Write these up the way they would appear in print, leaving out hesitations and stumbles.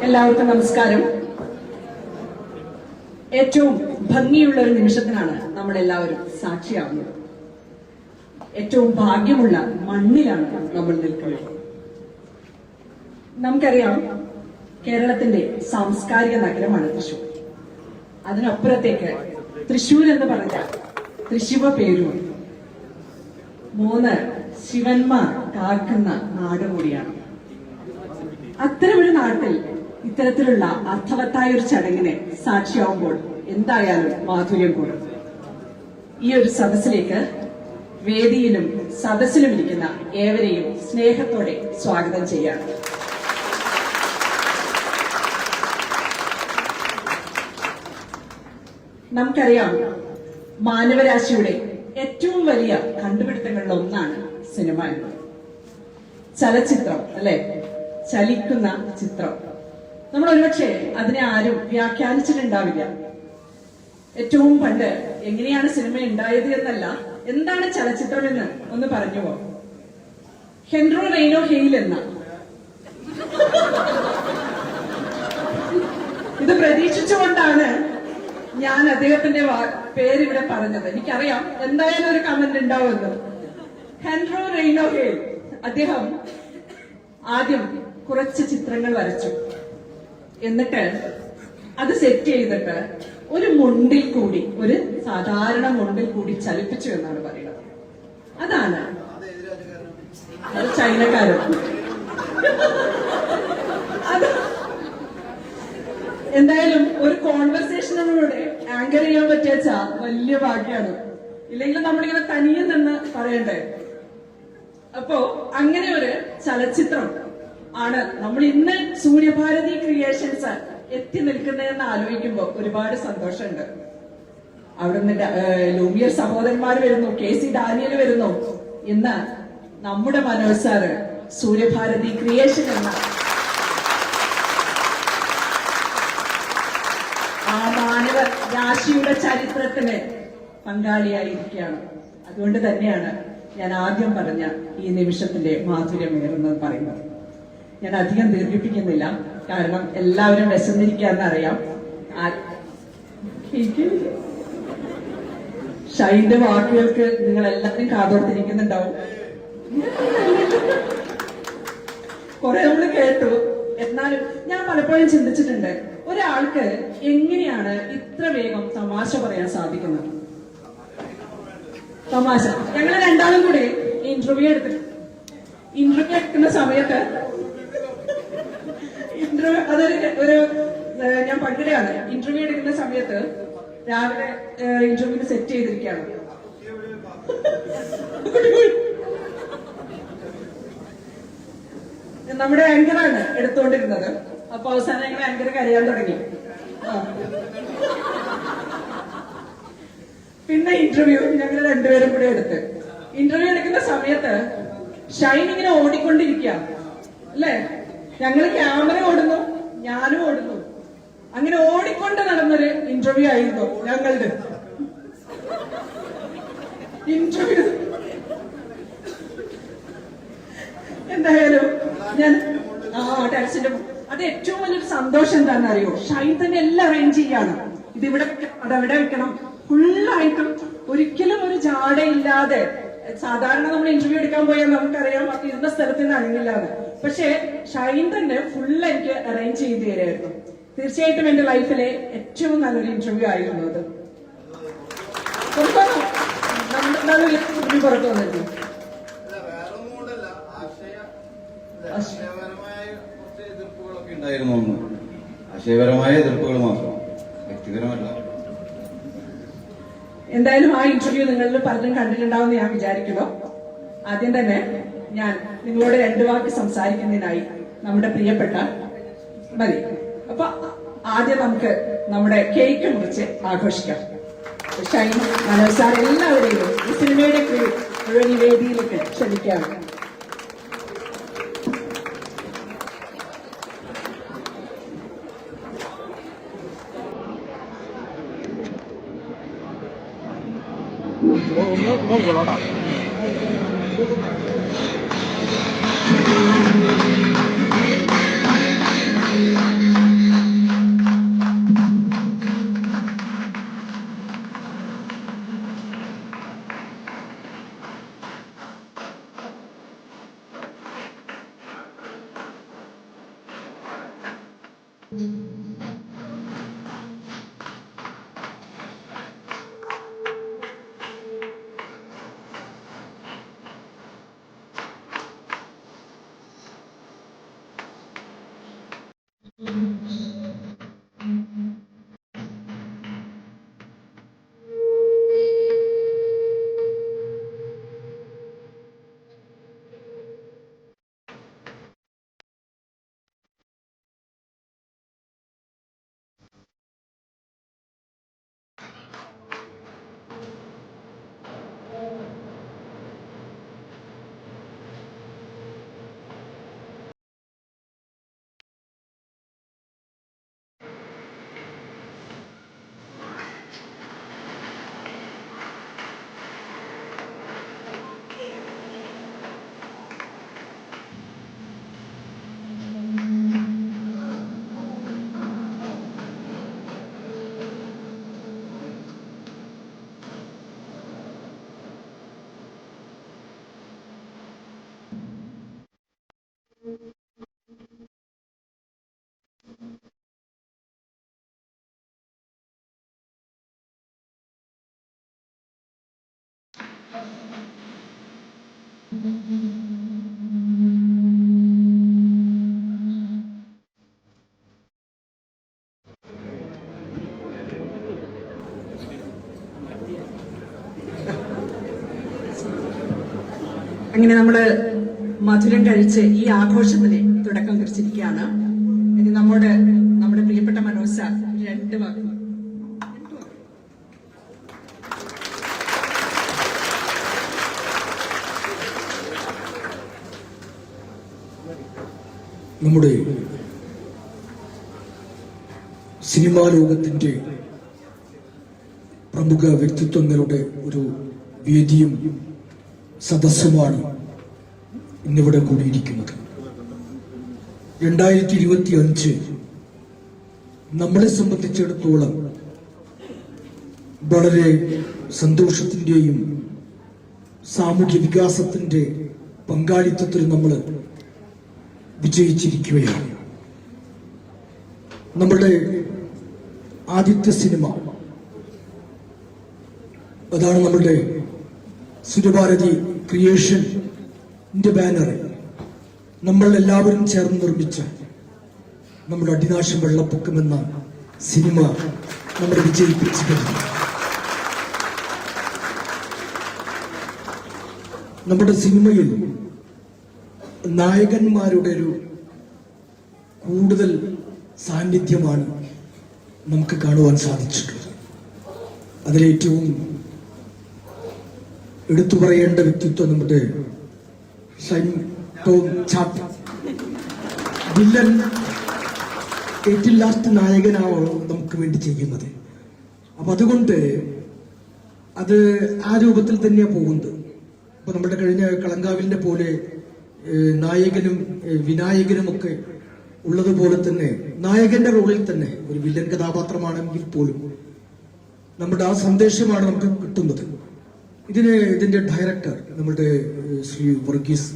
എല്ലാവർക്കും നമസ്കാരം. ഏറ്റവും ഭംഗിയുള്ള ഒരു നിമിഷത്തിനാണ് നമ്മളെല്ലാവരും സാക്ഷിയാവുന്നത്. ഏറ്റവും ഭാഗ്യമുള്ള മണ്ണിലാണ് നമ്മൾ നിൽക്കുന്നത്. നമുക്കറിയാം, കേരളത്തിന്റെ സാംസ്കാരിക നഗരമാണ് തൃശ്ശൂർ. അതിനപ്പുറത്തേക്ക് തൃശ്ശൂർ എന്ന് പറഞ്ഞ തൃശിവ പേരും 3 ശിവന്മാർ കാക്കുന്ന നാട് കൂടിയാണ്. അത്തരമൊരു നാട്ടിൽ ഇത്തരത്തിലുള്ള അർത്ഥവത്തായ ഒരു ചടങ്ങിനെ സാക്ഷിയാവുമ്പോൾ എന്തായാലും മാധുര്യം കൂടും. ഈ ഒരു സദസ്സിലേക്ക് വേദിയിലും സദസ്സിലും ഇരിക്കുന്ന ഏവരെയും സ്നേഹത്തോടെ സ്വാഗതം ചെയ്യാം. നമുക്കറിയാം, മാനവരാശിയുടെ ഏറ്റവും വലിയ കണ്ടുപിടുത്തങ്ങളിൽ ഒന്നാണ് സിനിമ എന്നത്. ചലച്ചിത്രം അല്ലെ, ചലിക്കുന്ന ചിത്രം. നമ്മൾ ഒരുപക്ഷെ അതിനെ ആരും വ്യാഖ്യാനിച്ചിട്ടുണ്ടാവില്ല. ഏറ്റവും പണ്ട് എങ്ങനെയാണ് സിനിമ ഉണ്ടായത് എന്നല്ല, എന്താണ് ചലച്ചിത്രം എന്ന് ഒന്ന് പറഞ്ഞുവോ? ഹെൻറി റെയ്നോ ഹെയിൽ എന്ന ഇത് പ്രതീക്ഷിച്ചുകൊണ്ടാണ് ഞാൻ അദ്ദേഹത്തിന്റെ പേരിവിടെ പറഞ്ഞത്. എനിക്കറിയാം എന്തായാലും ഒരു കമന്റ് ഉണ്ടാവുമെന്ന്. ഹെൻറി റെയ്നോ ഹെയിൽ അദ്ദേഹം ആദ്യം കുറച്ച് ചിത്രങ്ങൾ വരച്ചു. എന്നിട്ട് അത് സെറ്റ് ചെയ്തിട്ട് ഒരു മുണ്ടിൽ കൂടി, ഒരു സാധാരണ മുണ്ടിൽ കൂടി ചലിപ്പിച്ചു എന്നാണ് പറയുന്നത്. അതാണ് ചൈനക്കാരൻ. അത് എന്തായാലും ഒരു കോൺവെർസേഷനിലൂടെ ആങ്കർ ചെയ്യാൻ പറ്റിയ വലിയ ഭാഗ്യമാണ്. ഇല്ലെങ്കിൽ നമ്മളിങ്ങനെ തനിയെ നിന്ന് പറയണ്ടേ. അപ്പോ അങ്ങനെ ഒരു ചലച്ചിത്രം ആണ് നമ്മൾ ഇന്ന് സൂര്യഭാരതി ക്രിയേഷൻസ് എത്തി നിൽക്കുന്നതെന്ന് ആലോചിക്കുമ്പോൾ ഒരുപാട് സന്തോഷമുണ്ട്. അവിടുന്ന് ലൂമിയർ സഹോദരന്മാർ വരുന്നു, KC ഡാനിയൽ വരുന്നു. ഇന്ന് നമ്മുടെ മനോജ് സാറ് സൂര്യഭാരതി ക്രിയേഷൻ എന്ന ആ മാനവ രാശിയുടെ ചരിത്രത്തിന് പങ്കാളിയായിരിക്കുകയാണ്. അതുകൊണ്ട് തന്നെയാണ് ഞാൻ ആദ്യം പറഞ്ഞ ഈ നിമിഷത്തിന്റെ മാധുര്യമേറുന്നത് പറയുന്നത്. ഞാൻ അധികം ദീർഘിപ്പിക്കുന്നില്ല, കാരണം എല്ലാവരും വിശന്നിരിക്കാന്ന് അറിയാം. ഷൈന്റെ വാക്കുകൾക്ക് നിങ്ങൾ എല്ലാവരും കാതോർത്തിരിക്കുന്നുണ്ടാവും. കുറെ നമ്മൾ കേട്ടു. എന്നാലും ഞാൻ പലപ്പോഴും ചിന്തിച്ചിട്ടുണ്ട്, ഒരാൾക്ക് എങ്ങനെയാണ് ഇത്ര വേഗം തമാശ പറയാൻ സാധിക്കുന്നത്? തമാശ ഞങ്ങൾ രണ്ടാളും കൂടി ഇന്റർവ്യൂ എടുക്കുന്ന സമയത്ത് അതൊരു ഞാൻ പങ്കിടുകയാണ്. ഇന്റർവ്യൂ എടുക്കുന്ന സമയത്ത് രാവിലെ ഇന്റർവ്യൂവിന് സെറ്റ് ചെയ്തിരിക്കുകയാണ്. നമ്മുടെ ആങ്കറാണ് എടുത്തുകൊണ്ടിരുന്നത്. അപ്പൊ അവസാനം ഞങ്ങൾ ആങ്കർ കരയാൻ തുടങ്ങി. പിന്നെ ഇന്റർവ്യൂ ഞങ്ങൾ രണ്ടുപേരും കൂടെ എടുത്ത് ഇന്റർവ്യൂ എടുക്കുന്ന സമയത്ത് ഷൈൻ ഇങ്ങനെ ഓടിക്കൊണ്ടിരിക്കുക അല്ലേ. ഞങ്ങൾ ക്യാമറ ഓടുന്നു, ഞാനും ഓടുന്നു. അങ്ങനെ ഓടിക്കൊണ്ട് നടന്നൊരു ഇന്റർവ്യൂ ആയിരുന്നു ഞങ്ങളുടെ ഇന്റർവ്യൂ. എന്തായാലും ഞാൻ ടെറസിന്റെ അത് ഏറ്റവും വലിയൊരു സന്തോഷം എന്താണെന്ന് അറിയോ? ഷൈൻ തന്നെ എല്ലാം അറേഞ്ച് ചെയ്യാണ്. ഇതിവിടെ അതെവിടെ വെക്കണം, ഫുള്ളായിട്ടും ഒരിക്കലും ഒരു ജാടയില്ലാതെ. സാധാരണ നമ്മൾ ഇന്റർവ്യൂ എടുക്കാൻ പോയാൽ നമുക്കറിയാം അത് ഇരുന്ന സ്ഥലത്ത് നിന്ന് അനങ്ങില്ലാതെ. പക്ഷെ ഷൈൻ തന്നെ ഫുള്ള് എനിക്ക് അറേഞ്ച് ചെയ്ത് തരായിരുന്നു. തീർച്ചയായിട്ടും എന്റെ ലൈഫിലെ ഏറ്റവും നല്ലൊരു ഇന്റർവ്യൂ ആയിരുന്നു അത്. പുറത്തു വന്നിരുന്നു. ആശയപരമായ കുറച്ച് എതിർപ്പുകളൊക്കെ ഉണ്ടായിരുന്നു. ആശയപരമായ എതിർപ്പുകൾ മാത്രം, വ്യക്തിപരമല്ല. എന്തായാലും ആ ഇന്റർവ്യൂ നിങ്ങളിൽ പലരും കണ്ടിട്ടുണ്ടാവുമെന്ന് ഞാൻ വിചാരിക്കുന്നു. ആദ്യം തന്നെ ഞാൻ നിങ്ങളോട് രണ്ടു വാക്ക് സംസാരിക്കുന്നതിനായി നമ്മുടെ പ്രിയപ്പെട്ട മതി. അപ്പൊ ആദ്യം നമുക്ക് നമ്മുടെ കേക്ക് മുറിച്ച് ആഘോഷിക്കാം. ഷൈൻ, മനോജ് സാർ എല്ലാവരെയും ഈ സിനിമയുടെ മുഴുവൻ ഈ വേദിയിലേക്ക് ക്ഷണിക്കാം. അങ്ങനെ നമ്മള് മധുരം കഴിച്ച് ഈ ആഘോഷത്തിന് തുടക്കം കുറിച്ചിരിക്കുകയാണ്. ഇനി നമ്മുടെ പ്രിയപ്പെട്ട മനോജ് സാർ രണ്ട് വാക്ക്. നമ്മുടെ സിനിമാ ലോകത്തിന്റെ പ്രമുഖ വ്യക്തിത്വങ്ങളുടെ ഒരു വേദിയും സദസ്സുമാണ് ഇന്നിവിടെ കൂടിയിരിക്കുന്നത്. 2025 നമ്മളെ സംബന്ധിച്ചിടത്തോളം വളരെ സന്തോഷത്തിന്റെയും സാമൂഹ്യ വികാസത്തിന്റെ പങ്കാളിത്തത്തിൽ നമ്മൾ വിജയിച്ചിരിക്കുകയാണ്. നമ്മുടെ ആദ്യത്തെ സിനിമ അതാണ് നമ്മളുടെ സുരഭാരതി ക്രിയേഷന്റെ ബാനറിൽ നമ്മൾ എല്ലാവരും ചേർന്ന് നിർമ്മിച്ച നമ്മുടെ അടിനാശം വെള്ളപ്പൊക്കം എന്ന സിനിമ നമ്മൾ വിജയിപ്പിച്ചു കഴിഞ്ഞു. നമ്മുടെ സിനിമയിൽ നായകന്മാരുടെ ഒരു കൂടുതൽ സാന്നിധ്യമാണ് നമുക്ക് കാണുവാൻ സാധിച്ചിട്ടുള്ളത്. അതിലേറ്റവും എടുത്തു പറയേണ്ട വ്യക്തിത്വം നമ്മുടെ ഷൈൻ ടോം ചാപ്പ്. വില്ലൻ ഏറ്റവും ലാസ്റ്റ് നായകനാണ് നമുക്ക് വേണ്ടി ചെയ്യുന്നത്. അപ്പൊ അതുകൊണ്ട് അത് ആ രൂപത്തിൽ തന്നെയാണ് പോകുന്നത്. അപ്പൊ നമ്മുടെ കഴിഞ്ഞ കളങ്കാവിലിന്റെ പോലെ നായകനും വിനായകനും ഒക്കെ ഉള്ളതുപോലെ തന്നെ നായകന്റെ റോളിൽ തന്നെ ഒരു വില്ലൻ കഥാപാത്രമാണെങ്കിൽ പോലും നമ്മുടെ ആ സന്ദേശമാണ് നമുക്ക് കിട്ടുന്നത്. ഇതിന്റെ ഡയറക്ടർ നമ്മുടെ ശ്രീ വർഗീസ്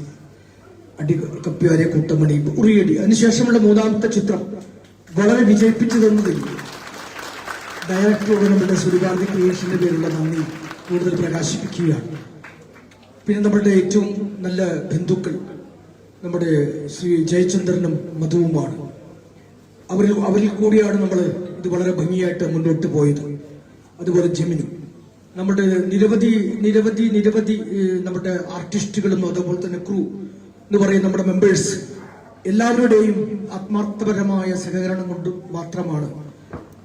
അടികപ്പ്യാരെ കൂട്ടമണി ഉറിയടി, അതിനുശേഷമുള്ള മൂന്നാമത്തെ ചിത്രം വളരെ വിജയിപ്പിച്ചു തന്നതിൽ ഡയറക്ടറോട് നമ്മുടെ സുരഭാരതി ക്രിയേഷന്റെ പേരുള്ള നന്ദി കൂടുതൽ പ്രകാശിപ്പിക്കുകയാണ്. പിന്നെ നമ്മളുടെ ഏറ്റവും നല്ല ബന്ധുക്കൾ, നമ്മുടെ ശ്രീ ജയചന്ദ്രനും മധുവുമാണ്. അവരിൽ കൂടിയാണ് നമ്മൾ ഇത് വളരെ ഭംഗിയായിട്ട് മുന്നോട്ട് പോയത്. അതുപോലെ ജെമിനും നമ്മുടെ നിരവധി നമ്മുടെ ആർട്ടിസ്റ്റുകളും അതുപോലെ തന്നെ ക്രൂ എന്ന് പറയുന്ന നമ്മുടെ മെമ്പേഴ്സ് എല്ലാവരുടെയും ആത്മാർത്ഥപരമായ സഹകരണം കൊണ്ട് മാത്രമാണ്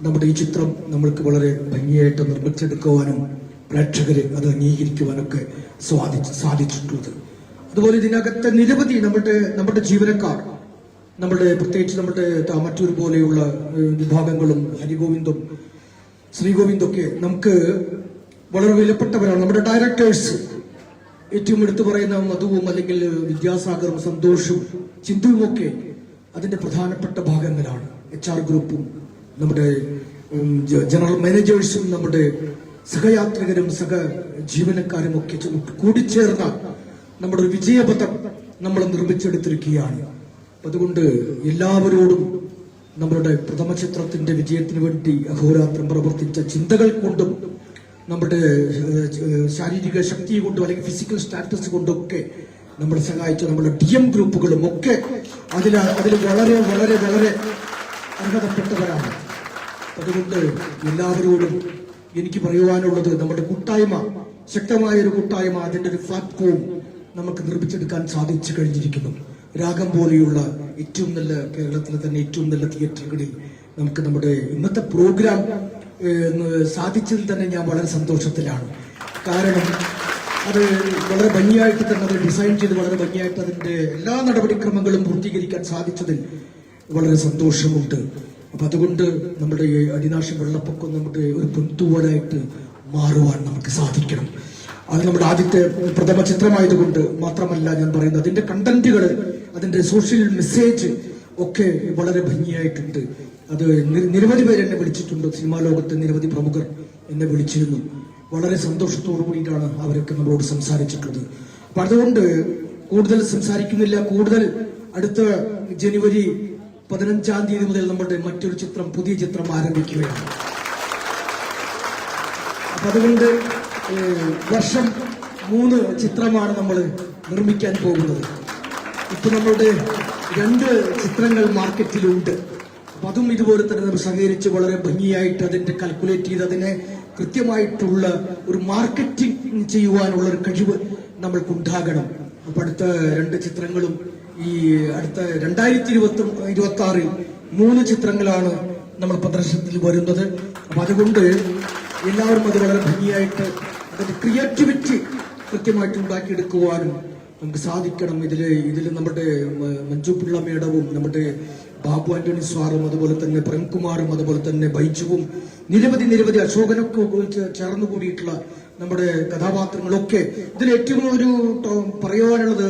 നമ്മുടെ ഈ ചിത്രം നമ്മൾക്ക് വളരെ ഭംഗിയായിട്ട് നിർമ്മിച്ചെടുക്കുവാനും പ്രേക്ഷകരെ അത് അംഗീകരിക്കുവാനൊക്കെ സാധിച്ചിട്ടുള്ളത്. അതുപോലെ ഇതിനകത്തെ നിരവധി നമ്മുടെ ജീവനക്കാർ, പ്രത്യേകിച്ച് നമ്മുടെ താമറ്റൂർ പോലെയുള്ള വിഭാഗങ്ങളും ഹരിഗോവിന്ദും ശ്രീഗോവിന്ദൊക്കെ നമുക്ക് വളരെ വിലപ്പെട്ടവരാണ്. നമ്മുടെ ഡയറക്ടേഴ്സ് ഏറ്റവും എടുത്തു പറയുന്ന മധുവും അല്ലെങ്കിൽ വിദ്യാസാഗറും സന്തോഷും ചിന്തുവും ഒക്കെ അതിന്റെ പ്രധാനപ്പെട്ട ഭാഗങ്ങളാണ്. HR ഗ്രൂപ്പും നമ്മുടെ ജനറൽ മാനേജേഴ്സും നമ്മുടെ സഹയാത്രികരും ജീവനക്കാരും ഒക്കെ കൂടിച്ചേർന്ന നമ്മുടെ ഒരു വിജയപഥം നമ്മൾ നിർമ്മിച്ചെടുത്തിരിക്കുകയാണ്. അതുകൊണ്ട് എല്ലാവരോടും നമ്മളുടെ പ്രഥമ ചിത്രത്തിന്റെ വിജയത്തിന് വേണ്ടി അഹോരാത്രം പ്രവർത്തിച്ച ചിന്തകൾ കൊണ്ടും നമ്മുടെ ശാരീരിക ശക്തി കൊണ്ടും അല്ലെങ്കിൽ ഫിസിക്കൽ സ്റ്റാറ്റസ് കൊണ്ടൊക്കെ നമ്മളെ സഹായിച്ച നമ്മുടെ DM ഗ്രൂപ്പുകളും ഒക്കെ അതിൽ വളരെ വളരെ വളരെ അർഹതപ്പെട്ടവരാണ്. അതുകൊണ്ട് എല്ലാവരോടും എനിക്ക് പറയുവാനുള്ളത്, നമ്മുടെ കൂട്ടായ്മ, ശക്തമായൊരു കൂട്ടായ്മ, അതിന്റെ ഒരു പ്ലാറ്റ്ഫോം നമുക്ക് നിർമ്മിച്ചെടുക്കാൻ സാധിച്ചു കഴിഞ്ഞിരിക്കുന്നു. രാഗം പോലെയുള്ള ഏറ്റവും നല്ല, കേരളത്തിലെ തന്നെ ഏറ്റവും നല്ല തിയേറ്ററുകളിൽ നമുക്ക് നമ്മുടെ ഇന്നത്തെ പ്രോഗ്രാം സാധിച്ചതിൽ തന്നെ ഞാൻ വളരെ സന്തോഷത്തിലാണ്. കാരണം അത് വളരെ ഭംഗിയായിട്ട് തന്നെ അത് ഡിസൈൻ ചെയ്ത് വളരെ ഭംഗിയായിട്ട് അതിന്റെ എല്ലാ നടപടിക്രമങ്ങളും പൂർത്തീകരിക്കാൻ സാധിച്ചതിൽ വളരെ സന്തോഷമുണ്ട്. അപ്പൊ അതുകൊണ്ട് നമ്മുടെ ഈ അടിനാശം വെള്ളപ്പൊക്കം നമ്മുടെ ഒരു പൊൻതൂവലായിട്ട് മാറുവാൻ നമുക്ക് സാധിക്കണം. അത് നമ്മുടെ ആദ്യത്തെ പ്രഥമ ചിത്രമായതുകൊണ്ട് മാത്രമല്ല ഞാൻ പറയുന്നത്, അതിന്റെ കണ്ടന്റുകൾ, അതിന്റെ സോഷ്യൽ മെസ്സേജ് ഒക്കെ വളരെ ഭംഗിയായിട്ടുണ്ട്. അത് നിരവധി പേര് എന്നെ വിളിച്ചിട്ടുണ്ട്. സിനിമാ ലോകത്തെ നിരവധി പ്രമുഖർ എന്നെ വിളിച്ചിരുന്നു. വളരെ സന്തോഷത്തോടു കൂടിയിട്ടാണ് അവരൊക്കെ നമ്മളോട് സംസാരിച്ചിട്ടുള്ളത്. അപ്പൊ അതുകൊണ്ട് കൂടുതൽ സംസാരിക്കുന്നില്ല. കൂടുതൽ അടുത്ത ജനുവരി 15-ാം തീയതി മുതൽ നമ്മുടെ മറ്റൊരു ചിത്രം, പുതിയ ചിത്രം ആരംഭിക്കുകയാണ്. അപ്പൊ അതുകൊണ്ട് വർഷം 3 ചിത്രമാണ് നമ്മൾ നിർമ്മിക്കാൻ പോകുന്നത്. ഇപ്പൊ നമ്മളുടെ 2 ചിത്രങ്ങൾ മാർക്കറ്റിലുണ്ട്. അപ്പൊ അതും ഇതുപോലെ തന്നെ നമ്മൾ സഹകരിച്ച് വളരെ ഭംഗിയായിട്ട് അതിന്റെ കാൽക്കുലേറ്റ് ചെയ്ത് അതിനെ കൃത്യമായിട്ടുള്ള ഒരു മാർക്കറ്റിംഗ് ചെയ്യുവാനുള്ള ഒരു കഴിവ് നമ്മൾക്കുണ്ടാകണം. അപ്പൊ അടുത്ത 2 ചിത്രങ്ങളും ഈ അടുത്ത 2026-ൽ 3 ചിത്രങ്ങളാണ് നമ്മൾ പ്രദർശനത്തിൽ വരുന്നത്. അപ്പൊ അതുകൊണ്ട് എല്ലാവരും അത് വളരെ ഭംഗിയായിട്ട് അതിന്റെ ക്രിയേറ്റിവിറ്റി കൃത്യമായിട്ട് ഉണ്ടാക്കിയെടുക്കുവാനും നമുക്ക് സാധിക്കണം. ഇതിൽ നമ്മുടെ മഞ്ജു പിള്ള മേഡവും നമ്മുടെ ബാബു ആന്റണി സാറും അതുപോലെ തന്നെ പ്രേംകുമാറും അതുപോലെ തന്നെ ബൈജുവും നിരവധി അശോകനൊക്കെ ചേർന്ന് കൂടിയിട്ടുള്ള നമ്മുടെ കഥാപാത്രങ്ങളൊക്കെ ഇതിൽ ഏറ്റവും ഒരു പറയുവാനുള്ളത്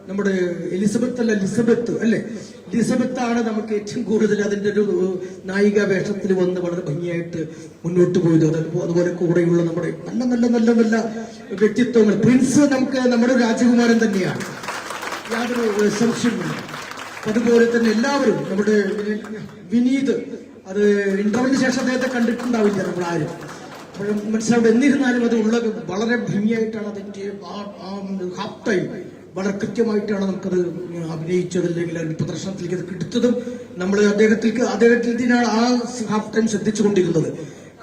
നമ്മുടെ ലിസബത്ത് ആണ് നമുക്ക് ഏറ്റവും കൂടുതൽ അതിന്റെ ഒരു നായിക വേഷത്തിൽ വന്ന് വളരെ ഭംഗിയായിട്ട് മുന്നോട്ട് പോയത്. അതുപോലെ കൂടെയുള്ള നമ്മുടെ നല്ല വ്യക്തിത്വങ്ങൾ. പ്രിൻസ് നമുക്ക് നമ്മുടെ രാജകുമാരൻ തന്നെയാണ്, യാതൊരു സംശയമില്ല. അതുപോലെ തന്നെ എല്ലാവരും, നമ്മുടെ വിനീത്, അത് ഇന്റർവ്യൂവിന് ശേഷം അദ്ദേഹത്തെ കണ്ടിട്ടുണ്ടാവില്ല നമ്മൾ ആരും, അപ്പോഴും മനസ്സിലാവും. എന്നിരുന്നാലും അത് ഉള്ളത് വളരെ ഭംഗിയായിട്ടാണ് അതിന്റെ ഹാഫ് ടൈം വളരെ കൃത്യമായിട്ടാണ് നമുക്കത് അഭിനയിച്ചത്, അല്ലെങ്കിൽ അതിന്റെ പ്രദർശനത്തിലേക്ക് അത് എടുത്തതും നമ്മൾ അദ്ദേഹത്തിനാണ് ആ ഹാഫ് ടൈം ശ്രദ്ധിച്ചുകൊണ്ടിരുന്നത്.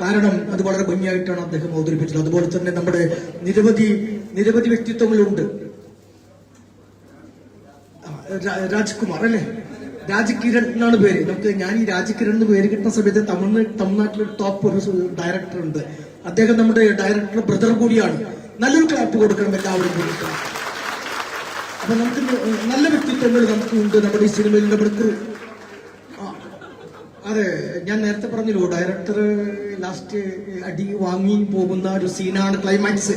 കാരണം അത് വളരെ ഭംഗിയായിട്ടാണ് അദ്ദേഹം അവതരിപ്പിച്ചത്. അതുപോലെ തന്നെ നമ്മുടെ നിരവധി വ്യക്തിത്വങ്ങളുണ്ട്. രാജ്കുമാർ അല്ലെ, രാജകിരൺ എന്നാണ് പേര്. ഞാൻ ഈ രാജകിരൺ എന്ന് പേര് കിട്ടുന്ന സമയത്ത് തമിഴ്നാട്ടിലൊരു ടോപ്പ് ഒരു ഡയറക്ടർ ഉണ്ട്. അദ്ദേഹം നമ്മുടെ ഡയറക്ടർ ബ്രദർ കൂടിയാണ്. നല്ലൊരു ക്ലാപ്പ് കൊടുക്കണം എല്ലാവരും കൂടിയിട്ട്. അപ്പൊ നമുക്ക് നല്ല വ്യക്തിത്വങ്ങൾ നമുക്കുണ്ട് നമ്മുടെ ഈ സിനിമയിൽ. നമ്മുടെ അതെ, ഞാൻ നേരത്തെ പറഞ്ഞല്ലോ, ഡയറക്ടർ ലാസ്റ്റ് അടി വാങ്ങി പോകുന്ന ഒരു സീനാണ് ക്ലൈമാക്സ്.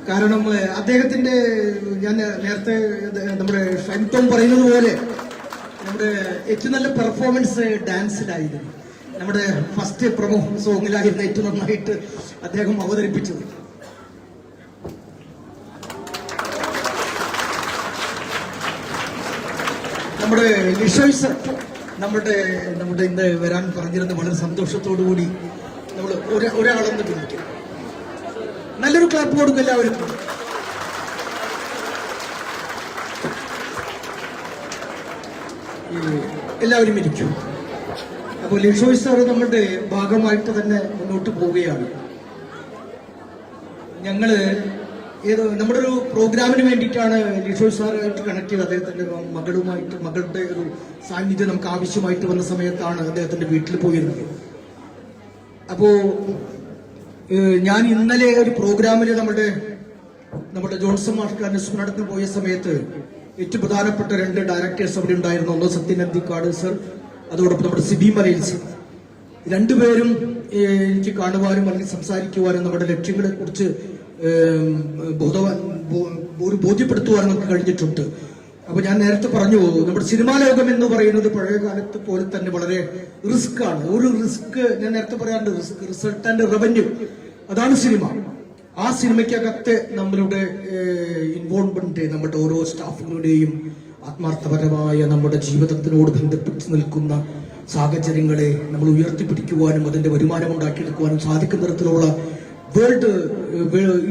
കാരണം അദ്ദേഹത്തിന്റെ, ഞാൻ നേരത്തെ നമ്മുടെ ഷൈൻടോം പറയുന്നത് പോലെ നമ്മുടെ ഏറ്റവും നല്ല പെർഫോമൻസ് ഡാൻസിലായിരുന്നു. നമ്മുടെ ഫസ്റ്റ് പ്രൊമോ സോങ്ങിലായിരുന്നു ഏറ്റവും നന്നായിട്ട് അദ്ദേഹം അവതരിപ്പിച്ചത്. നമ്മുടെ ലിഷോയ് സർ നമ്മുടെ ഇന്ന് വരാൻ പറഞ്ഞിരുന്ന വളരെ സന്തോഷത്തോടു കൂടി നമ്മൾ ഒരാളെന്ന് വിളിക്കും. നല്ലൊരു ക്ലാപ്പ് കൊടുക്കും എല്ലാവരും. എല്ലാവരും ഇരിക്കും. അപ്പോൾ ലിഷോയ് സാർ നമ്മുടെ ഭാഗമായിട്ട് തന്നെ മുന്നോട്ട് പോവുകയാണ്. ഞങ്ങള് നമ്മുടെ ഒരു പ്രോഗ്രാമിന് വേണ്ടിയിട്ടാണ് ലിഷോയ് സാറുമായിട്ട് കണക്ട് ചെയ്ത് അദ്ദേഹത്തിന്റെ മകളുടെ ഒരു സാന്നിധ്യം നമുക്ക് ആവശ്യമായിട്ട് വന്ന സമയത്താണ് അദ്ദേഹത്തിന്റെ വീട്ടിൽ പോയിരുന്നത്. അപ്പോ ഞാൻ ഇന്നലെ ഒരു പ്രോഗ്രാമിൽ നമ്മുടെ ജോൺസൺ മാസ്റ്റർ അനുസ്മരണത്തിന് പോയ സമയത്ത് ഏറ്റവും പ്രധാനപ്പെട്ട 2 ഡയറക്ടേഴ്സ് അവിടെ ഉണ്ടായിരുന്നു. ഒന്ന് സത്യൻ അന്തിക്കാട് സർ, അതോടൊപ്പം നമ്മുടെ സിബി മലയിൽ സർ. രണ്ടുപേരും എനിക്ക് കാണുവാനും അല്ലെങ്കിൽ സംസാരിക്കുവാനും നമ്മുടെ ലക്ഷ്യങ്ങളെ കുറിച്ച് ബോധ്യപ്പെടുത്തുവാനും നമുക്ക് കഴിഞ്ഞിട്ടുണ്ട്. അപ്പൊ ഞാൻ നേരത്തെ പറഞ്ഞു, നമ്മുടെ സിനിമാ ലോകം എന്ന് പറയുന്നത് പഴയ കാലത്ത് പോലെ തന്നെ വളരെ റിസ്ക് ആണ്. ഒരു റിസ്ക് ഞാൻ നേരത്തെ പറയാറുണ്ട്, റിസൾട്ട് ആൻഡ് റവന്യൂ, അതാണ് സിനിമ. ആ സിനിമയ്ക്കകത്ത് നമ്മളുടെ ഇൻവോൾവ്മെന്റ്, നമ്മുടെ ഓരോ സ്റ്റാഫുകളുടെയും ആത്മാർത്ഥപരമായ നമ്മുടെ ജീവിതത്തിനോട് ബന്ധപ്പെട്ട് നിൽക്കുന്ന സാഹചര്യങ്ങളെ നമ്മൾ ഉയർത്തിപ്പിടിക്കുവാനും അതിന്റെ വരുമാനം ഉണ്ടാക്കിയെടുക്കുവാനും സാധിക്കുന്ന തരത്തിലുള്ള വേൾഡ്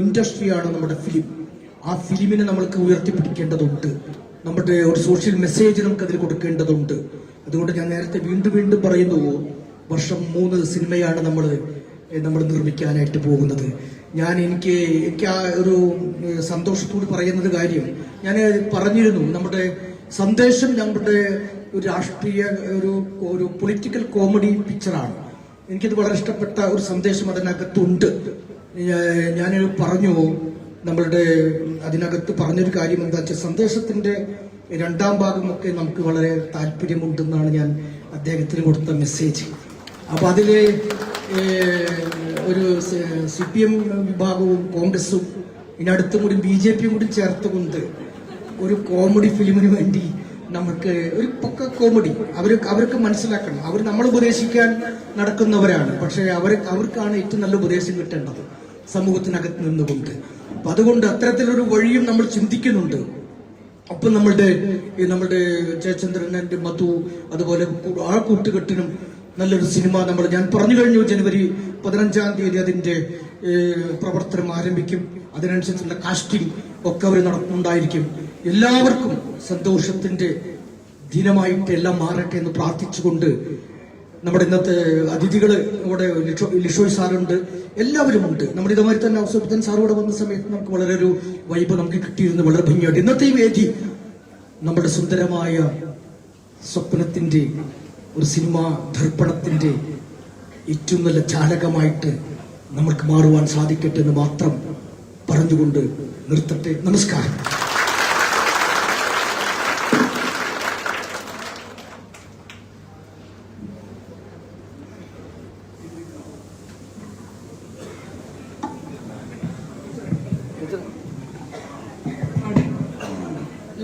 ഇൻഡസ്ട്രിയാണ് നമ്മുടെ ഫിലിം. ആ ഫിലിമിനെ നമ്മൾക്ക് ഉയർത്തിപ്പിടിക്കേണ്ടതുണ്ട്. നമ്മുടെ ഒരു സോഷ്യൽ മെസ്സേജ് നമുക്ക് അതിൽ കൊടുക്കേണ്ടതുണ്ട്. അതുകൊണ്ട് ഞാൻ നേരത്തെ വീണ്ടും പറയുന്നു, വർഷം 3 സിനിമയാണ് നമ്മൾ നിർമ്മിക്കാനായിട്ട് പോകുന്നത്. എനിക്ക് ആ ഒരു സന്തോഷത്തോട് പറയുന്നത് കാര്യം, ഞാൻ പറഞ്ഞിരുന്നു, നമ്മുടെ സന്ദേശം നമ്മുടെ ഒരു രാഷ്ട്രീയ ഒരു പൊളിറ്റിക്കൽ കോമഡി പിക്ചറാണ്. എനിക്കത് വളരെ ഇഷ്ടപ്പെട്ട ഒരു സന്ദേശം അതിനകത്തുണ്ട്. ഞാൻ പറഞ്ഞു, അതിനകത്ത് പറഞ്ഞൊരു കാര്യം എന്താ വെച്ചാൽ, സന്ദേശത്തിന്റെ 2ാം ഭാഗമൊക്കെ നമുക്ക് വളരെ താല്പര്യമുണ്ടെന്നാണ് ഞാൻ അദ്ദേഹത്തിന് കൊടുത്ത മെസ്സേജ്. അപ്പൊ അതില് ഒരു CPM വിഭാഗവും കോൺഗ്രസും ഇതിനടുത്തും കൂടി BJP കൂടി ചേർത്തുകൊണ്ട് ഒരു കോമഡി ഫിലിമിന് വേണ്ടി നമുക്ക് ഒരു പക്ക കോമഡി അവർക്ക് മനസ്സിലാക്കണം. അവർ നമ്മൾ ഉപദേശിക്കാൻ നടക്കുന്നവരാണ്, പക്ഷെ അവർക്കാണ് ഏറ്റവും നല്ല ഉപദേശം കിട്ടേണ്ടത് സമൂഹത്തിനകത്ത് നിന്നുകൊണ്ട്. അപ്പൊ അതുകൊണ്ട് അത്തരത്തിലൊരു വഴിയും നമ്മൾ ചിന്തിക്കുന്നുണ്ട്. ഒപ്പം നമ്മളുടെ ജയചന്ദ്രൻ, മധു, അതുപോലെ ആ കൂട്ടുകെട്ടിനും നല്ലൊരു സിനിമ ഞാൻ പറഞ്ഞു കഴിഞ്ഞു. ജനുവരി 15-ാം തീയതി അതിന്റെ പ്രവർത്തനം ആരംഭിക്കും. അതിനനുസരിച്ചുള്ള കാസ്റ്റിംഗ് ഒക്കെ അവർ നടത്തുന്നുണ്ടായിരിക്കും. എല്ലാവർക്കും സന്തോഷത്തിന്റെ ദിനമായിട്ട് എല്ലാം മാറട്ടെ എന്ന് പ്രാർത്ഥിച്ചുകൊണ്ട് നമ്മുടെ ഇന്നത്തെ അതിഥികള് ഇവിടെ ലിഷോയ് സാറുണ്ട്, എല്ലാവരും ഉണ്ട്. നമ്മുടെ ഇതുമാതിരി തന്നെ ഔസഫുദ്ദീൻ സാറോടെ വന്ന സമയത്ത് നമുക്ക് വളരെ ഒരു വൈബ് നമുക്ക് കിട്ടിയിരുന്നു, വളരെ ഭംഗിയായിട്ട്. ഇന്നത്തെ ഈ വേദി നമ്മുടെ സുന്ദരമായ സ്വപ്നത്തിന്റെ ഒരു സിനിമാ ദർപ്പണത്തിന്റെ ഏറ്റവും നല്ല ചാലകമായിട്ട് നമുക്ക് മാറുവാൻ സാധിക്കട്ടെ എന്ന് മാത്രം പറഞ്ഞുകൊണ്ട് നിർത്തട്ടെ. നമസ്കാരം.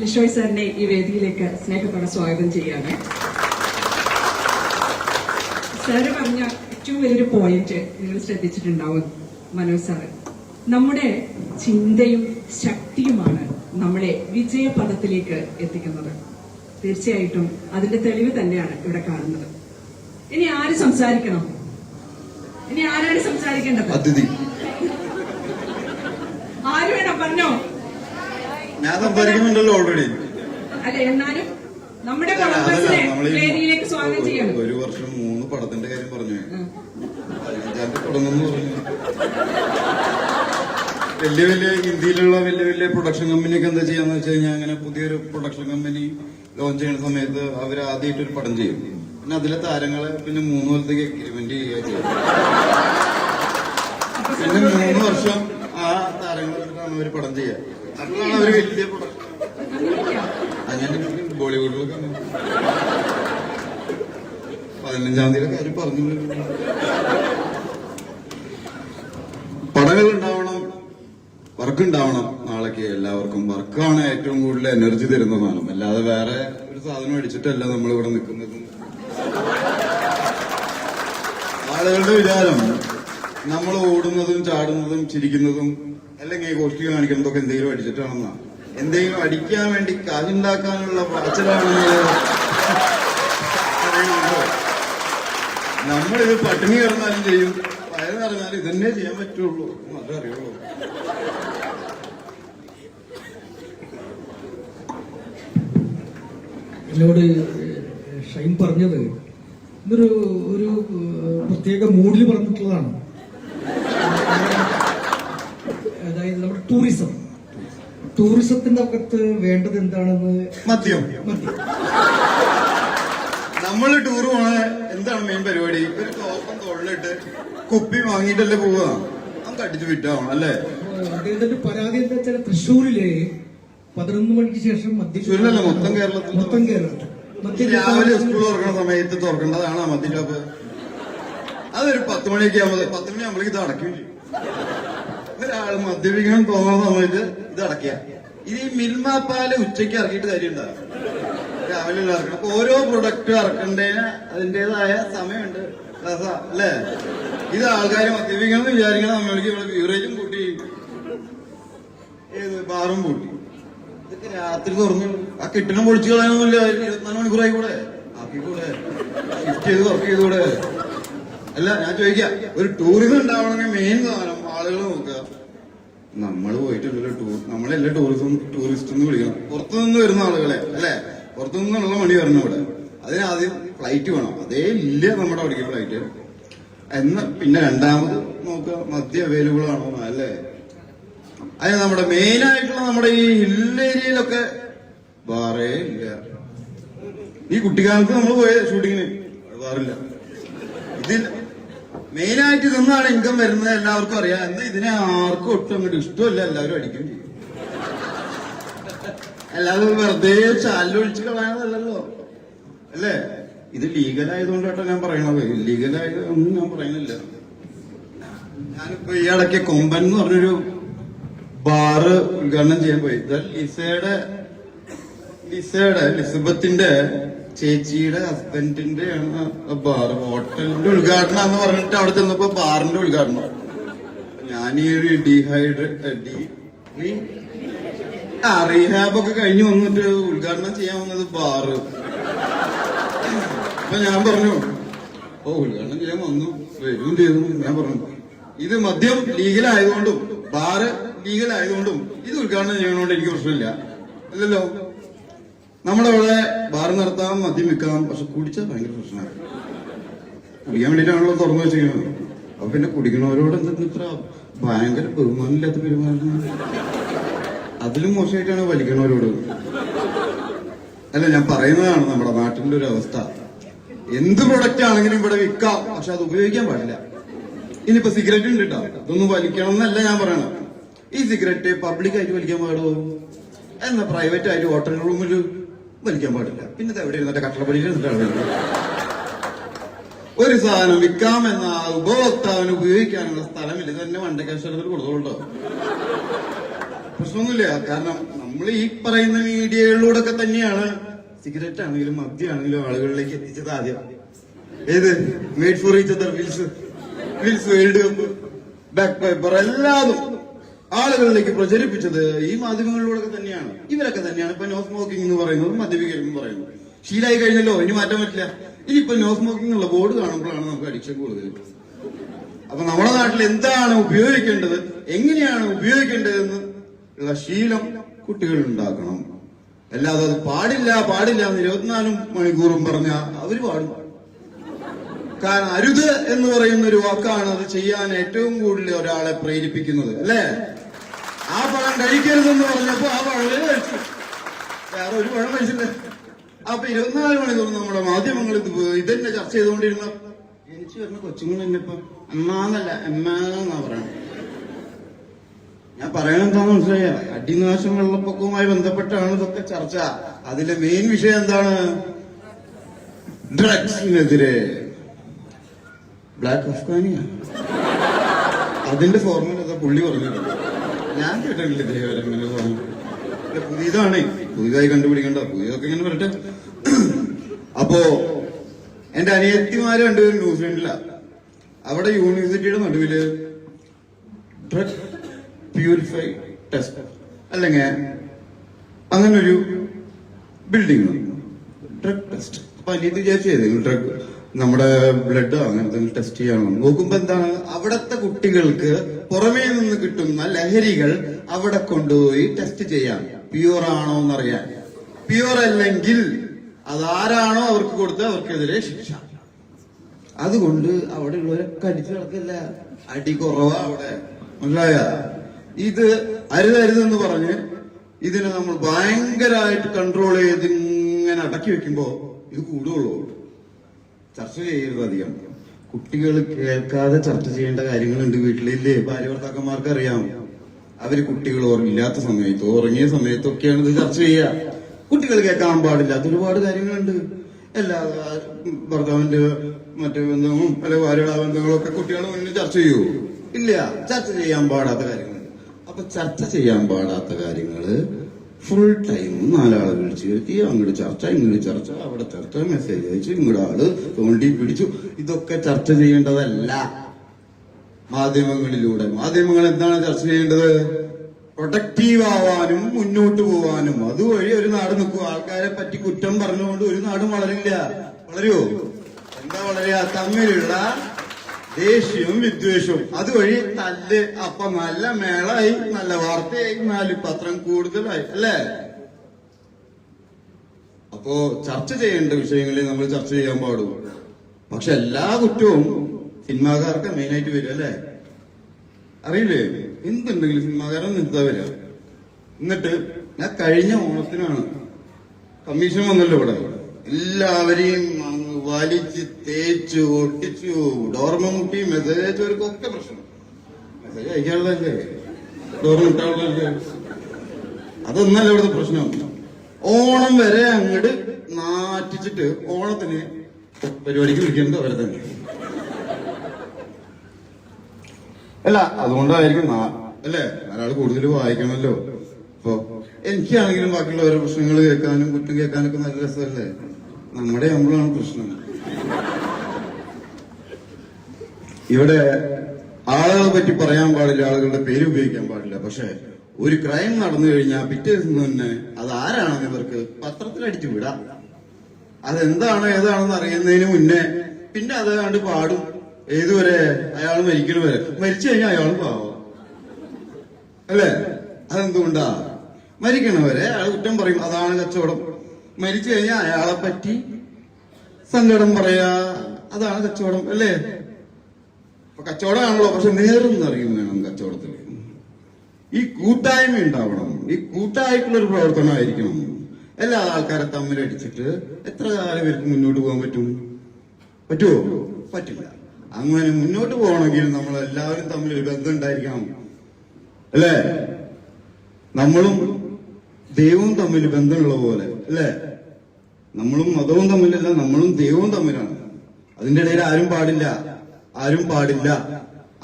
ലിഷോയ് സാറിനെ ഈ വേദിയിലേക്ക് സ്നേഹത്തോടെ സ്വാഗതം ചെയ്യാണ്. സാറ് പറഞ്ഞ ഏറ്റവും വലിയൊരു പോയിന്റ് നിങ്ങൾ ശ്രദ്ധിച്ചിട്ടുണ്ടാവും മനോജ് സാറ്, നമ്മുടെ ചിന്തയും ശക്തിയുമാണ് നമ്മളെ വിജയപഥത്തിലേക്ക് എത്തിക്കുന്നത്. തീർച്ചയായിട്ടും അതിന്റെ തെളിവ് തന്നെയാണ് ഇവിടെ കാണുന്നത്. ഇനി ആര് സംസാരിക്കണം? ഇനി ആരാണ് സംസാരിക്കേണ്ടത്? അതിഥി ആര് വേണം? പറഞ്ഞോ. ഞാൻ സംസാരിക്കുന്നുണ്ടല്ലോ ഓൾറെഡി. അല്ല, എന്നാലും നമ്മുടെ വേദിയിലേക്ക് സ്വാഗതം ചെയ്യണം. 1 വർഷം 3 പടത്തിന്റെ കാര്യം പറഞ്ഞു, 15 തുടങ്ങുന്നു പറഞ്ഞു. വലിയ ഇന്ത്യയിലുള്ള വലിയ പ്രൊഡക്ഷൻ കമ്പനിയൊക്കെ എന്താ ചെയ്യാന്ന് വെച്ച് കഴിഞ്ഞാൽ, അങ്ങനെ പുതിയൊരു പ്രൊഡക്ഷൻ കമ്പനി ലോഞ്ച് ചെയ്യുന്ന സമയത്ത് അവർ ആദ്യമായിട്ടൊരു പടം ചെയ്യും. പിന്നെ അതിലെ താരങ്ങളെ പിന്നെ 3 കൊല്ലത്തേക്ക് എഗ്രിമെന്റ് ചെയ്യുക ചെയ്യും. പിന്നെ 3 വർഷം ആ താരങ്ങളാണ് അവർ പടം ചെയ്യുക. അപ്പോഴാണ് അവര് വലിയ പ്രൊഡക്ഷൻ. അങ്ങനെ ബോളിവുഡിലൊക്കെ 15-ാം തീയതി കാര്യം പറഞ്ഞു. പടങ്ങൾ ഉണ്ടാവണം, വർക്ക് ഉണ്ടാവണം. നാളേക്ക് എല്ലാവർക്കും വർക്കാണ് ഏറ്റവും കൂടുതൽ എനർജി തരുന്ന സാധനം, അല്ലാതെ വേറെ ഒരു സാധനം അടിച്ചിട്ടല്ല നമ്മളിവിടെ നിൽക്കുന്നത്. ആളുകളുടെ വിചാരം നമ്മൾ ഓടുന്നതും ചാടുന്നതും ചിരിക്കുന്നതും അല്ലെങ്കിൽ ഗോഷ്ടി കാണിക്കുന്നതൊക്കെ എന്തെങ്കിലും അടിച്ചിട്ടാണെന്നാ. എന്തെങ്കിലും അടിക്കാൻ വേണ്ടി കാശുണ്ടാക്കാനുള്ള പാച്ചലാണെന്ന് നമ്മളിത് പട്ടിണി കിടന്നാലും ചെയ്യും, വയറ് നിറഞ്ഞാലും ഇതന്നെ ചെയ്യാൻ പറ്റുള്ളൂ, മാത്രമേ അറിയുള്ളൂ. എന്നോട് ഷൈൻ പറഞ്ഞത് ഇതൊരു ഒരു പ്രത്യേക മൂഡിൽ പറഞ്ഞിട്ടുള്ളതാണ്. അതായത് നമ്മുടെ ടൂറിസത്തിന്റെ അകത്ത് വേണ്ടത് എന്താണെന്ന് മദ്യം. നമ്മള് ടൂർ പോണ എന്താണ് മെയിൻ പരിപാടി? ഒരു ടോക്കൺ തൊഴിലിട്ട് കുപ്പി വാങ്ങിയിട്ടല്ലേ പോവുക, നമുക്ക് അടിച്ചു വിറ്റാവണം അല്ലേ? അദ്ദേഹത്തിന്റെ പരാതി എന്താ വെച്ചാൽ തൃശ്ശൂരിലെ 11 മണിക്ക് ശേഷം തൃശ്ശൂരിലല്ല, മൊത്തം കേരളത്തിൽ രാവിലെ സ്കൂൾ തുറക്കുന്ന സമയത്ത് തുറക്കേണ്ടതാണ് ആ മദ്യ ഷോപ്പ്. അതൊരു 10 മണിയൊക്കെ ആകുമ്പോൾ 10 മണിയാകുമ്പോഴേക്ക് ഇത് അടയ്ക്കുകയും ചെയ്യും. ഒരാൾ മദ്യപിക്കണം തോന്നുന്ന സമയത്ത് ഇത് അടയ്ക്കുക. ഇത് ഈ മിൽമ പാല് ഉച്ചയ്ക്ക് ഇറക്കിയിട്ട് കാര്യമുണ്ടാകും, രാവിലെ ഇറക്കണം. അപ്പൊ ഓരോ പ്രൊഡക്റ്റ് ഇറക്കേണ്ടതിന് അതിന്റേതായ സമയമുണ്ട് അല്ലേ? ഇത് ആൾക്കാർ മദ്യപിക്കണം എന്ന് വിചാരിക്കണം നമ്മൾക്ക് ഇവിടെ ബീവറേജും കൂട്ടി, ഏത് ബാറും കൂട്ടി. ഇതൊക്കെ രാത്രി തുറന്നു ആ കെട്ടിടം പൊളിച്ചു കളയാനൊന്നുമില്ല. 24 മണിക്കൂറായി കൂടെ ആക്കിക്കൂടെ, ഷിഫ്റ്റ് ചെയ്ത് വർക്ക് ചെയ്തുകൂടെ? അല്ല, ഞാൻ ചോദിക്കാം, ഒരു ടൂറിസം ഉണ്ടാവണമെങ്കിൽ മെയിൻ സാധനം ആളുകൾ നോക്കുക. നമ്മൾ പോയിട്ടുണ്ടല്ലോ ടൂർ, നമ്മളെല്ലാം ടൂറിസ്റ്റ് എന്ന് വിളിക്കണം. പുറത്തുനിന്ന് വരുന്ന ആളുകളെ അല്ലെ, പുറത്തുനിന്നുള്ള മണി വരണം ഇവിടെ. അതിനാദ്യം ഫ്ലൈറ്റ് വേണം. അതേ ഇല്ല നമ്മുടെ അവിടേക്ക് ഫ്ലൈറ്റ്. പിന്നെ രണ്ടാമത് നോക്കുക മദ്യം അവൈലബിൾ ആണോ അല്ലേ? അതിന് നമ്മുടെ മെയിൻ ആയിട്ടുള്ള നമ്മുടെ ഈ ഹിൽ ഏരിയയിലൊക്കെ ബാറേ ഇല്ല. ഈ കുട്ടിക്കാലത്ത് നമ്മൾ പോയ ഷൂട്ടിങ്ങിന് ബാറില്ല. ഇതിൽ മെയിനായിട്ട് ഇതൊന്നാണ് ഇൻകം വരുന്നത്, എല്ലാവർക്കും അറിയാം. എന്താ ഇതിനെ ആർക്കും ഒട്ടും അങ്ങോട്ട് ഇഷ്ടമല്ല, എല്ലാവരും അടിക്കും ചെയ്യും. അല്ലാതെ വെറുതെ ചാലൊഴിച്ച് കളയാനതല്ലോ അല്ലേ? ഇത് ലീഗലായതുകൊണ്ടാട്ടോ ഞാൻ പറയണത്. ഇല്ലീഗലായതൊന്നും ഞാൻ പറയുന്നില്ല. ഞാനിപ്പോ ഈ ഇടയ്ക്ക് കൊമ്പൻ എന്ന് പറഞ്ഞൊരു ബാറ് ഉദ്ഘാടനം ചെയ്യാൻ പോയി. ലിസബത്തിന്റെ ചേച്ചിയുടെ ഹസ്ബൻഡിന്റെ ആണ് ബാറ്. ഹോട്ടലിന്റെ ഉദ്ഘാടനം എന്ന് പറഞ്ഞിട്ട് അവിടെ ചെന്നപ്പോ ബാറിന്റെ ഉദ്ഘാടനം. ഞാൻ ഈ ഒരു റീഹാബൊക്കെ കഴിഞ്ഞ് വന്നിട്ട് ഉദ്ഘാടനം ചെയ്യാൻ വന്നത് ബാറ്. അപ്പൊ ഞാൻ പറഞ്ഞു, ഉദ്ഘാടനം ചെയ്യാൻ വന്നു, വരും ചെയ്തു. ഞാൻ പറഞ്ഞു, ഇത് മദ്യം ലീഗലായതുകൊണ്ടും ബാറ് ലീഗലായതുകൊണ്ടും ഇത് ഉദ്ഘാടനം ചെയ്യണോണ്ട് എനിക്ക് പ്രശ്നമില്ല അല്ലല്ലോ. നമ്മളവിടെ ബാർ നടത്താം, മദ്യം വിൽക്കാം, പക്ഷെ കുടിച്ചാൽ ഭയങ്കര പ്രശ്നമാണ്. കുടിക്കാൻ വേണ്ടിയിട്ടാണല്ലോ തുറന്നു വെച്ചിരിക്കുന്നത്. അപ്പൊ പിന്നെ കുടിക്കണവരോട് എന്തെങ്കിലും ഇത്ര ഭയങ്കര ബഹുമാനമില്ലാത്ത പെരുമാറുന്നത്. അതിലും മോശമായിട്ടാണ് വലിക്കണവരോട്. അല്ല, ഞാൻ പറയുന്നതാണ് നമ്മുടെ നാട്ടിന്റെ ഒരു അവസ്ഥ. എന്ത് പ്രൊഡക്റ്റ് ആണെങ്കിലും ഇവിടെ വിൽക്കാം, പക്ഷെ അത് ഉപയോഗിക്കാൻ പാടില്ല. ഇനിയിപ്പോ സിഗരറ്റ് ഉണ്ട് കേട്ടോ, അതൊന്നും വലിക്കണം എന്നല്ല ഞാൻ പറയണത്. ഈ സിഗരറ്റ് പബ്ലിക്കായിട്ട് വലിക്കാൻ പാടുമോ? എന്നാ പ്രൈവറ്റ് ആയിട്ട് ഹോട്ടൽ റൂമിൽ വലിക്കാൻ പാടില്ല. പിന്നെ എവിടെ ഇരുന്നിട്ട് കട്ടളപ്പടിയിൽ ഇരുന്നിട്ടാണ് ഒരു സാധനം വിൽക്കാമെന്ന ഉപഭോക്താവിന് ഉപയോഗിക്കാനുള്ള സ്ഥലമില്ല. ഇത് തന്നെ വണ്ടക്കാശ്വരത്തിൽ കൊടുത്തോളൂ. പ്രശ്നമൊന്നുമില്ല. കാരണം നമ്മൾ ഈ പറയുന്ന മീഡിയകളിലൂടെ ഒക്കെ തന്നെയാണ് സിഗരറ്റ് ആണെങ്കിലും മദ്യമാണെങ്കിലും ആളുകളിലേക്ക് എത്തിച്ചത്. ആദ്യം ഏത് made for each other, Wills world cup, back paper എല്ലാതും ആളുകളിലേക്ക് പ്രചരിപ്പിച്ചത് ഈ മാധ്യമങ്ങളിലൂടെ തന്നെയാണ്. ഇവരൊക്കെ തന്നെയാണ് ഇപ്പൊ നോ സ്മോക്കിംഗ് എന്ന് പറയുന്നത്, മദ്യപിക്കരുതെന്ന് പറയുന്നത്. ശീലമായി കഴിഞ്ഞല്ലോ, ഇനി മാറ്റാൻ പറ്റില്ല. ഇനിയിപ്പോ നോ സ്മോക്കിംഗ് ഉള്ള ബോർഡ് കാണുമ്പോഴാണ് നമുക്ക് അഡിക്ഷൻ കൂടുതൽ. അപ്പൊ നമ്മുടെ നാട്ടിൽ എന്താണ് ഉപയോഗിക്കേണ്ടത്, എങ്ങനെയാണ് ഉപയോഗിക്കേണ്ടതെന്ന് ഉള്ള ശീലം കുട്ടികൾ ഉണ്ടാക്കണം. അല്ലാതെ അത് പാടില്ല എന്ന് 24 മണിക്കൂറും പറഞ്ഞാൽ അവര് പാടും. കാരണം അരുത് എന്ന് പറയുന്ന ഒരു വാക്കാണ് അത് ചെയ്യാൻ ഏറ്റവും കൂടുതൽ ഒരാളെ പ്രേരിപ്പിക്കുന്നത് അല്ലേ? ആ പഴം കഴിക്കരുതെന്ന് പറഞ്ഞപ്പോ ആ പഴമേ കഴിച്ചു, വേറെ ഒരു പഴം കഴിച്ചില്ല. അപ്പൊ 24 മണിക്കൂർ നമ്മുടെ മാധ്യമങ്ങൾ ഇതന്നെ ചർച്ച ചെയ്തുകൊണ്ടിരുന്ന ജനിച്ചു വരുന്ന കൊച്ചുങ്ങൾ തന്നെ ഇപ്പൊ അമ്മാന്നല്ല എമ്മാന്നാ പറയണം. ഞാൻ പറയണെന്താന്ന് മനസ്സിലായ, അടിനാശം വെള്ളപ്പൊക്കവുമായി ബന്ധപ്പെട്ടാണ് ഇതൊക്കെ ചർച്ച. അതിലെ മെയിൻ വിഷയം എന്താണ്? ഡ്രഗ്സിനെതിരെ ബ്ലാക്ക് അഫ്ഗാനിയ. അതിന്റെ ഫോർമുല പുള്ളി പറഞ്ഞിട്ടുണ്ട്, ഞാൻ കേട്ടിട്ടില്ല ഇതേവരെ ഇങ്ങനെ പറഞ്ഞു. പുതിയതാണ്, പുതിയതായി കണ്ടുപിടിക്കണ്ട, പുതിയതൊക്കെ ഇങ്ങനെ വരട്ടെ. അപ്പോ എന്റെ അനിയത്തിമാര് രണ്ടുപേരും ന്യൂസിലൻഡിലാ. അവിടെ യൂണിവേഴ്സിറ്റിയുടെ നടുവില് ഡ്രഗ് പ്യൂരിഫൈ ടെസ്റ്റ് അല്ലെങ്കിൽ അങ്ങനൊരു ബിൽഡിംഗ് ഡ്രഗ് ടെസ്റ്റ്. അപ്പൊ അനിയത്തി വിചാരിച്ചു ഏതെങ്കിലും ഡ്രഗ് നമ്മുടെ ബ്ലഡ് അങ്ങനത്തെ ടെസ്റ്റ് ചെയ്യണം. നോക്കുമ്പോ എന്താണ്, അവിടത്തെ കുട്ടികൾക്ക് പുറമേ നിന്ന് കിട്ടുന്ന ലഹരികൾ അവിടെ കൊണ്ടുപോയി ടെസ്റ്റ് ചെയ്യാം, പ്യൂർ ആണോ എന്നറിയാൻ. പ്യൂർ അല്ലെങ്കിൽ അതാരാണോ അവർക്ക് കൊടുത്ത അവർക്കെതിരെ ശിക്ഷ. അതുകൊണ്ട് അവിടെ ഉള്ളവരൊക്കെ അടിച്ചു കിടക്കില്ല, അടി കുറവാ അവിടെ, മനസ്സിലായ? ഇത് അരുതരുതെന്ന് പറഞ്ഞ് ഇതിനെ നമ്മൾ ഭയങ്കരമായിട്ട് കൺട്രോൾ ചെയ്ത് ഇങ്ങനെ അടക്കി വെക്കുമ്പോ ഇത് കൂടുള്ളൂ. ചർച്ച ചെയ്യരുത് അധികം. കുട്ടികൾ കേൾക്കാതെ ചർച്ച ചെയ്യേണ്ട കാര്യങ്ങളുണ്ട് വീട്ടിലില്ലേ? ഭാര്യ ഭർത്താക്കന്മാർക്ക് അറിയാം. അവര് കുട്ടികൾ ഇല്ലാത്ത സമയത്തോ ഉറങ്ങിയ സമയത്തൊക്കെയാണ് ഇത് ചർച്ച ചെയ്യുക. കുട്ടികൾ കേൾക്കാൻ പാടില്ലാത്ത ഒരുപാട് കാര്യങ്ങളുണ്ട്. എല്ലാ ഭർത്താവിന്റെ മറ്റു ബന്ധങ്ങളും അല്ലെ ഭാര്യയുടെ ബന്ധങ്ങളും ഒക്കെ കുട്ടികളുടെ മുന്നിൽ ചർച്ച ചെയ്യൂ? ഇല്ല. ചർച്ച ചെയ്യാൻ പാടാത്ത കാര്യങ്ങളുണ്ട്. അപ്പൊ ചർച്ച ചെയ്യാൻ പാടാത്ത കാര്യങ്ങള് ഫുൾ ടൈം നാലാളെ വിളിച്ചു കയറ്റി അങ്ങോട്ട് ചർച്ച, ഇങ്ങോട്ട് ചർച്ച, അവിടെ ചർച്ച, മെസ്സേജ് അയച്ചു, ഇങ്ങോട്ട് ആള് തോണ്ടി പിടിച്ചു. ഇതൊക്കെ ചർച്ച ചെയ്യേണ്ടതല്ല മാധ്യമങ്ങളിലൂടെ. മാധ്യമങ്ങൾ എന്താണ് ചർച്ച ചെയ്യേണ്ടത്? പ്രൊഡക്റ്റീവ് ആവാനും മുന്നോട്ട് പോവാനും. അതുവഴി ഒരു നാട് നിൽക്കും. ആൾക്കാരെ പറ്റി കുറ്റം പറഞ്ഞുകൊണ്ട് ഒരു നാടും വളരില്ല. വളരുമോ? എന്താ വളരുക? തമ്മിലുള്ള ദേഷ്യവും വിദ്വേഷവും. അതുവഴി തല്ല്. അപ്പൊ നല്ല മേളായി, നല്ല വാർത്തയായി, 4 പത്രം കൂടുതലായി, അല്ലേ? അപ്പോ ചർച്ച ചെയ്യേണ്ട വിഷയങ്ങളിൽ നമ്മൾ ചർച്ച ചെയ്യാൻ പാടും. പക്ഷെ എല്ലാ കുറ്റവും സിനിമാക്കാർക്ക് മെയിനായിട്ട് വരും, അല്ലേ? അറിയില്ലേ? എന്തുണ്ടെങ്കിലും സിനിമാകാരൻ നിർത്താൻ വരിക. എന്നിട്ട് ഞാൻ കഴിഞ്ഞ ഓണത്തിനാണ് കമ്മീഷൻ വന്നല്ലോ ഇവിടെ, എല്ലാവരെയും വലിച്ച് തേച്ചു ഒട്ടിച്ചു, ഡോർമ മുട്ടി മെസ്സേജ് അയച്ചവർക്കൊക്കെ പ്രശ്നം. മെസ്സേജ് അയക്കാനുള്ളതല്ലേ, ഡോർമ മുട്ടാനുള്ളതല്ലേ? അതൊന്നല്ല ഇവിടുത്തെ പ്രശ്നം. ഓണം വരെ അങ്ങോട്ട് നാറ്റിച്ചിട്ട് ഓണത്തിന് പരിപാടിക്ക് വിളിക്കുന്നത് അവരെ തന്നെ. അല്ല, അതുകൊണ്ടായിരിക്കും അല്ലേ ഒരാൾ കൂടുതൽ വായിക്കണമല്ലോ. അപ്പൊ എനിക്കാണെങ്കിലും ബാക്കിയുള്ളവരുടെ പ്രശ്നങ്ങൾ കേൾക്കാനും കുറ്റം കേൾക്കാനൊക്കെ നല്ല രസമല്ലേ? നമ്മുടെ നമ്മളാണ് പ്രശ്നം. ഇവിടെ ആളുകളെ പറ്റി പറയാൻ പാടില്ല, ആളുകളുടെ പേര് ഉപയോഗിക്കാൻ പാടില്ല. പക്ഷെ ഒരു ക്രൈം നടന്നു കഴിഞ്ഞാൽ പിറ്റേ ദിവസം തന്നെ അതാരാണെന്ന് ഇവർക്ക് പത്രത്തിലടിച്ചു വിടാം. അതെന്താണ് ഏതാണെന്ന് അറിയുന്നതിന് മുന്നേ പിന്നെ അത് കണ്ട് പാടും. ഏതുവരെ? അയാൾ മരിക്കണ വരെ. മരിച്ചു കഴിഞ്ഞാൽ അയാൾ പാവം, അല്ലേ? അതെന്തുകൊണ്ടാ? മരിക്കണവരെ അയാൾ കുറ്റം പറയും, അതാണ് കച്ചവടം. മരിച്ചു കഴിഞ്ഞാൽ അയാളെ പറ്റി സങ്കടം പറയാ, അതാണ് കച്ചവടം, അല്ലേ? അപ്പൊ കച്ചവടമാണല്ലോ. പക്ഷെ നേർന്നറിയും വേണം കച്ചവടത്തിൽ. ഈ കൂട്ടായ്മ ഉണ്ടാവണം. ഈ കൂട്ടായിട്ടുള്ളൊരു പ്രവർത്തനമായിരിക്കണം. എല്ലാ ആൾക്കാരെ തമ്മിലടിച്ചിട്ട് എത്ര കാലം ഇവർക്ക് മുന്നോട്ട് പോകാൻ പറ്റുമോ? പറ്റില്ല. അങ്ങനെ മുന്നോട്ട് പോകണമെങ്കിൽ നമ്മൾ എല്ലാവരും തമ്മിൽ ഒരു ബന്ധം ഉണ്ടായിരിക്കണം, അല്ലേ? നമ്മളും ദൈവവും തമ്മിൽ ബന്ധമുള്ള പോലെ, അല്ലേ? നമ്മളും മതവും തമ്മിലല്ല, നമ്മളും ദൈവവും തമ്മിലാണ്. അതിന്റെ ഇടയിൽ ആരും പാടില്ല.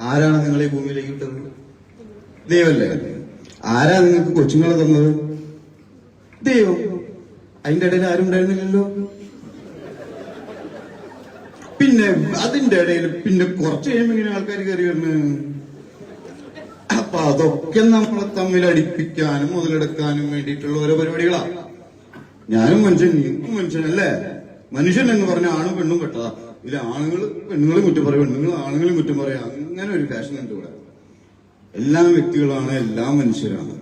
ആരാണ് നിങ്ങളെ ഈ ഭൂമിയിലേക്ക് വിട്ടത്? ദൈവമല്ലേ? ആരാ നിങ്ങൾക്ക് കൊച്ചുങ്ങളെ തന്നത്? ദൈവം. അതിന്റെ ഇടയിൽ ആരും ഉണ്ടായിരുന്നില്ലല്ലോ. പിന്നെ അതിന്റെ ഇടയിൽ പിന്നെ കുറച്ച് കഴിയുമ്പോ ഇങ്ങനെ ആൾക്കാർ കയറി വരുന്നു. അപ്പൊ അതൊക്കെ നമ്മളെ തമ്മിൽ അടിപ്പിക്കാനും മുതലെടുക്കാനും വേണ്ടിയിട്ടുള്ള ഓരോ പരിപാടികളാണ്. ഞാനും മനുഷ്യൻ, നീക്കും മനുഷ്യനല്ലേ? മനുഷ്യൻ എന്ന് പറഞ്ഞ ആണും പെണ്ണും പെട്ടതാ. ഇതിൽ ആണുങ്ങൾ പെണ്ണുങ്ങളും കുറ്റം പറയും, പെണ്ണുങ്ങൾ ആണുങ്ങളും കുറ്റം പറയാം. അങ്ങനെ ഒരു ഫാഷൻ ഉണ്ട് ഇവിടെ. എല്ലാ വ്യക്തികളാണ്, എല്ലാ മനുഷ്യരാണ്.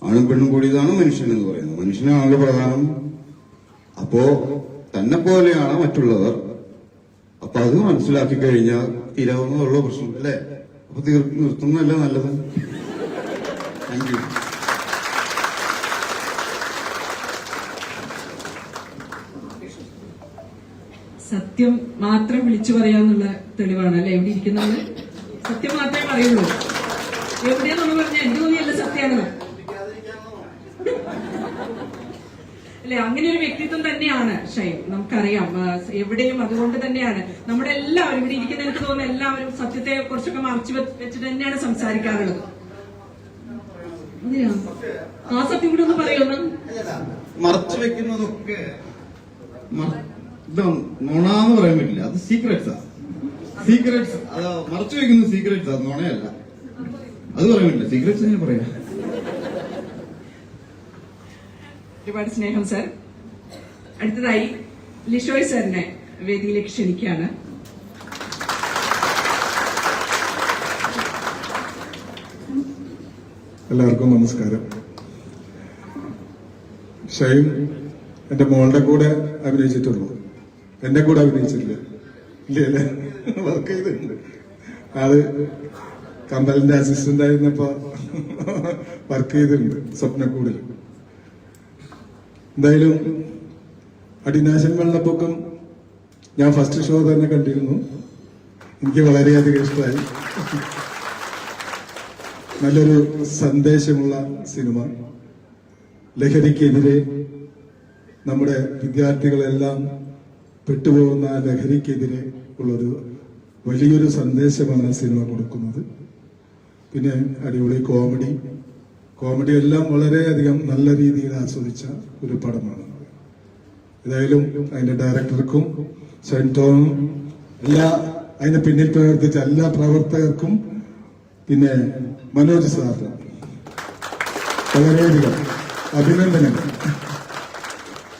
ആണും പെണ്ണും കൂടിയതാണ് മനുഷ്യൻ എന്ന് പറയുന്നത്. മനുഷ്യനാണല്ലോ പ്രധാനം. അപ്പോ തന്നെ പോലെയാണ് മറ്റുള്ളവർ. അപ്പൊ അത് മനസ്സിലാക്കി കഴിഞ്ഞാൽ തീരാവുന്നതുള്ള പ്രശ്നം, അല്ലേ? അപ്പൊ നിർത്തുന്നതല്ല നല്ലത്. Thank you. സത്യം മാത്രം വിളിച്ചു പറയാന്നുള്ള തെളിവാണ്, അല്ലെ? എവിടെ ഇരിക്കുന്നത് സത്യം മാത്രമേ പറയുള്ളൂ. എവിടെയാന്ന് പറഞ്ഞാൽ എന്റെ തോന്നിയല്ല സത്യമാണ്, അല്ലെ? അങ്ങനെ ഒരു വ്യക്തിത്വം തന്നെയാണ് ഷൈൻ, നമുക്കറിയാം. എവിടെയും അതുകൊണ്ട് തന്നെയാണ് നമ്മുടെ എല്ലാവരും ഇവിടെ ഇരിക്കുന്ന, എനിക്ക് തോന്നുന്നു എല്ലാവരും സത്യത്തെ കുറിച്ചൊക്കെ മറച്ചു വെച്ചിട്ട് തന്നെയാണ് സംസാരിക്കാറുള്ളത്. ആ സത്യം കൂടെ ഒന്ന് പറയുമെന്ന്. മറച്ചു വെക്കുന്നതൊക്കെ നുണാന്ന് പറയാൻ പറ്റില്ല. അത് സീക്രട്സാ. സീക്രട്സ് അത് മറച്ചു വെക്കുന്ന സീക്രട്സ്, അത് നുണയല്ല. അത് പറയാൻ പറ്റില്ല. സീക്രട്സ് ഞാൻ പറയാം. ഒരുപാട് സ്നേഹം സർ. അടുത്തതായി ലിഷോയ് സാറിനെ വേദിയിലേക്ക് ക്ഷണിക്കുകയാണ്. എല്ലാവർക്കും നമസ്കാരം. ഷൈൻ എന്റെ മോളുടെ കൂടെ അഭിനയിച്ചിട്ടുള്ളൂ, എന്റെ കൂടെ അഭിനയിച്ചിട്ടില്ല. ഇല്ലേ, വർക്ക് ചെയ്തിട്ടുണ്ട്. ആള് കമ്പലിന്റെ അസിസ്റ്റന്റ് ആയിരുന്നപ്പോ വർക്ക് ചെയ്തിട്ടുണ്ട് സ്വപ്നക്കൂടിൽ. എന്തായാലും അടിനാശൻ വെള്ളപ്പൊക്കം ഞാൻ ഫസ്റ്റ് ഷോ തന്നെ കണ്ടിരുന്നു. എനിക്ക് വളരെയധികം ഇഷ്ടമായി. നല്ലൊരു സന്ദേശമുള്ള സിനിമ. ലഹരിക്കെതിരെ നമ്മുടെ വിദ്യാർത്ഥികളെല്ലാം പെട്ടുപോകുന്ന ലഹരിക്കെതിരെ ഉള്ളൊരു വലിയൊരു സന്ദേശമാണ് ആ സിനിമ കൊടുക്കുന്നത്. പിന്നെ അടിപൊളി കോമഡി എല്ലാം വളരെയധികം നല്ല രീതിയിൽ ആസ്വദിച്ച ഒരു പടമാണ്. ഏതായാലും അതിന്റെ ഡയറക്ടർക്കും ഷൈൻടോണും അതിന് പിന്നിൽ പ്രവർത്തിച്ച എല്ലാ പ്രവർത്തകർക്കും പിന്നെ മനോജ് സാറിന് വളരെയധികം അഭിനന്ദനങ്ങൾ.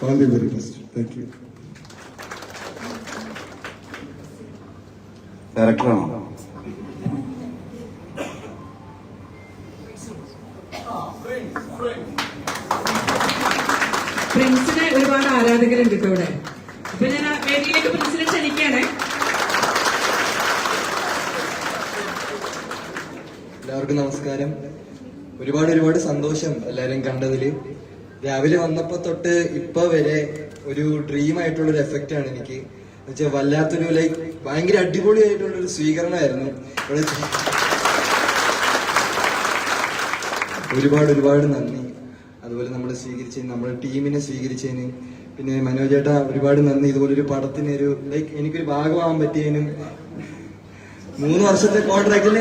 All the very best. Thank you. ഡയറക്ടറാണോ? പ്രിൻസിന് ഒരുപാട് ആരാധകരുണ്ട് ഇപ്പൊ ഇവിടെ. അപ്പൊ ഞാൻ ആ വേദിയിലേക്ക് പ്രിൻസിനെ ക്ഷണിക്കാണ്. എല്ലാവർക്കും നമസ്കാരം. ഒരുപാട് സന്തോഷം എല്ലാവരും കണ്ടതില്. രാവിലെ വന്നപ്പോ തൊട്ട് ഇപ്പൊ വരെ ഒരു ഡ്രീം ആയിട്ടുള്ള ഒരു എഫക്റ്റ് ആണ് എനിക്ക്. എന്നുവെച്ചാൽ വല്ലാത്തൊരു ഭയങ്കര അടിപൊളിയായിട്ടുള്ള ഒരു സ്വീകരണമായിരുന്നു ഇവിടെ. ഒരുപാട് നന്ദി. അതുപോലെ നമ്മളെ സ്വീകരിച്ചതിന്, നമ്മുടെ ടീമിനെ സ്വീകരിച്ചതിന്, പിന്നെ മനോജേട്ടാ ഒരുപാട് നന്ദി. ഇതുപോലൊരു പടത്തിന് എനിക്കൊരു ഭാഗമാകാൻ പറ്റിയതിനും 3 വർഷത്തെ കോൺട്രാക്റ്റിന്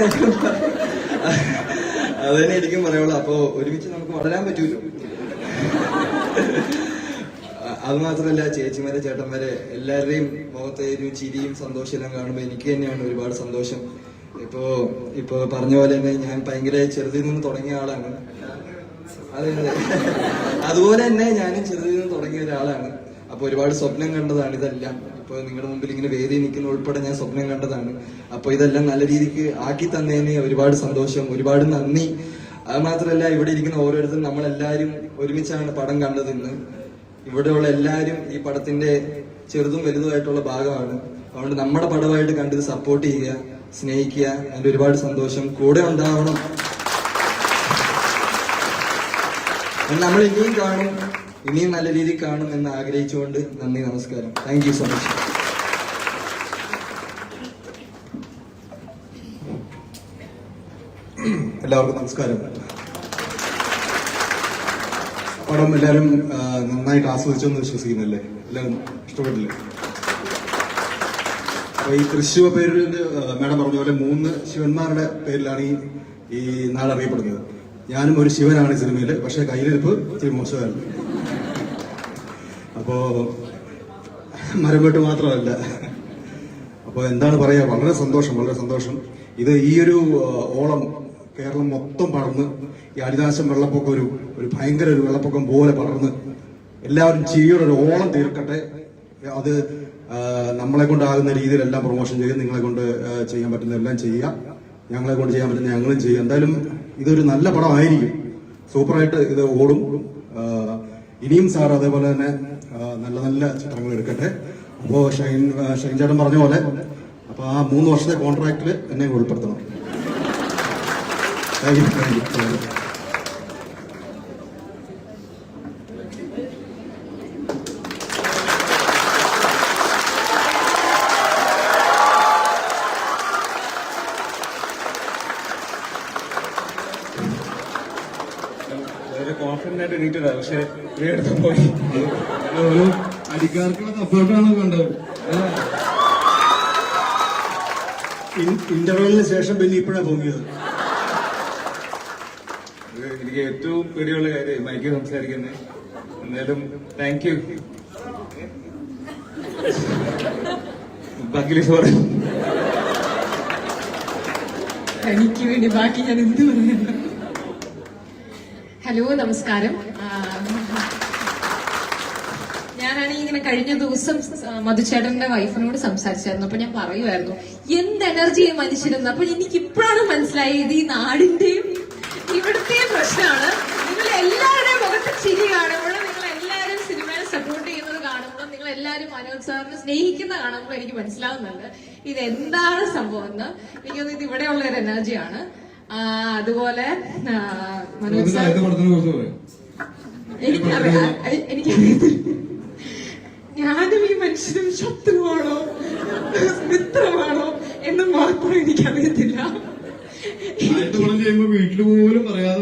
അതന്നെ എനിക്കും പറയുള്ളൂ. അപ്പൊ ഒരുമിച്ച് നമുക്ക് വളരാൻ പറ്റൂല്ലോ. അത് മാത്രമല്ല, ചേച്ചിമാരെ ചേട്ടന്മാരെ എല്ലാവരുടെയും മുഖത്തെ ഒരു ചിരിയും സന്തോഷം എല്ലാം കാണുമ്പോൾ എനിക്ക് തന്നെയാണ് ഒരുപാട് സന്തോഷം. ഇപ്പൊ പറഞ്ഞ പോലെ തന്നെ ഞാൻ ഭയങ്കര ചെറുതിൽ നിന്ന് തുടങ്ങിയ ആളാണ്. അതെ, അതുപോലെ തന്നെ ഞാനും ചെറുതിൽ നിന്ന് തുടങ്ങിയ ഒരാളാണ്. അപ്പൊ ഒരുപാട് സ്വപ്നം കണ്ടതാണ് ഇതെല്ലാം. ഇപ്പൊ നിങ്ങളുടെ മുമ്പിൽ ഇങ്ങനെ വേദി നിൽക്കുന്ന ഉൾപ്പെടെ ഞാൻ സ്വപ്നം കണ്ടതാണ്. അപ്പൊ ഇതെല്ലാം നല്ല രീതിക്ക് ആക്കി തന്നതിന് ഒരുപാട് സന്തോഷം, ഒരുപാട് നന്ദി. അത് മാത്രമല്ല, ഇവിടെ ഇരിക്കുന്ന ഓരോരുത്തരും നമ്മളെല്ലാരും ഒരുമിച്ചാണ് പടം കണ്ടത് ഇന്ന്. ഇവിടെയുള്ള എല്ലാവരും ഈ പടത്തിന്റെ ചെറുതും വലുതുമായിട്ടുള്ള ഭാഗമാണ്. അതുകൊണ്ട് നമ്മുടെ പടമായിട്ട് കണ്ടത് സപ്പോർട്ട് ചെയ്യുക, സ്നേഹിക്കുക. അതിന്റെ ഒരുപാട് സന്തോഷം. കൂടെ ഉണ്ടാവണം. നമ്മൾ ഇനിയും കാണും, ഇനിയും നല്ല രീതിയിൽ കാണും എന്ന് ആഗ്രഹിച്ചുകൊണ്ട് നന്ദി, നമസ്കാരം. Thank you so much. എല്ലാവർക്കും നമസ്കാരം. പടം എല്ലാവരും നന്നായിട്ട് ആസ്വദിച്ചെന്ന് വിശ്വസിക്കുന്നല്ലേ? എല്ലാവരും ഇഷ്ടപ്പെട്ടില്ലേ? അപ്പൊ ഈ തൃശ്ശിവ പേരിൽ മാഡം പറഞ്ഞ പോലെ 3 ശിവന്മാരുടെ പേരിലാണ് ഈ നാട് അറിയപ്പെടുന്നത്. ഞാനും ഒരു ശിവനാണ് ഈ സിനിമയിൽ. പക്ഷെ കയ്യിലിരിപ്പ് ഇച്ചിരി മോശമായിരുന്നു. അപ്പോ മരം വെട്ട് മാത്രമല്ല. അപ്പൊ എന്താണ് പറയാ, വളരെ സന്തോഷം. ഇത് ഈ ഒരു ഓളം കേരളം മൊത്തം പടർന്ന്, ഈ അടിനാശം വെള്ളപ്പൊക്കം ഒരു ഭയങ്കര ഒരു വെള്ളപ്പൊക്കം പോലെ പടർന്ന് എല്ലാവരും ചിരിയുടെ ഒരു ഓളം തീർക്കട്ടെ. അത് നമ്മളെ കൊണ്ടാകുന്ന രീതിയിലെല്ലാം പ്രൊമോഷൻ ചെയ്യും. നിങ്ങളെ കൊണ്ട് ചെയ്യാൻ പറ്റുന്ന എല്ലാം ചെയ്യുക. ഞങ്ങളെ കൊണ്ട് ചെയ്യാൻ പറ്റുന്ന ഞങ്ങളും ചെയ്യും. എന്തായാലും ഇതൊരു നല്ല പടമായിരിക്കും. സൂപ്പറായിട്ട് ഇത് ഓടും. ഇനിയും സാർ അതേപോലെ തന്നെ നല്ല ചിത്രങ്ങൾ എടുക്കട്ടെ. അപ്പോ ഷൈൻ ചേട്ടൻ പറഞ്ഞ പോലെ അപ്പൊ ആ 3 വർഷത്തെ കോൺട്രാക്റ്റിൽ എന്നെ ഉൾപ്പെടുത്തണം. Thank you. കോൺഫിഡന്റ് ആയിട്ട് എണീറ്റതാ. പക്ഷെ എടുത്ത് പോയി ഓരോ അടിക്കാർക്കുള്ള സപ്പോർട്ടാണ് കണ്ടത്. ഇന്റർവെല്ലിന് ശേഷം പിന്നെ ഇപ്പോഴാണ് പൊങ്ങിയത്. എനിക്ക് ഏറ്റവും പേടിയുള്ള കാര്യം മൈക്ക് സംസാരിക്കുന്നത്. എന്തായാലും താങ്ക് യു. ബാക്കി എനിക്ക് വേണ്ടി ബാക്കി ഞാൻ എന്ത് പറയുന്നു. ഹലോ, നമസ്കാരം. ഞാനാണെങ്കിൽ ഇങ്ങനെ കഴിഞ്ഞ ദിവസം മധുചേട്ടന്റെ വൈഫിനോട് സംസാരിച്ചായിരുന്നു. അപ്പൊ ഞാൻ പറയുമായിരുന്നു എന്ത് എനർജി മനുഷ്യരെന്ന്. അപ്പൊ എനിക്ക് ഇപ്പോഴാണ് മനസ്സിലായത് ഈ നാടിന്റെയും ഇവിടുത്തെയും പ്രശ്നമാണ്. നിങ്ങൾ എല്ലാവരുടെയും മുഖത്ത് ചിരി കാണുമ്പോൾ നിങ്ങൾ എല്ലാവരും സിനിമയെ സപ്പോർട്ട് നിങ്ങൾ എല്ലാവരും മനോജ് സാറിനെ സ്നേഹിക്കുന്ന കാണുമ്പോൾ എനിക്ക് മനസ്സിലാവുന്നുണ്ട് ഇത് എന്താണ് സംഭവം എന്ന്. എനിക്കൊന്നും ഇത് ഇവിടെയുള്ള ഒരു എനർജിയാണ്. അതുപോലെ മനോജ് സാർ എനിക്കറിയത്തില്ല ഞാനും ഈ മനുഷ്യനും ശത്രുവാണോ മിത്രമാണോ എന്ന് മാത്രം എനിക്കറിയത്തില്ല. ചെയ്യുമ്പോ വീട്ടിൽ പോലും പറയാതെ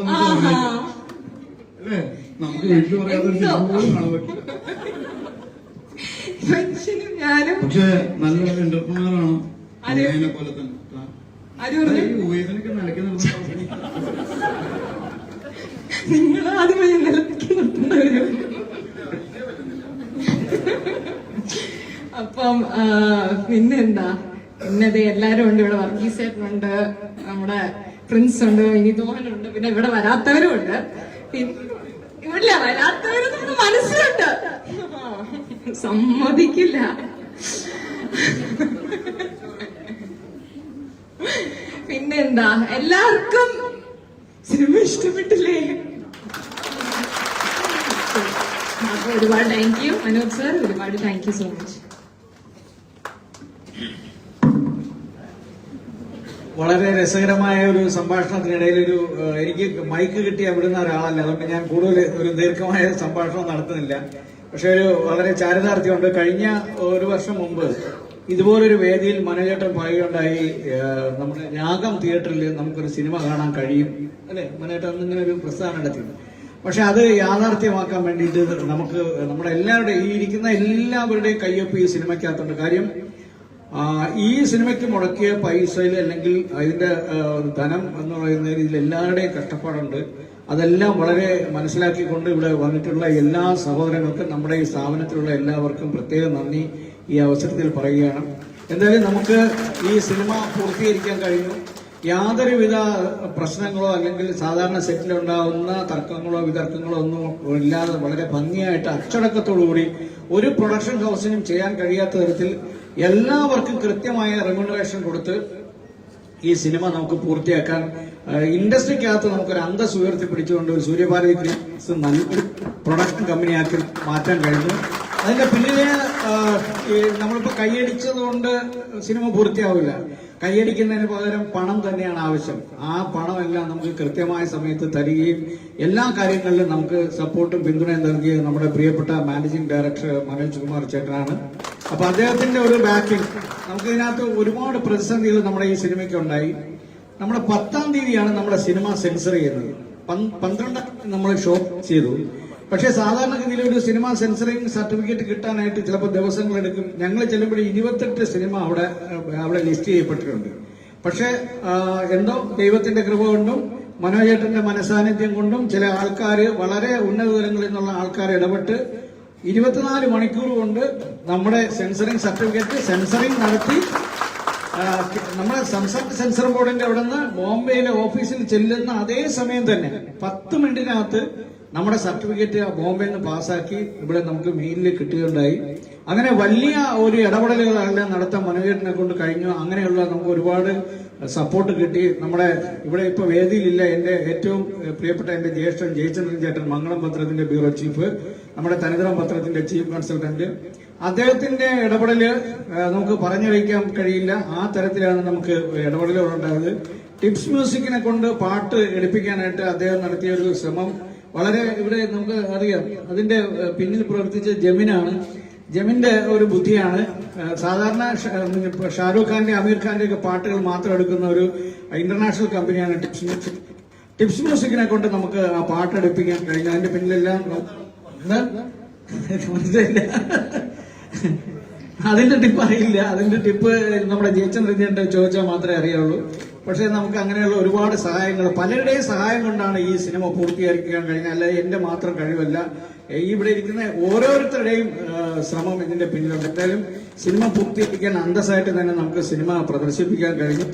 അല്ലേ, നമുക്ക് വീട്ടിൽ പറയാതെ പോലും കാണാൻ പറ്റില്ല. മനുഷ്യനും ഞാനും പക്ഷെ നല്ല എന്റർപ്രണറാണ് അതിനെ പോലെ തന്നെ. നിലയ്ക്ക് നിങ്ങൾ ആദ്യമേ നിലയ്ക്ക് നിർത്തേണ്ടവരും. അപ്പം പിന്നെന്താ, പിന്നത് എല്ലാരും ഉണ്ട്. ഇവിടെ വർഗീസ് ചേട്ടനുണ്ട്, നമ്മുടെ പ്രിൻസ് ഉണ്ട്, വിനീതോഹനുണ്ട്, പിന്നെ ഇവിടെ വരാത്തവരും ഉണ്ട്. ഇവിടെ വരാത്തവരും നമ്മുടെ മനസ്സിലുണ്ട്, സമ്മതിക്കില്ല. പിന്നെന്താ, എല്ലാവർക്കും സിനിമ ഇഷ്ടപ്പെട്ടില്ലേ? അപ്പൊ ഒരുപാട് താങ്ക് യു മനോജ് സാർ, ഒരുപാട് താങ്ക് യു സോ മച്ച്. വളരെ രസകരമായ ഒരു സംഭാഷണത്തിനിടയിൽ എനിക്ക് മൈക്ക് കിട്ടിയ വിടുന്ന ഒരാളല്ല, അതുകൊണ്ട് ഞാൻ കൂടുതൽ ഒരു ദീർഘമായ സംഭാഷണം നടത്തുന്നില്ല. പക്ഷെ വളരെ ചാരിതാർത്ഥ്യമുണ്ട്. കഴിഞ്ഞ ഒരു വർഷം മുമ്പ് ഇതുപോലൊരു വേദിയിൽ മനോജേട്ടൻ പറയുകയുണ്ടായി, നമ്മുടെ രാഗം തിയേറ്ററിൽ നമുക്കൊരു സിനിമ കാണാൻ കഴിയും അല്ലെ മനോജേട്ടൻ എന്നിങ്ങനെ ഒരു പ്രസ്താവന നടത്തിയിരുന്നു. പക്ഷെ അത് യാഥാർത്ഥ്യമാക്കാൻ വേണ്ടിയിട്ട് നമുക്ക് നമ്മുടെ എല്ലാവരുടെയും ഈ ഇരിക്കുന്ന എല്ലാവരുടെയും കയ്യൊപ്പ് ഈ സിനിമയ്ക്കകത്തുണ്ട്. കാര്യം ഈ സിനിമയ്ക്ക് മുടക്കിയ പൈസയിൽ അല്ലെങ്കിൽ അതിന്റെ ധനം എന്ന് പറയുന്ന ഇതിൽ എല്ലാവരുടെയും കഷ്ടപ്പാടുണ്ട്. അതെല്ലാം വളരെ മനസ്സിലാക്കിക്കൊണ്ട് ഇവിടെ വന്നിട്ടുള്ള എല്ലാ സഹോദരങ്ങൾക്കും നമ്മുടെ ഈ സ്ഥാപനത്തിലുള്ള എല്ലാവർക്കും പ്രത്യേകം നന്ദി ഈ അവസരത്തിൽ പറയുകയാണ്. എന്തായാലും നമുക്ക് ഈ സിനിമ പൂർത്തീകരിക്കാൻ കഴിഞ്ഞു. യാതൊരുവിധ പ്രശ്നങ്ങളോ അല്ലെങ്കിൽ സാധാരണ സെറ്റിലുണ്ടാവുന്ന തർക്കങ്ങളോ വിതർക്കങ്ങളോ ഒന്നും ഇല്ലാതെ വളരെ ഭംഗിയായിട്ട് അച്ചടക്കത്തോടുകൂടി ഒരു പ്രൊഡക്ഷൻ ഹൗസിനും ചെയ്യാൻ കഴിയാത്ത തരത്തിൽ എല്ലാവർക്കും കൃത്യമായ റെമ്യൂണറേഷൻ കൊടുത്ത് ഈ സിനിമ നമുക്ക് പൂർത്തിയാക്കാൻ ഇൻഡസ്ട്രിക്കകത്ത് നമുക്കൊരു അന്തസ് ഉയർത്തിപ്പിടിച്ചുകൊണ്ട് ഒരു സൂര്യഭാരതി ഫിലിംസ് നല്ലൊരു പ്രൊഡക്ഷൻ കമ്പനിയാക്കി മാറ്റാൻ കഴിഞ്ഞു. അതിന്റെ പിന്നില് നമ്മളിപ്പോ കൈയടിച്ചത് കൊണ്ട് സിനിമ പൂർത്തിയാവില്ല. കൈയടിക്കുന്നതിന് പകരം പണം തന്നെയാണ് ആവശ്യം. ആ പണമെല്ലാം നമുക്ക് കൃത്യമായ സമയത്ത് തരികയും എല്ലാ കാര്യങ്ങളിലും നമുക്ക് സപ്പോർട്ടും പിന്തുണയും നൽകിയ നമ്മുടെ പ്രിയപ്പെട്ട മാനേജിംഗ് ഡയറക്ടർ മനോജ് കുമാർ ചേട്ടനാണ്. അപ്പൊ അദ്ദേഹത്തിന്റെ ഒരു ബാക്കിംഗ് നമുക്ക് ഇതിനകത്ത് ഒരുപാട് പ്രതിസന്ധികൾ നമ്മുടെ ഈ സിനിമയ്ക്ക് ഉണ്ടായി. നമ്മുടെ 10-ാം തീയതിയാണ് നമ്മുടെ സിനിമ സെൻസർ ചെയ്യുന്നത്. 12-ാം നമ്മൾ ഷോ ചെയ്തു. പക്ഷേ സാധാരണഗതിയിൽ ഒരു സിനിമ സെൻസറിങ് സർട്ടിഫിക്കറ്റ് കിട്ടാനായിട്ട് ചിലപ്പോൾ ദിവസങ്ങളെടുക്കും. ഞങ്ങൾ ചെല്ലുമ്പോൾ 28 സിനിമ അവിടെ ലിസ്റ്റ് ചെയ്യപ്പെട്ടിട്ടുണ്ട്. പക്ഷെ എന്തോ ദൈവത്തിന്റെ കൃപ കൊണ്ടും മനോജേട്ടന്റെ മനസാന്നിധ്യം കൊണ്ടും ചില ആൾക്കാർ വളരെ ഉന്നത തലങ്ങളിൽ നിന്നുള്ള ആൾക്കാർ ഇടപെട്ട് 24 മണിക്കൂർ കൊണ്ട് നമ്മുടെ സെൻസറിങ് സർട്ടിഫിക്കറ്റ് സെൻസറിങ് നടത്തി നമ്മുടെ സംസ്ഥാന സെൻസർ ബോർഡിന്റെ അവിടെ നിന്ന് ബോംബെയിലെ ഓഫീസിൽ ചെല്ലുന്ന അതേ സമയം തന്നെ 10 മിനിറ്റിനകത്ത് നമ്മുടെ സർട്ടിഫിക്കറ്റ് ബോംബെയിൽ നിന്ന് പാസ്സാക്കി ഇവിടെ നമുക്ക് മെയിലിൽ കിട്ടുകയുണ്ടായി. അങ്ങനെ വലിയ ഒരു ഇടപെടലുകളെല്ലാം നടത്താൻ മനോജേട്ടനെ കൊണ്ട് കഴിഞ്ഞു. അങ്ങനെയുള്ള നമുക്ക് ഒരുപാട് സപ്പോർട്ട് കിട്ടി. നമ്മുടെ ഇവിടെ ഇപ്പൊ വേദിയിലില്ല എന്റെ ഏറ്റവും പ്രിയപ്പെട്ട എന്റെ ജ്യേഷ്ഠൻ ജയചന്ദ്രൻ ചേട്ടൻ, മംഗളം പത്രത്തിന്റെ ബ്യൂറോ ചീഫ്, നമ്മുടെ തനിതരം പത്രത്തിന്റെ ചീഫ് കൺസൾട്ടന്റ്, അദ്ദേഹത്തിന്റെ ഇടപെടല് നമുക്ക് പറഞ്ഞറിയിക്കാൻ കഴിയില്ല. ആ തരത്തിലാണ് നമുക്ക് ഇടപെടലുകളുണ്ടായത്. ടിപ്സ് മ്യൂസിക്കിനെ കൊണ്ട് പാട്ട് എടുപ്പിക്കാനായിട്ട് അദ്ദേഹം നടത്തിയ ഒരു ശ്രമം വളരെ ഇവിടെ നമുക്ക് അറിയാം. അതിന്റെ പിന്നിൽ പ്രവർത്തിച്ച ജമിനാണ്. ജമിന്റെ ഒരു ബുദ്ധിയാണ്. സാധാരണ ഷാരൂഖ് ഖാന്റെ അമീർ ഖാന്റെ ഒക്കെ പാട്ടുകൾ മാത്രം എടുക്കുന്ന ഒരു ഇന്റർനാഷണൽ കമ്പനിയാണ് ടിപ്സ് മ്യൂസിക്. ടിപ്സ് മ്യൂസിക്കിനെ കൊണ്ട് നമുക്ക് ആ പാട്ട് എടുപ്പിക്കാൻ കഴിഞ്ഞു. അതിന്റെ പിന്നിലെല്ലാം മനസ്സിലായില്ല, അതിന്റെ ടിപ്പ് അറിയില്ല. അതിന്റെ ടിപ്പ് നമ്മുടെ ജയചന്ദ്രന്റെ ചോദിച്ചാൽ മാത്രമേ അറിയാവുള്ളൂ. പക്ഷെ നമുക്ക് അങ്ങനെയുള്ള ഒരുപാട് സഹായങ്ങൾ, പലരുടെയും സഹായം കൊണ്ടാണ് ഈ സിനിമ പൂർത്തീകരിക്കാൻ കഴിഞ്ഞത്. അല്ല എന്റെ മാത്രം കഴിവല്ല, ഇവിടെ ഇരിക്കുന്ന ഓരോരുത്തരുടെയും ശ്രമം ഇതിന്റെ പിന്നിലുണ്ട്. എന്തായാലും സിനിമ പൂർത്തീകരിക്കാൻ അന്തസ്സായിട്ട് തന്നെ നമുക്ക് സിനിമ പ്രദർശിപ്പിക്കാൻ കഴിഞ്ഞു.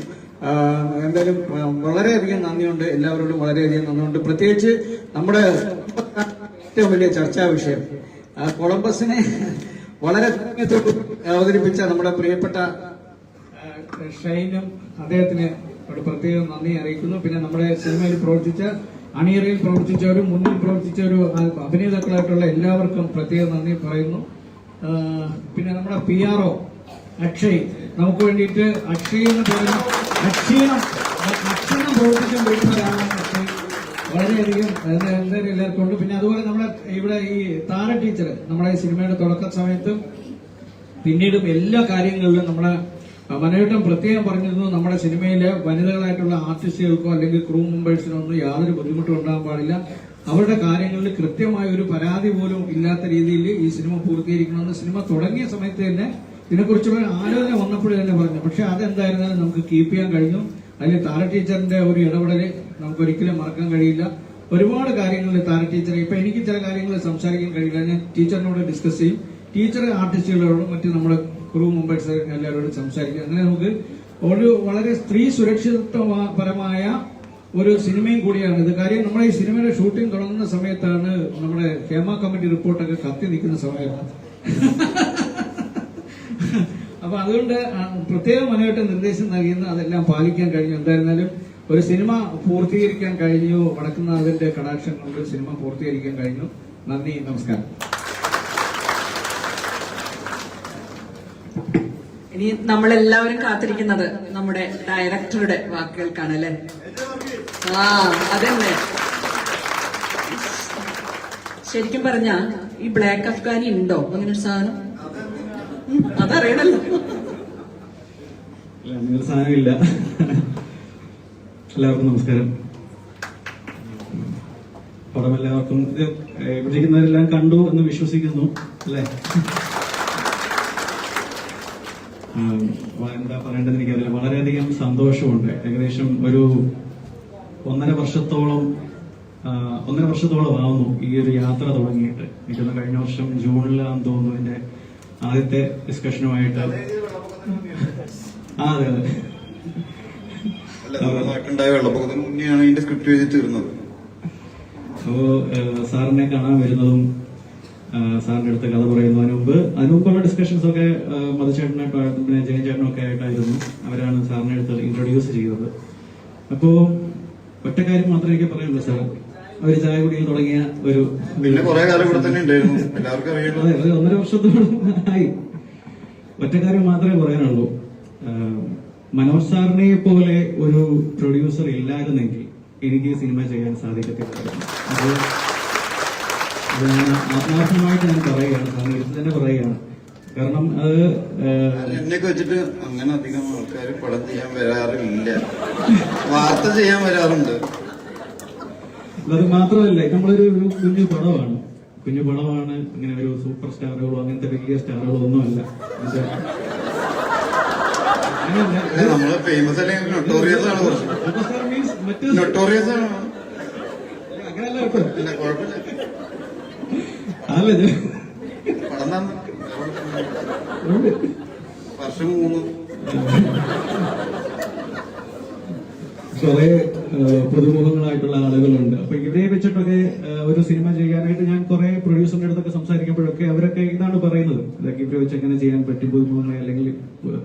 എന്തായാലും വളരെയധികം നന്ദിയുണ്ട്, എല്ലാവരോടും വളരെയധികം നന്ദിയുണ്ട്. പ്രത്യേകിച്ച് നമ്മുടെ ഏറ്റവും വലിയ ചർച്ചാ വിഷയം കൊളംബസിനെ വളരെ അവതരിപ്പിച്ച നമ്മുടെ പ്രിയപ്പെട്ട ഷൈനും അദ്ദേഹത്തിന് പ്രത്യേകം നന്ദി അറിയിക്കുന്നു. പിന്നെ നമ്മുടെ സിനിമയിൽ പ്രവർത്തിച്ച, അണിയറയിൽ പ്രവർത്തിച്ചവരും മുന്നിൽ പ്രവർത്തിച്ചവരും അഭിനേതാക്കളായിട്ടുള്ള എല്ലാവർക്കും പ്രത്യേകം നന്ദി പറയുന്നു. പിന്നെ നമ്മുടെ PRO അക്ഷയ്, നമുക്ക് വേണ്ടിയിട്ട് അക്ഷയ് എന്ന് പറയുന്ന അക്ഷീണം പ്രവർത്തിച്ചുകൊണ്ടിരിക്കുന്ന ഒരാളാണ് അക്ഷയ്. വളരെയധികം എന്തായാലും എല്ലാവർക്കും ഉണ്ട്. പിന്നെ അതുപോലെ നമ്മുടെ ഇവിടെ ഈ താര ടീച്ചർ നമ്മുടെ സിനിമയുടെ തുടക്ക സമയത്തും പിന്നീടും എല്ലാ കാര്യങ്ങളിലും നമ്മളെ മനോഹരൻ പ്രത്യേകം പറഞ്ഞിരുന്നു, നമ്മുടെ സിനിമയിലെ വനിതകളായിട്ടുള്ള ആർട്ടിസ്റ്റുകൾക്കോ അല്ലെങ്കിൽ ക്രൂ മെമ്പേഴ്സിനോ ഒന്നും യാതൊരു ബുദ്ധിമുട്ടും ഉണ്ടാകാൻ പാടില്ല. അവരുടെ കാര്യങ്ങളിൽ കൃത്യമായ ഒരു പരാതി പോലും ഇല്ലാത്ത രീതിയിൽ ഈ സിനിമ പൂർത്തീകരിക്കണമെന്ന് സിനിമ തുടങ്ങിയ സമയത്ത് തന്നെ ഇതിനെക്കുറിച്ചുള്ള ആലോചന വന്നപ്പോഴേ തന്നെ പറഞ്ഞു. പക്ഷെ അതെന്തായിരുന്നാലും നമുക്ക് കീപ്പ് ചെയ്യാൻ കഴിഞ്ഞു. അതിൽ താര ടീച്ചറിന്റെ ഒരു ഇടപെടൽ നമുക്ക് ഒരിക്കലും മറക്കാൻ കഴിയില്ല. ഒരുപാട് കാര്യങ്ങളിൽ താര ടീച്ചർ, ഇപ്പൊ എനിക്ക് ചില കാര്യങ്ങൾ സംസാരിക്കാൻ കഴിയില്ല, ഞാൻ ടീച്ചറിനോട് ഡിസ്കസ് ചെയ്യും. ടീച്ചർ ആർട്ടിസ്റ്റുകളോടും മറ്റ് നമ്മുടെ ക്രൂ മെമ്പേഴ്സ് എല്ലാവരോടും സംസാരിക്കും. അങ്ങനെ നമുക്ക് ഒരു വളരെ സ്ത്രീ സുരക്ഷിതത്വപരമായ ഒരു സിനിമയും കൂടിയാണ് ഇത്. കാര്യം നമ്മുടെ ഈ സിനിമയുടെ ഷൂട്ടിംഗ് തുടങ്ങുന്ന സമയത്താണ് നമ്മുടെ ഹേമ കമ്മിറ്റി റിപ്പോർട്ടൊക്കെ കത്തി നിൽക്കുന്ന സമയമാണ്. അപ്പൊ അതുകൊണ്ട് പ്രത്യേകം മനോഹരമായിട്ട് നിർദ്ദേശം നൽകുന്ന അതെല്ലാം പാലിക്കാൻ കഴിഞ്ഞു. എന്തായിരുന്നാലും ഒരു സിനിമ പൂർത്തീകരിക്കാൻ കഴിഞ്ഞു. വടക്കുന്നാഥന്റെ കടാക്ഷം കൊണ്ട് സിനിമ പൂർത്തീകരിക്കാൻ കഴിഞ്ഞു. നന്ദി, നമസ്കാരം. ഇനി നമ്മളെല്ലാവരും കാത്തിരിക്കുന്നത് നമ്മുടെ ഡയറക്ടറുടെ വാക്കുകൾക്കാണ് അല്ലെ? അതെന്നെ. ശരിക്കും പറഞ്ഞ ഈ ബ്ലാക്ക് അഫ്ഗാനി ഉണ്ടോ അങ്ങനെ ഒരു സാധനം? അതറിയണല്ലോ. അങ്ങനെ സാധനമില്ല. എല്ലാവർക്കും നമസ്കാരം. പടം എല്ലാവർക്കും വിളിക്കുന്നവരെല്ലാം കണ്ടു എന്ന് വിശ്വസിക്കുന്നു അല്ലേ? എന്താ പറയേണ്ടത് എനിക്കറിയില്ല. വളരെയധികം സന്തോഷമുണ്ട്. ഏകദേശം ഒരു 1.5 വർഷത്തോളം ആവുന്നു ഈ ഒരു യാത്ര തുടങ്ങിയിട്ട്. എനിക്കൊന്ന് കഴിഞ്ഞ വർഷം ജൂണിലാണെന്ന് തോന്നുന്നു എന്റെ ആദ്യത്തെ ഡിസ്കഷനുമായിട്ട്. അതെ അതെ, വെള്ളപ്പൊക്കത്തിന് മുന്നെയാണ് ഇതിന്റെ സ്ക്രിപ്റ്റ് എഴുതി തീർന്നത്. അപ്പോ സാറിനെ കാണാൻ വരുന്നതും സാറിന്റെ അടുത്ത് കഥ പറയുന്നതിന് മുമ്പുള്ള ഡിസ്കഷൻസ് ഒക്കെ മധുചേട്ടനായിട്ടും പിന്നെ ജയൻ ചേട്ടനും ഒക്കെ ആയിട്ടായിരുന്നു. അവരാണ് സാറിന്റെ അടുത്ത് ഇൻട്രൊഡ്യൂസ് ചെയ്തത്. അപ്പോ ഒറ്റ കാര്യം മാത്രമേ എനിക്ക് പറയാനുള്ളൂ സാർ, ഒരു ചായ കുടിയിൽ തുടങ്ങിയ ഒരു പിന്നെ കുറെ കാലം ഇവിടെ തന്നെ ഉണ്ടായിരുന്നു, എല്ലാവർക്കും അറിയാം. അതെ, 1.5 വർഷത്തോളം ആയി. ഒറ്റ കാര്യം മാത്രമേ പറയാനുള്ളൂ, മനോജ് സാറിനെ പോലെ ഒരു പ്രൊഡ്യൂസർ ഇല്ലായിരുന്നെങ്കിൽ എനിക്ക് സിനിമ ചെയ്യാൻ സാധിക്കത്തില്ലായിരുന്നു. അത് ആത്മാർത്ഥമായിട്ട് ഞാൻ പറയുകയാണ്, സാറിന് എടുത്ത് തന്നെ പറയുകയാണ്. കാരണം അത് എന്നെയൊക്കെ വെച്ചിട്ട് അങ്ങനെ അധികം ആൾക്കാർ പടം ചെയ്യാൻ വരാറില്ല, വാർത്ത ചെയ്യാൻ വരാറുണ്ട്. അത് മാത്രമല്ല, നമ്മളൊരു കുഞ്ഞു പടമാണ്. ഇങ്ങനെ ഒരു സൂപ്പർ സ്റ്റാറുകളോ അങ്ങനത്തെ വലിയ സ്റ്റാറുകളോ ഒന്നുമല്ല. നമ്മള് ഫേമസ് അല്ലെങ്കിൽ നൊട്ടോറിയസ് ആണ്, നൊട്ടോറിയസ് ആണ്. അങ്ങനെയല്ല കുഴപ്പമില്ല, അല്ല പടം വർഷം 3 കുറെ പുതുമുഖങ്ങളായിട്ടുള്ള ആളുകളുണ്ട്. അപ്പൊ ഇവരെ വെച്ചിട്ടൊക്കെ ഒരു സിനിമ ചെയ്യാനായിട്ട് ഞാൻ കുറെ പ്രൊഡ്യൂസറിന്റെ അടുത്തൊക്കെ സംസാരിക്കുമ്പോഴൊക്കെ അവരൊക്കെ ഇതാണ് പറയുന്നത്, ഇതൊക്കെ ഇവരെ വെച്ച് എങ്ങനെ ചെയ്യാൻ പറ്റും, പുതുമുഖങ്ങളെ അല്ലെങ്കിൽ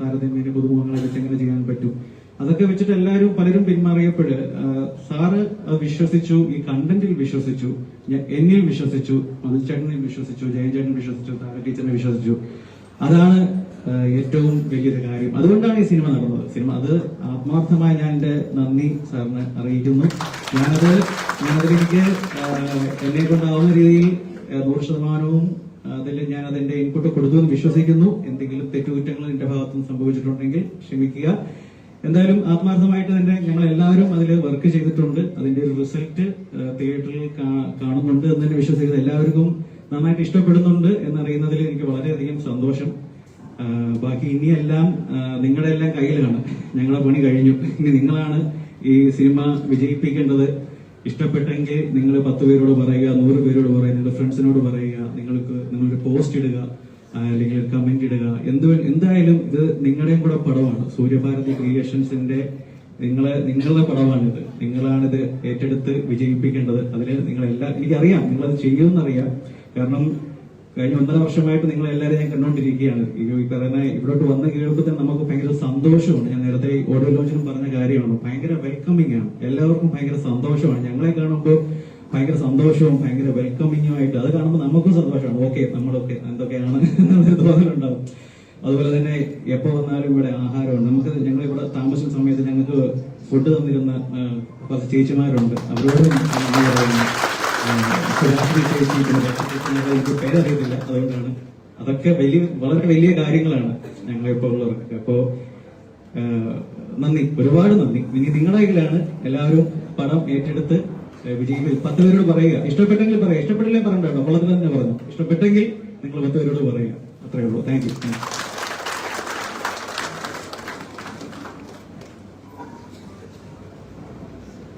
താരതമ്യേന പുതുമുഖങ്ങളെ വെച്ച് എങ്ങനെ ചെയ്യാൻ പറ്റും. അതൊക്കെ വെച്ചിട്ട് പലരും പിന്മാറിയപ്പോൾ സാറ് വിശ്വസിച്ചു, ഈ കണ്ടന്റിൽ വിശ്വസിച്ചു, എന്നിൽ വിശ്വസിച്ചു, മധുചേട്ടനിൽ വിശ്വസിച്ചു, ജയൻ ചേട്ടൻ വിശ്വസിച്ചു, താര ടീച്ചറിനെ വിശ്വസിച്ചു. അതാണ് ഏറ്റവും വലിയൊരു കാര്യം. അതുകൊണ്ടാണ് ഈ സിനിമ നടന്നത്. അത് ആത്മാർത്ഥമായി ഞാൻ എന്റെ നന്ദി സാറിന് അറിയിക്കുന്നു. ഞാനതിലെനിക്ക് എന്നെ കൊണ്ടാവുന്ന രീതിയിൽ 100% അതിൽ ഞാൻ അതിന്റെ ഇൻപുട്ട് കൊടുത്തു എന്ന് വിശ്വസിക്കുന്നു. എന്തെങ്കിലും തെറ്റുകുറ്റങ്ങൾ എന്റെ ഭാഗത്തുനിന്ന് സംഭവിച്ചിട്ടുണ്ടെങ്കിൽ ക്ഷമിക്കുക. എന്തായാലും ആത്മാർത്ഥമായിട്ട് തന്നെ ഞങ്ങൾ എല്ലാവരും അതിൽ വർക്ക് ചെയ്തിട്ടുണ്ട്. അതിന്റെ ഒരു റിസൾട്ട് തിയേറ്ററിൽ കാണുന്നുണ്ട് എന്ന് തന്നെ വിശ്വസിക്കുന്നത്, എല്ലാവർക്കും നന്നായിട്ട് ഇഷ്ടപ്പെടുന്നുണ്ട് എന്നറിയുന്നതിൽ എനിക്ക് വളരെയധികം സന്തോഷം. ബാക്കി ഇനിയെല്ലാം നിങ്ങളുടെ എല്ലാം കയ്യിലാണ്. ഞങ്ങളുടെ പണി കഴിഞ്ഞു. ഇനി നിങ്ങളാണ് ഈ സിനിമ വിജയിപ്പിക്കേണ്ടത്. ഇഷ്ടപ്പെട്ടെങ്കിൽ നിങ്ങൾ 10 പേരോട് പറയുക, 100 പേരോട് പറയുക, നിങ്ങളുടെ ഫ്രണ്ട്സിനോട് പറയുക, നിങ്ങളൊരു പോസ്റ്റ് ഇടുക, അല്ലെങ്കിൽ കമന്റ് ഇടുക. എന്തായാലും ഇത് നിങ്ങളുടെയും കൂടെ പടമാണ്. സൂര്യഭാരതി ക്രിയേഷൻസിന്റെ നിങ്ങളുടെ പടമാണിത്. നിങ്ങളാണിത് ഏറ്റെടുത്ത് വിജയിപ്പിക്കേണ്ടത്. അതിൽ എനിക്കറിയാം നിങ്ങളത് ചെയ്യുമെന്നറിയാം. കാരണം കഴിഞ്ഞ 1.5 വർഷമായിട്ട് നിങ്ങൾ എല്ലാവരും ഞാൻ കണ്ടുകൊണ്ടിരിക്കുകയാണ്. ഈ പറയുന്ന ഇവിടോട്ട് വന്ന് കേൾക്കുമ്പോൾ തന്നെ നമുക്ക് ഭയങ്കര സന്തോഷമാണ്. ഞാൻ നേരത്തെ ഓഡിയോ ലോഞ്ചിനും പറഞ്ഞ കാര്യമാണ്. ഭയങ്കര വെൽക്കമിംഗ് ആണ്, എല്ലാവർക്കും ഭയങ്കര സന്തോഷമാണ്. ഞങ്ങളെ കാണുമ്പോൾ ഭയങ്കര സന്തോഷവും ഭയങ്കര വെൽക്കമിങ്ങും ആയിട്ട് അത് കാണുമ്പോൾ നമുക്കും സന്തോഷമാണ്. ഓക്കെ, നമ്മളൊക്കെ എന്തൊക്കെയാണ് എന്നുള്ളൊരു തോന്നലുണ്ടാവും. അതുപോലെ തന്നെ എപ്പോ വന്നാലും ഇവിടെ ആഹാരമുണ്ട്. ഞങ്ങൾ ഇവിടെ താമസിക്കുന്ന സമയത്ത് ഞങ്ങൾക്ക് ഫുഡ് തന്നിരുന്ന കുറച്ച് ചേച്ചിമാരുണ്ട്. അവരോടും എനിക്ക് പേരറിയത്തില്ല, അതുകൊണ്ടാണ്. അതൊക്കെ വളരെ വലിയ കാര്യങ്ങളാണ് ഞങ്ങളിപ്പോൾ ഉള്ളവർക്ക്. അപ്പോ നന്ദി, ഒരുപാട് നന്ദി. ഇനി നിങ്ങളുടെ കയ്യിലാണ്. എല്ലാവരും പടം ഏറ്റെടുത്ത് വിജയികൾ 10 പേരോട് പറയുക. ഇഷ്ടപ്പെട്ടെങ്കിൽ പറയുക, ഇഷ്ടപ്പെട്ടില്ലേ പറയണ്ടോ, ഉള്ളത് തന്നെ പറഞ്ഞു. ഇഷ്ടപ്പെട്ടെങ്കിൽ നിങ്ങൾ 10 പേരോട് പറയുക. അത്രേ ഉള്ളൂ. Thank you.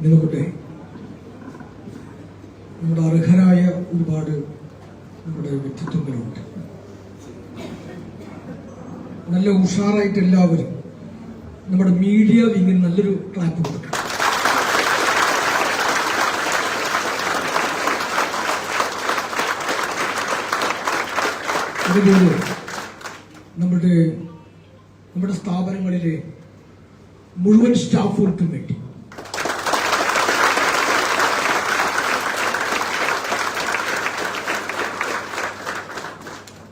നിങ്ങൾക്കൊക്കെ നമ്മുടെ അർഹരായ ഒരുപാട് നമ്മുടെ വ്യക്തിത്വങ്ങളുണ്ട്. നല്ല ഉഷാറായിട്ട് എല്ലാവരും നമ്മുടെ മീഡിയ വിങ്ങിന് നല്ലൊരു ക്ലാപ്പ് കൊടുക്കണം. അതുപോലെ നമ്മുടെ സ്ഥാപനങ്ങളിലെ മുഴുവൻ സ്റ്റാഫുകൾക്കും വേണ്ടി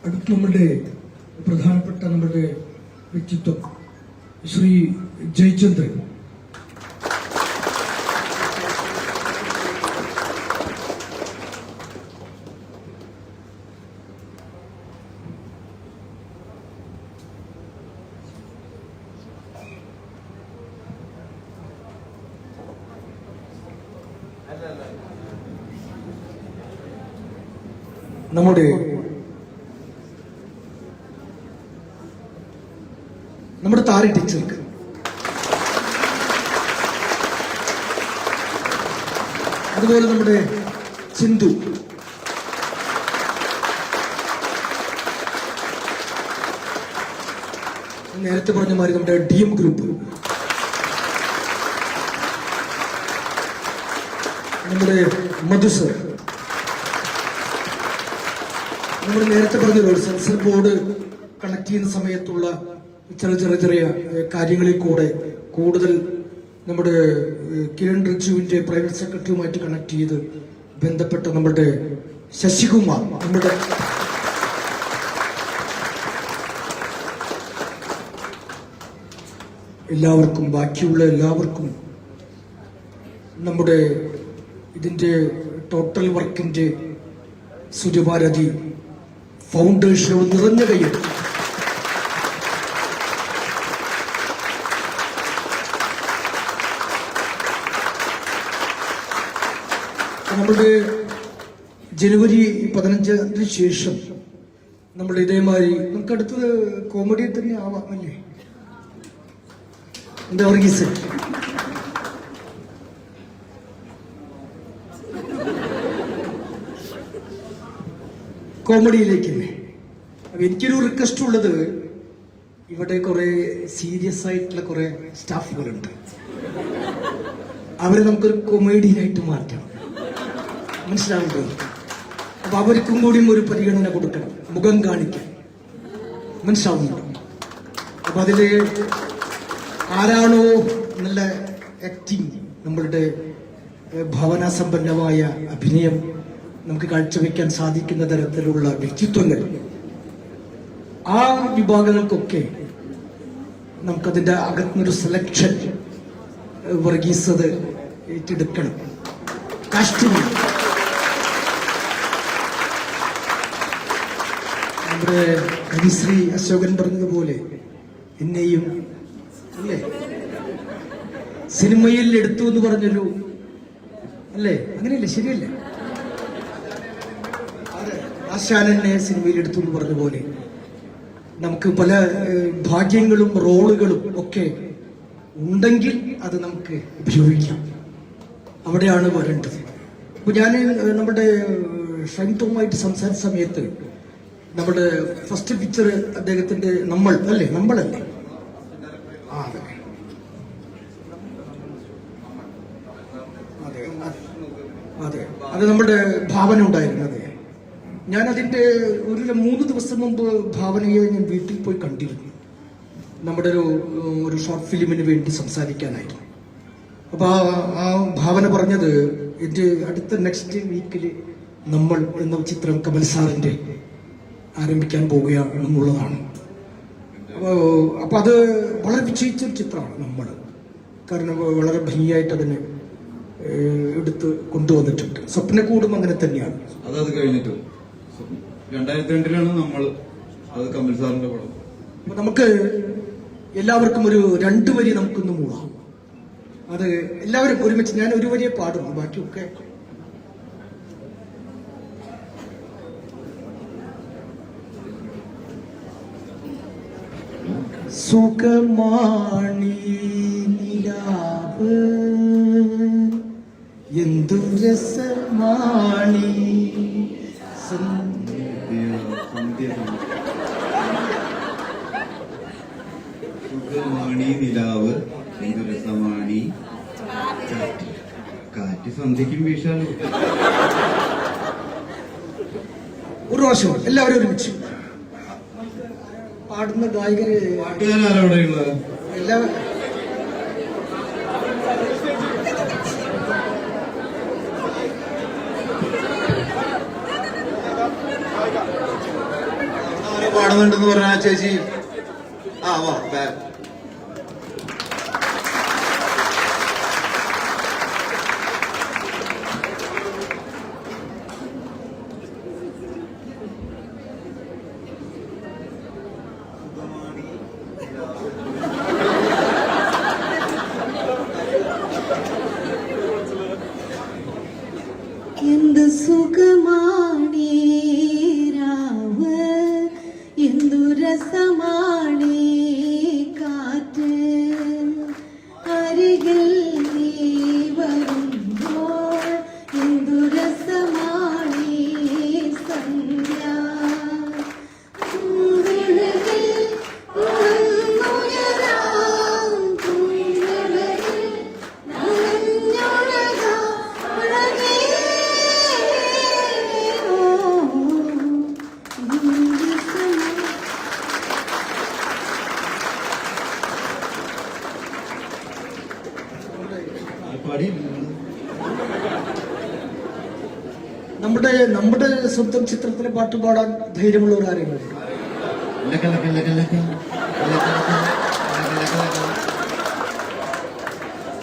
അടുത്ത് നമ്മുടെ പ്രധാനപ്പെട്ട നമ്മുടെ വ്യക്തിത്വം ശ്രീ ജയചന്ദ്രൻ, നമ്മുടെ താരി ടീച്ചർക്ക്, അതുപോലെ നമ്മുടെ സിന്ധു, നേരത്തെ പറഞ്ഞ മാതിരി നമ്മുടെ DM ഗ്രൂപ്പ്, നമ്മുടെ മധു സർ, നമ്മൾ നേരത്തെ പറഞ്ഞ സെൻസർ ബോർഡ് കണക്ട് ചെയ്യുന്ന സമയത്തുള്ള ചെറിയ കാര്യങ്ങളിൽ കൂടെ കൂടുതൽ നമ്മുടെ കിരൺ റിജുവിന്റെ പ്രൈവറ്റ് സെക്രട്ടറിയുമായിട്ട് കണക്ട് ചെയ്ത് ബന്ധപ്പെട്ട നമ്മുടെ ശശികുമാർ, നമ്മുടെ എല്ലാവർക്കും, ബാക്കിയുള്ള എല്ലാവർക്കും, നമ്മുടെ ഇതിന്റെ ടോട്ടൽ വർക്കിന്റെ സൂര്യഭാരതി ഫൗണ്ടേഷനോട് നിറഞ്ഞ കയ്യെടുത്തു. നമ്മുടെ ജനുവരി 15 ശേഷം നമ്മൾ ഇതേമാതിരി നമുക്ക് അടുത്തത് കോമഡി തന്നെ ആവാം അല്ലേ? എന്താ വർഗീസ്? കോമഡിയിലേക്കല്ലേ? അപ്പൊ എനിക്കൊരു റിക്വസ്റ്റ് ഉള്ളത്, ഇവിടെ കുറെ സീരിയസ് ആയിട്ടുള്ള കുറെ സ്റ്റാഫുകളുണ്ട്. അവരെ നമുക്കൊരു കൊമേഡിയനായിട്ട് മാറ്റണം. മനസ്സിലാവുന്നത്? അപ്പൊ അവർക്കും കൂടിയും ഒരു പരിഗണന കൊടുക്കണം, മുഖം കാണിക്കാൻ. മനസ്സിലാവുന്നുണ്ടോ? അപ്പൊ അതില് ആരാണോ നല്ല ആക്ടിങ്, നമ്മളുടെ ഭാവനാസമ്പന്നമായ അഭിനയം നമുക്ക് കാഴ്ചവെക്കാൻ സാധിക്കുന്ന തരത്തിലുള്ള വ്യക്തിത്വങ്ങൾ, ആ വിഭാഗങ്ങൾക്കൊക്കെ നമുക്കതിന്റെ അകത്തുനിന്നൊരു സെലക്ഷൻ വർഗീസത് ഏറ്റെടുക്കണം. കാസ്റ്റിംഗ് നമ്മുടെ ഹരിശ്രീ അശോകൻ പറഞ്ഞതുപോലെ എന്നെയും അല്ലേ സിനിമയിൽ എടുത്തു എന്ന് പറഞ്ഞൊരു അല്ലേ? അങ്ങനെയല്ലേ? ശരിയല്ലേ? ആശാനെന്നെ സിനിമയിൽ എടുത്തു എന്ന് പറഞ്ഞ പോലെ നമുക്ക് പല ഭാഗ്യങ്ങളും റോളുകളും ഒക്കെ ഉണ്ടെങ്കിൽ അത് നമുക്ക് ഉപയോഗിക്കാം. അവിടെയാണ് വരേണ്ടത്. അപ്പൊ ഞാൻ നമ്മുടെ ഷൈൻ ടോമുമായിട്ട് സംസാരിച്ച സമയത്ത് നമ്മുടെ ഫസ്റ്റ് പിക്ചർ അദ്ദേഹത്തിന്റെ നമ്മളല്ലേ അതെ അതെ അത് നമ്മുടെ ഭാവന ഉണ്ടായിരുന്നത്. ഞാൻ അതിന്റെ ഒരു 3 ദിവസം മുമ്പ് ഭാവനയെ ഞാൻ വീട്ടിൽ പോയി കണ്ടിരുന്നു. നമ്മുടെ ഒരു ഷോർട്ട് ഫിലിമിന് വേണ്ടി സംസാരിക്കാനായിരുന്നു. അപ്പൊ ആ ഭാവന പറഞ്ഞത് എൻ്റെ അടുത്ത നെക്സ്റ്റ് വീക്കിൽ നമ്മൾ എന്ന ചിത്രം കമൽ സാറിൻ്റെ ആരംഭിക്കാൻ പോവുകയാണെന്നുള്ളതാണ്. അപ്പോൾ അത് വളരെ വിജയിച്ചൊരു ചിത്രമാണ് നമ്മൾ. കാരണം വളരെ ഭംഗിയായിട്ട് അതിനെ എടുത്ത് കൊണ്ടുവന്നിട്ടുണ്ട്. സ്വപ്നക്കൂടും അങ്ങനെ തന്നെയാണ്. അത് കഴിഞ്ഞിട്ട് 2002 നമ്മൾ അത് കമൽ സാറിന്റെ പടം. അപ്പൊ നമുക്ക് എല്ലാവർക്കും ഒരു 2 വരി നമുക്കൊന്ന് മൂടാം. അത് എല്ലാവരും ഒരുമിച്ച്, ഞാൻ ഒരു വരിയെ പാടുന്നു, ബാക്കിയൊക്കെ സുഖമാണി നിലാവ് എന്തു രസമാണി സുഖമാണി നിലാവ് എന്തു രസമാണി കാറ്റ് സന്ധ്യയ്ക്കും വീശാലോ. ഒരു പ്രാവശ്യം എല്ലാവരും ഒരുമിച്ച് പാടുന്ന ഗായകര് പാട്ടുകാരവിടെയുള്ളത് എല്ലാവരും പാടുന്നുണ്ടെന്ന് പറഞ്ഞ ചേച്ചി വാ എന്ത് സുഖമാണീ രാവ് എന്തു രസമാണീ കാറ്റ് അരികിൽ നീ വരുമ്പോൾ എന്തു രസമാണീ സന്ധ്യ നമ്മുടെ സ്വന്തം ചിത്രത്തിലെ പാട്ട് പാടാൻ ധൈര്യമുള്ളവർ ആരെങ്കിലും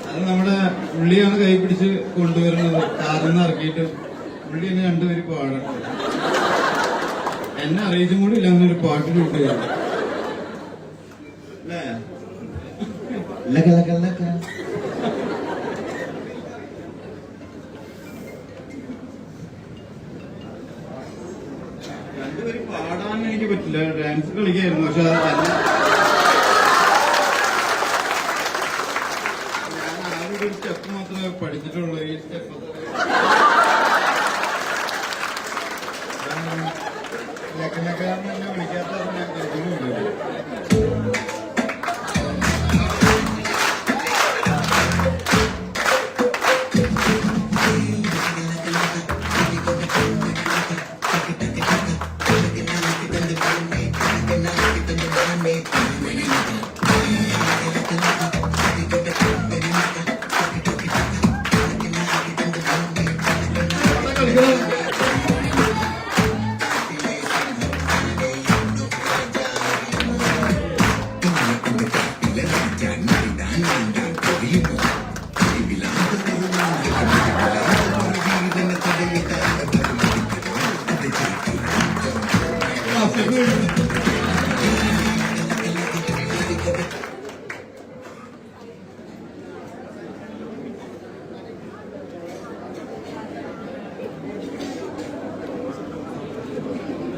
അത് നമ്മുടെ പുള്ളിയാണ് കൈ പിടിച്ച് കൊണ്ടുവരുന്നത്. കാറിന്ന് ഇറക്കിയിട്ട് പുള്ളി എന്നെ 2 പേര് പാടണം. എന്നെ അറിയിച്ചും കൂടി ഇല്ല അങ്ങനെ ഒരു പാട്ട് കിട്ടുകയാണ് അല്ലേ. പാടാൻ എനിക്ക് പറ്റില്ല, ഡാൻസ് കളിക്കായിരുന്നു. പക്ഷെ ഞാൻ ആകെ ഒരു സ്റ്റെപ്പ് മാത്രമേ പഠിച്ചിട്ടുള്ളൂ. ഈ സ്റ്റെപ്പ് എന്നെ വിളിക്കാത്ത ഞാൻ കേൾക്കുന്നുണ്ട്.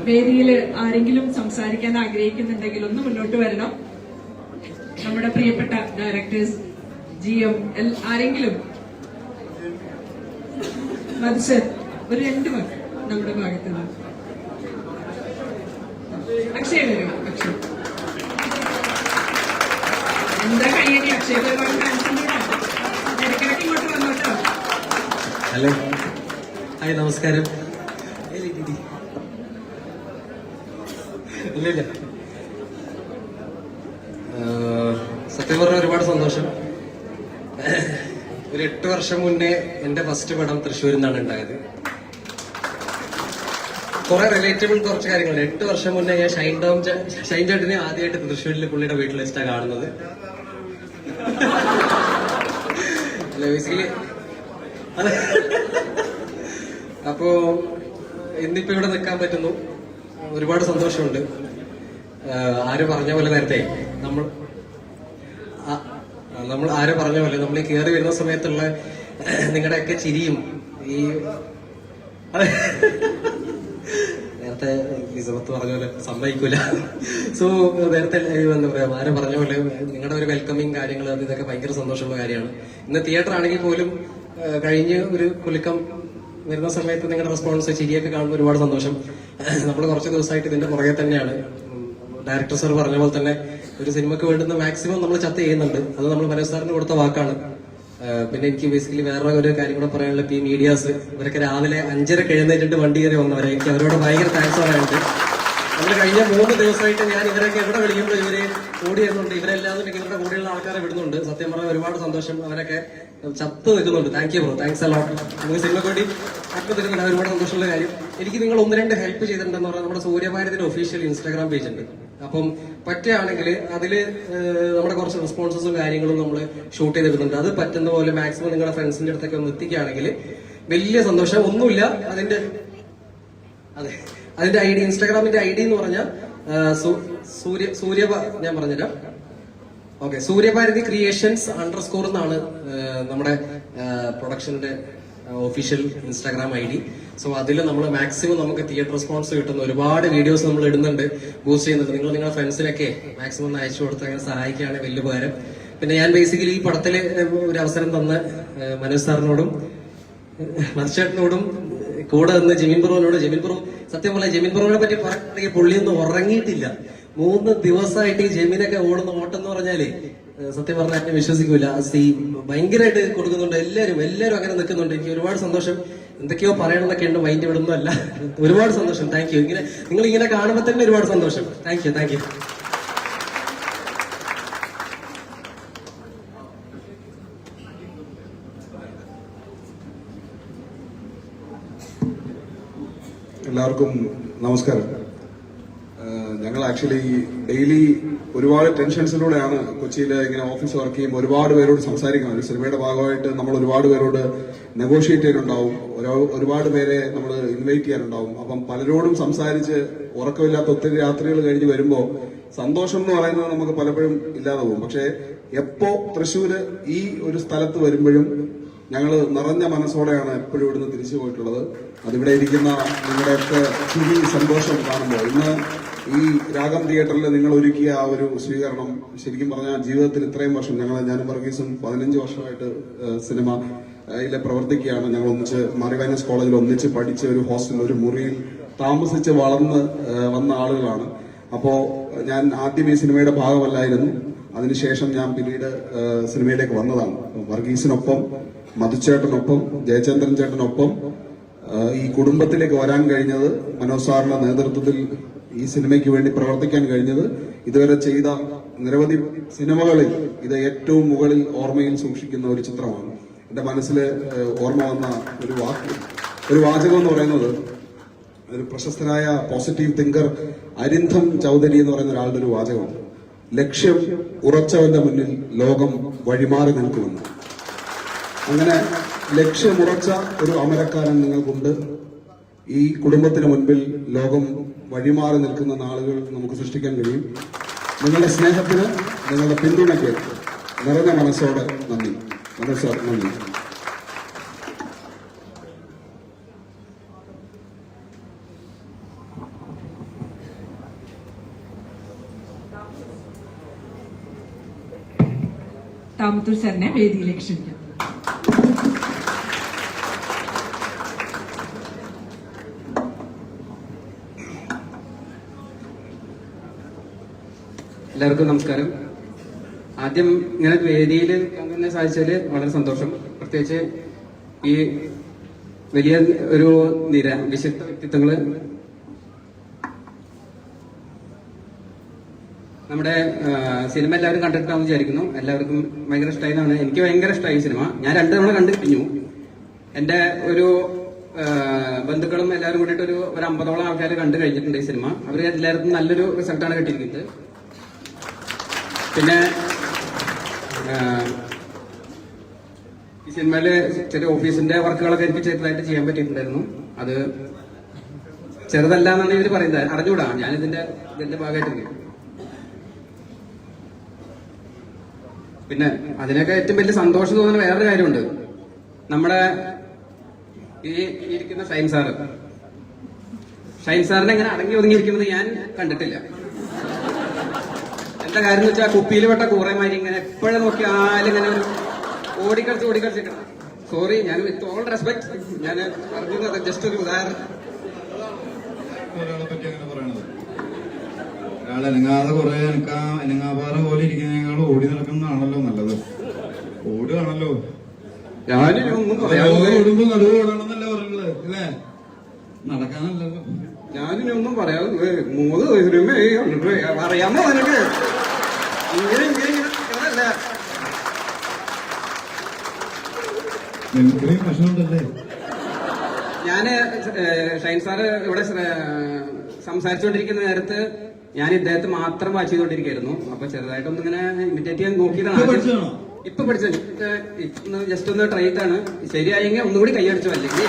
വേദിയിൽ ആരെങ്കിലും സംസാരിക്കാൻ ആഗ്രഹിക്കുന്നുണ്ടെങ്കിൽ ഒന്ന് മുന്നോട്ട് വരണം. നമ്മുടെ പ്രിയപ്പെട്ട ഡയറക്ടേഴ്സ്, GM ആരെങ്കിലും മത്സർ ഒരു 2 വാക്ക് നമ്മുടെ ഭാഗത്ത് നിന്ന്. അക്ഷയ് വരും. അക്ഷയ് എന്താ കയ്യടി? അക്ഷയ് ഒരുപാട് ഫാൻസിന്റെ ഇടയ്ക്കിടയ്ക്ക് ഇങ്ങോട്ട് വന്നോട്ടോ. ഹലോ, ഹായ്, നമസ്കാരം. ഇല്ല സത്യം പറഞ്ഞ ഒരുപാട് സന്തോഷം. ഒരു 8 വർഷം മുന്നേ എന്റെ ഫസ്റ്റ് പടം തൃശ്ശൂരിൽ നിന്നാണ് ഉണ്ടായത്. കുറെ റിലേറ്റബിൾ കുറച്ച് കാര്യങ്ങളുണ്ട്. 8 വർഷം മുന്നേ ഞാൻ ഷൈൻ ചേട്ടനെ ആദ്യമായിട്ട് തൃശ്ശൂരിൽ പുള്ളിയുടെ വീട്ടിൽ വെച്ചിട്ടാണ് കാണുന്നത്. അല്ല ബേസിക്കലി അതെ. അപ്പോ ഇന്നിപ്പോ ഇവിടെ നിൽക്കാൻ പറ്റുന്നു, ഒരുപാട് സന്തോഷമുണ്ട്. ആര് പറഞ്ഞ പോലെ നേരത്തെ നമ്മൾ ആര് പറഞ്ഞ പോലെ നമ്മൾ ഈ കയറി വരുന്ന സമയത്തുള്ള നിങ്ങളുടെയൊക്കെ ചിരിയും ഈ നേരത്തെ ലിസബത്ത് പറഞ്ഞ പോലെ സമ്മതിക്കൂല. സോ നേരത്തെ എന്താ പറയാ, ആരെ പറഞ്ഞ പോലെ നിങ്ങളുടെ ഒരു വെൽക്കമിങ് കാര്യങ്ങൾ അത് ഇതൊക്കെ ഭയങ്കര സന്തോഷമുള്ള കാര്യമാണ്. ഇന്ന് തിയേറ്റർ ആണെങ്കിൽ പോലും കഴിഞ്ഞ് ഒരു കുലുക്കം വരുന്ന സമയത്ത് നിങ്ങളുടെ റെസ്പോൺസ് ചിരിയൊക്കെ കാണുമ്പോൾ ഒരുപാട് സന്തോഷം. നമ്മൾ കുറച്ച് ദിവസമായിട്ട് ഇതിന്റെ പുറകെ തന്നെയാണ്. ഡയറക്ടർ സാർ പറഞ്ഞ പോലെ തന്നെ ഒരു സിനിമയ്ക്ക് വേണ്ടുന്ന മാക്സിമം നമ്മൾ ചർച്ച ചെയ്യുന്നുണ്ട്. അത് നമ്മൾ മനോജ് സാറിന് കൊടുത്ത വാക്കാണ്. പിന്നെ എനിക്ക് ബേസിക്കലി വേറെ ഒരു കാര്യം കൂടെ പറയാനുള്ള ഈ മീഡിയാസ് ഇവരൊക്കെ രാവിലെ 5:30 എഴുന്നേറ്റിട്ട് വണ്ടി കയറി വന്നവരെ എനിക്ക് അവരോട് ഭയങ്കര താങ്ക്സ് പറയാനുണ്ട്. നമ്മൾ കഴിഞ്ഞ 3 ദിവസമായിട്ട് ഞാൻ ഇവരൊക്കെ എവിടെ വിളിക്കുമ്പോൾ ഇവര് ഓടി വരുന്നുണ്ട്. ഇവരെല്ലാം ഇവരുടെ കൂടെയുള്ള ആൾക്കാരെ വിടുന്നുണ്ട്. സത്യം പറഞ്ഞാൽ ഒരുപാട് സന്തോഷം. അവരൊക്കെ ചത്ത് നിൽക്കുന്നുണ്ട്. Thank you bro, thanks a lot. നമുക്ക് സിനിമയ്ക്ക് വേണ്ടി ഒക്കെ തരുന്നുണ്ട്. ഒരുപാട് സന്തോഷമുള്ള കാര്യം. എനിക്ക് നിങ്ങൾ 1-2 ഹെൽപ്പ് ചെയ്തിട്ടുണ്ടെന്ന് പറഞ്ഞാൽ നമ്മുടെ സൂര്യഭാരതിന്റെ ഒഫീഷ്യൽ ഇൻസ്റ്റാഗ്രാം പേജ് ഉണ്ട്. അപ്പം പറ്റുകയാണെങ്കിൽ അതില് നമ്മുടെ കുറച്ച് റെസ്പോൺസസും കാര്യങ്ങളും നമ്മൾ ഷൂട്ട് ചെയ്തിടുന്നുണ്ട്. അത് പറ്റുന്ന പോലെ മാക്സിമം നിങ്ങളുടെ ഫ്രണ്ട്സിന്റെ അടുത്തൊക്കെ ഒന്ന് എത്തിക്കുകയാണെങ്കിൽ വലിയ സന്തോഷം. ഒന്നുമില്ല അതിന്റെ ID ഇൻസ്റ്റാഗ്രാമിന്റെ ID എന്ന് പറഞ്ഞാൽ ഞാൻ പറഞ്ഞുതരാം. ഓക്കെ, സൂര്യഭാരതി ക്രിയേഷൻസ് _ എന്നാണ് നമ്മുടെ പ്രൊഡക്ഷന്റെ ഒഫീഷ്യൽ ഇൻസ്റ്റാഗ്രാം ID. സോ അതിൽ നമ്മൾ മാക്സിമം നമുക്ക് തിയേറ്റർ റെസ്പോൺസ് കിട്ടുന്ന ഒരുപാട് വീഡിയോസ് നമ്മൾ ഇടുന്നുണ്ട്, ബൂസ്റ്റ് ചെയ്യുന്നുണ്ട്. നിങ്ങൾ നിങ്ങളുടെ ഫ്രണ്ട്സിനൊക്കെ മാക്സിമം ഒന്ന് അയച്ചു കൊടുത്ത് അങ്ങനെ സഹായിക്കുകയാണ് വലിയ ഉപകാരം. പിന്നെ ഞാൻ ബേസിക്കലി ഈ പടത്തിൽ ഒരു അവസരം തന്ന മനോജ് സാറിനോടും മത്സ്യേട്ടനോടും കൂടെ നിന്ന് ജമീൻ ബ്രോ സത്യം പോലെ ജമീൻ ബ്രോനെ പറ്റി പറയുകയാണെങ്കിൽ പുള്ളിയൊന്നും ഉറങ്ങിയിട്ടില്ല. 3 ദിവസമായിട്ട് ഈ ജമീനൊക്കെ ഓടുന്ന ഓട്ടം എന്ന് പറഞ്ഞാലേ സത്യം പറഞ്ഞാൽ എന്നെ വിശ്വസിക്കൂല. ഭയങ്കരമായിട്ട് കൊടുക്കുന്നുണ്ട്. എല്ലാവരും അങ്ങനെ നിൽക്കുന്നുണ്ട്. എനിക്ക് ഒരുപാട് സന്തോഷം. എന്തൊക്കെയോ പറയണമെന്നൊക്കെ ഉണ്ട്, മൈൻഡ് വിടുന്നല്ല. ഒരുപാട് സന്തോഷം. Thank you. നിങ്ങൾ ഇങ്ങനെ കാണുമ്പോൾ തന്നെ ഒരുപാട് സന്തോഷം. Thank you. എല്ലാവർക്കും നമസ്കാരം. ഞങ്ങൾ ആക്ച്വലി ഡെയിലി ഒരുപാട് ടെൻഷൻസിലൂടെയാണ് കൊച്ചിയിൽ ഇങ്ങനെ ഓഫീസ് വർക്ക് ചെയ്യുമ്പോൾ ഒരുപാട് പേരോട് സംസാരിക്കണം. ഒരു സിനിമയുടെ ഭാഗമായിട്ട് നമ്മൾ ഒരുപാട് പേരോട് നെഗോഷിയേറ്റ് ചെയ്യാനുണ്ടാവും, ഒരുപാട് പേരെ നമ്മൾ ഇൻവൈറ്റ് ചെയ്യാനുണ്ടാവും. അപ്പം പലരോടും സംസാരിച്ച് ഉറക്കമില്ലാത്ത ഒത്തിരി രാത്രികൾ കഴിഞ്ഞ് വരുമ്പോൾ സന്തോഷം എന്ന് പറയുന്നത് നമുക്ക് പലപ്പോഴും ഇല്ലാതെ പോകും. പക്ഷെ എപ്പോ തൃശ്ശൂര് ഈ ഒരു സ്ഥലത്ത് വരുമ്പോഴും ഞങ്ങൾ നിറഞ്ഞ മനസ്സോടെയാണ് എപ്പോഴും ഇവിടുന്ന് തിരിച്ചു പോയിട്ടുള്ളത്. അതിവിടെ ഇരിക്കുന്ന നിങ്ങളുടെയൊക്കെ ചിരി സന്തോഷം കാണുമ്പോൾ ഇന്ന് ഈ രാഗം തിയേറ്ററിൽ നിങ്ങൾ ഒരുക്കിയ ആ ഒരു സ്വീകരണം ശരിക്കും പറഞ്ഞാൽ ജീവിതത്തിൽ ഇത്രയും വർഷം ഞാനും വർഗീസും 15 വർഷമായിട്ട് സിനിമയിലെ പ്രവർത്തിക്കുകയാണ്. ഞങ്ങൾ ഒന്നിച്ച് മാറിവാനസ് കോളേജിൽ ഒന്നിച്ച് പഠിച്ച ഒരു ഹോസ്റ്റലിൽ ഒരു മുറിയിൽ താമസിച്ച് വളർന്ന് വന്ന ആളുകളാണ്. അപ്പോ ഞാൻ ആദ്യം ഈ സിനിമയുടെ ഭാഗമല്ലായിരുന്നു. അതിനുശേഷം ഞാൻ പിന്നീട് സിനിമയിലേക്ക് വന്നതാണ്. വർഗീസിനൊപ്പം, മധുച്ചേട്ടനൊപ്പം, ജയചന്ദ്രൻ ചേട്ടനൊപ്പം ഈ കുടുംബത്തിലേക്ക് വരാൻ കഴിഞ്ഞത്, മനോജ് സാറിന്റെ നേതൃത്വത്തിൽ ഈ സിനിമയ്ക്ക് വേണ്ടി പ്രവർത്തിക്കാൻ കഴിഞ്ഞത്, ഇതുവരെ ചെയ്ത നിരവധി സിനിമകളിൽ ഇത് ഏറ്റവും മുകളിൽ ഓർമ്മയിൽ സൂക്ഷിക്കുന്ന ഒരു ചിത്രമാണ്. എന്റെ മനസ്സിൽ ഓർമ്മ വന്ന ഒരു വാചകം എന്ന് പറയുന്നത് ഒരു പ്രശസ്തനായ പോസിറ്റീവ് തിങ്കർ അരിന്ധം ചൗധരി എന്ന് പറയുന്ന ഒരാളുടെ ഒരു വാചകമാണ്. ലക്ഷ്യം ഉറച്ചവന്റെ മുന്നിൽ ലോകം വഴിമാറി നിൽക്കുമെന്ന്. അങ്ങനെ ലക്ഷ്യമുറച്ച ഒരു അമരക്കാരൻ നിങ്ങൾക്കുണ്ട്. ഈ കുടുംബത്തിന് മുൻപിൽ ലോകം വഴിമാറി നിൽക്കുന്ന നാളുകൾ നമുക്ക് സൃഷ്ടിക്കാൻ കഴിയും. നിങ്ങളുടെ സ്നേഹത്തിന്, നിങ്ങളുടെ പിന്തുണയ്ക്ക് നിറഞ്ഞ മനസ്സോടെ നന്ദി. നന്ദി. താമത്തൂർ സാറിനെ വേദിയിലേക്ക് ക്ഷണിക്കാം. എല്ലാവർക്കും നമസ്കാരം. ആദ്യം ഇങ്ങനെ വേദിയിൽ പങ്കെടുക്കാൻ സാധിച്ചതിൽ വളരെ സന്തോഷം. പ്രത്യേകിച്ച് ഈ വലിയ ഒരു നിര വിശിഷ്ട വ്യക്തിത്വങ്ങള് നമ്മുടെ സിനിമ എല്ലാവരും കണ്ടിട്ടാണെന്ന് വിചാരിക്കുന്നു. എല്ലാവർക്കും ഭയങ്കര ഇഷ്ടമായതാണ്. എനിക്ക് ഭയങ്കര ഇഷ്ടമായി സിനിമ. ഞാൻ 2 തവണ കണ്ടു കഴിഞ്ഞു. എന്റെ ഒരു ബന്ധുക്കളും എല്ലാവരും കൂടിയിട്ട് ഒരു 50ഓളം ആൾക്കാർ കണ്ടു കഴിഞ്ഞിട്ടുണ്ട് ഈ സിനിമ. അവർ എല്ലാവർക്കും നല്ലൊരു റിസൾട്ടാണ് കിട്ടിയിരിക്കുന്നത്. പിന്നെ ഈ സിനിമയില് ചെറിയ ഓഫീസിന്റെ വർക്കുകളൊക്കെ എനിക്ക് ചെറുതായിട്ട് ചെയ്യാൻ പറ്റിയിട്ടുണ്ടായിരുന്നു. അത് ചെറുതല്ല എന്നാണ് ഇവര് പറയുന്നത്. അറിഞ്ഞൂടാ, ഞാൻ ഇതിന്റെ ഭാഗമായിട്ടിരിക്കും. പിന്നെ അതിനൊക്കെ ഏറ്റവും വലിയ സന്തോഷം തോന്നുന്ന വേറൊരു കാര്യമുണ്ട്. നമ്മുടെ ഈ ഇരിക്കുന്ന ഷൈൻ സാറിനെ ഇങ്ങനെ അടങ്ങി ഒതുങ്ങിയിരിക്കുന്നത് ഞാൻ കണ്ടിട്ടില്ല. എന്താ കാര്യം എന്ന് വെച്ചാൽ കുപ്പിയിൽ പെട്ട കൂറേമാരി ഇങ്ങനെ എപ്പോഴും നോക്കിയാലും ഇങ്ങനെ ഓടിക്കളിച്ച് സോറി, ഞാൻ വിത്ത് ഓൾ റെസ്പെക്ട് ഞാൻ പറഞ്ഞത് ജസ്റ്റ് ഒരു ഉദാഹരണം. ഒരാളെ പറ്റി അങ്ങനെ പറയണത്, ഒരാൾ അനങ്ങാതെ കുറെ അനങ്ങാപാറ പോലെ ഇരിക്കുന്നതിനേക്കാൾ ഓടി നടക്കുന്നതാണല്ലോ നല്ലത്. ഓടുകയാണല്ലോ, ഞാനൊന്നും പറയാതെ ഓടുമ്പോ നടുവ് ഓടണമെന്നല്ല പറഞ്ഞത് അല്ലേ, നടക്കാനല്ലല്ലോ. ഞാനിനൊന്നും പറയാതെ 3 അറിയാമോ നിനക്ക്? ഇങ്ങനെ പ്രശ്നമുണ്ടല്ലേ. ഞാന് ഷൈൻ സാറ് ഇവിടെ സംസാരിച്ചുകൊണ്ടിരിക്കുന്ന നേരത്ത് ഞാൻ ഇദ്ദേഹത്തെ മാത്രം വാച്ച് ചെയ്തുകൊണ്ടിരിക്കുകയായിരുന്നു. അപ്പൊ ചെറുതായിട്ടൊന്നും ഇങ്ങനെ ഇമിറ്റേറ്റ് ചെയ്യാൻ നോക്കിയതാണ്. ഇപ്പൊ പഠിച്ചത് ജസ്റ്റ് ഒന്ന് ട്രൈ ചെയ്താണ്. ശരിയായെങ്കിൽ ഒന്നുകൂടി കൈയടിച്ചു, അല്ലെങ്കിൽ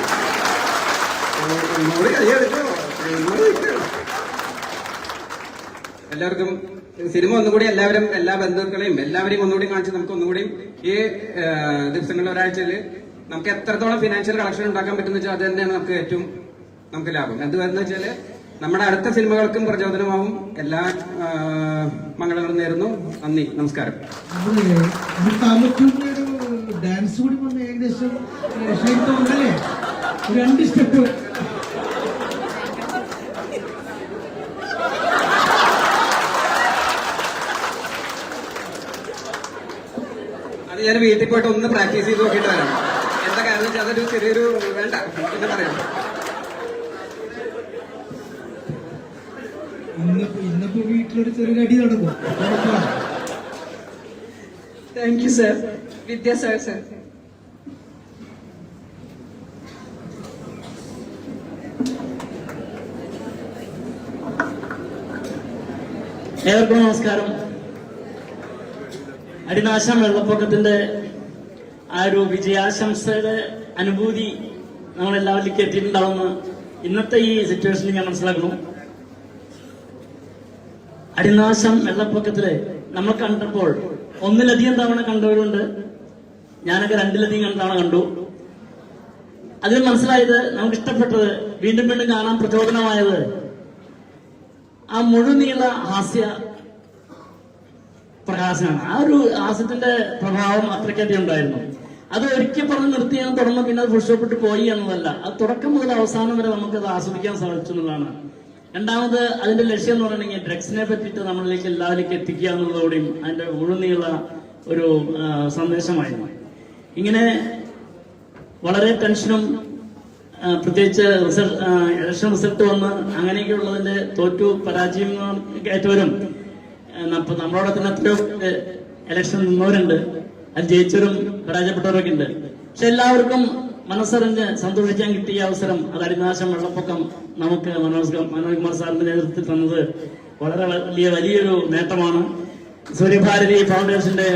ഒന്നുകൂടി കൈയടിച്ചോ. എല്ലാവർക്കും സിനിമ ഒന്നുകൂടി എല്ലാ ബന്ധുക്കളെയും എല്ലാവരെയും ഒന്നുകൂടി കാണിച്ച് നമുക്ക് ഒന്നുകൂടി ഈ ദിവസങ്ങളിൽ ഒരാഴ്ചയില് നമുക്ക് എത്രത്തോളം ഫിനാൻഷ്യൽ കളക്ഷൻ ഉണ്ടാക്കാൻ പറ്റുന്ന വെച്ചാൽ അത് തന്നെയാണ് നമുക്ക് ലാഭം. എന്തുവെന്ന് വെച്ചാല് നമ്മുടെ അടുത്ത സിനിമകൾക്കും പ്രചോദനമാവും. എല്ലാ മംഗളങ്ങളും നേരുന്നു. നന്ദി, നമസ്കാരം. ഡാൻസ് കൂടി വന്ന് ഏകദേശം 2 സ്റ്റെപ്പ് അത് ഞാൻ വീട്ടിൽ പോയിട്ട് ഒന്ന് പ്രാക്ടീസ് ചെയ്ത് നോക്കിയിട്ട് വരാം. എന്താ കാരണം വെച്ചാൽ അതൊരു ചെറിയൊരു വേണ്ട പിന്നെ പറയാം. ഇന്നിപ്പോ വീട്ടിലൊരു ചെറിയ അടി നടക്കും. Thank you sir. Vidya sir. ഏവർക്കും നമസ്കാരം. അടിനാശം വെള്ളപ്പൊക്കത്തിന്റെ ആ ഒരു വിജയാശംസയുടെ അനുഭൂതി നമ്മളെല്ലാവരിലേക്ക് എത്തിയിട്ടുണ്ടാവുമെന്ന് ഇന്നത്തെ ഈ സിറ്റുവേഷനിൽ ഞാൻ മനസ്സിലാക്കുന്നു. അടിനാശം വെള്ളപ്പൊക്കത്തില് നമ്മൾ കണ്ടപ്പോൾ 1ലധികം തവണ കണ്ടവരുണ്ട്. ഞാനൊക്കെ 2ലധികം തവണ കണ്ടു. അതിൽ മനസ്സിലായത്, നമുക്ക് ഇഷ്ടപ്പെട്ടത്, വീണ്ടും വീണ്ടും കാണാൻ പ്രചോദനമായത് ആ മുഴുനീള ഹാസ്യ പ്രകാശനാണ്. ആ ഒരു ഹാസ്യത്തിന്റെ പ്രഭാവം അത്രയ്ക്കധികം ഉണ്ടായിരുന്നു. അത് ഒരിക്കൽ പറഞ്ഞ് നിർത്തി ഞാൻ തുടർന്ന് പിന്നെ അത് ഫുൾസ്റ്റോപ്പിട്ട് പോയി എന്നതല്ല, അത് തുടക്കം മുതൽ അവസാനം വരെ നമുക്കത് ആസ്വദിക്കാൻ സാധിച്ചു എന്നുള്ളതാണ്. രണ്ടാമത് അതിന്റെ ലക്ഷ്യം എന്ന് പറഞ്ഞിട്ടുണ്ടെങ്കിൽ ഡ്രഗ്സിനെ പറ്റിയിട്ട് നമ്മളിലേക്ക് എല്ലാവരിലേക്ക് എത്തിക്കുക എന്നുള്ളതോടെയും അതിന്റെ മുഴുനീള ഒരു സന്ദേശമായിരുന്നു. ഇങ്ങനെ വളരെ ടെൻഷനും പ്രത്യേകിച്ച് ഇലക്ഷൻ റിസൾട്ട് വന്ന് അങ്ങനെയൊക്കെയുള്ളതിന്റെ തോറ്റു പരാജയം ഏറ്റവരും നമ്മളോട് തന്നെ എത്രയോ ഇലക്ഷൻ നിന്നവരുണ്ട്. അത് ജയിച്ചവരും പരാജയപ്പെട്ടവരൊക്കെ ഉണ്ട്. പക്ഷെ എല്ലാവർക്കും മനസ്സറിഞ്ഞ് സന്തോഷിക്കാൻ കിട്ടിയ അവസരം, അത് അടിനാശം വെള്ളപ്പൊക്കം നമുക്ക് മനോജ് കുമാർ സാറിന്റെ നേതൃത്വത്തിൽ തന്നത് വളരെ വലിയൊരു നേട്ടമാണ്. സൂര്യഭാരതി ഫൗണ്ടേഷന്റെ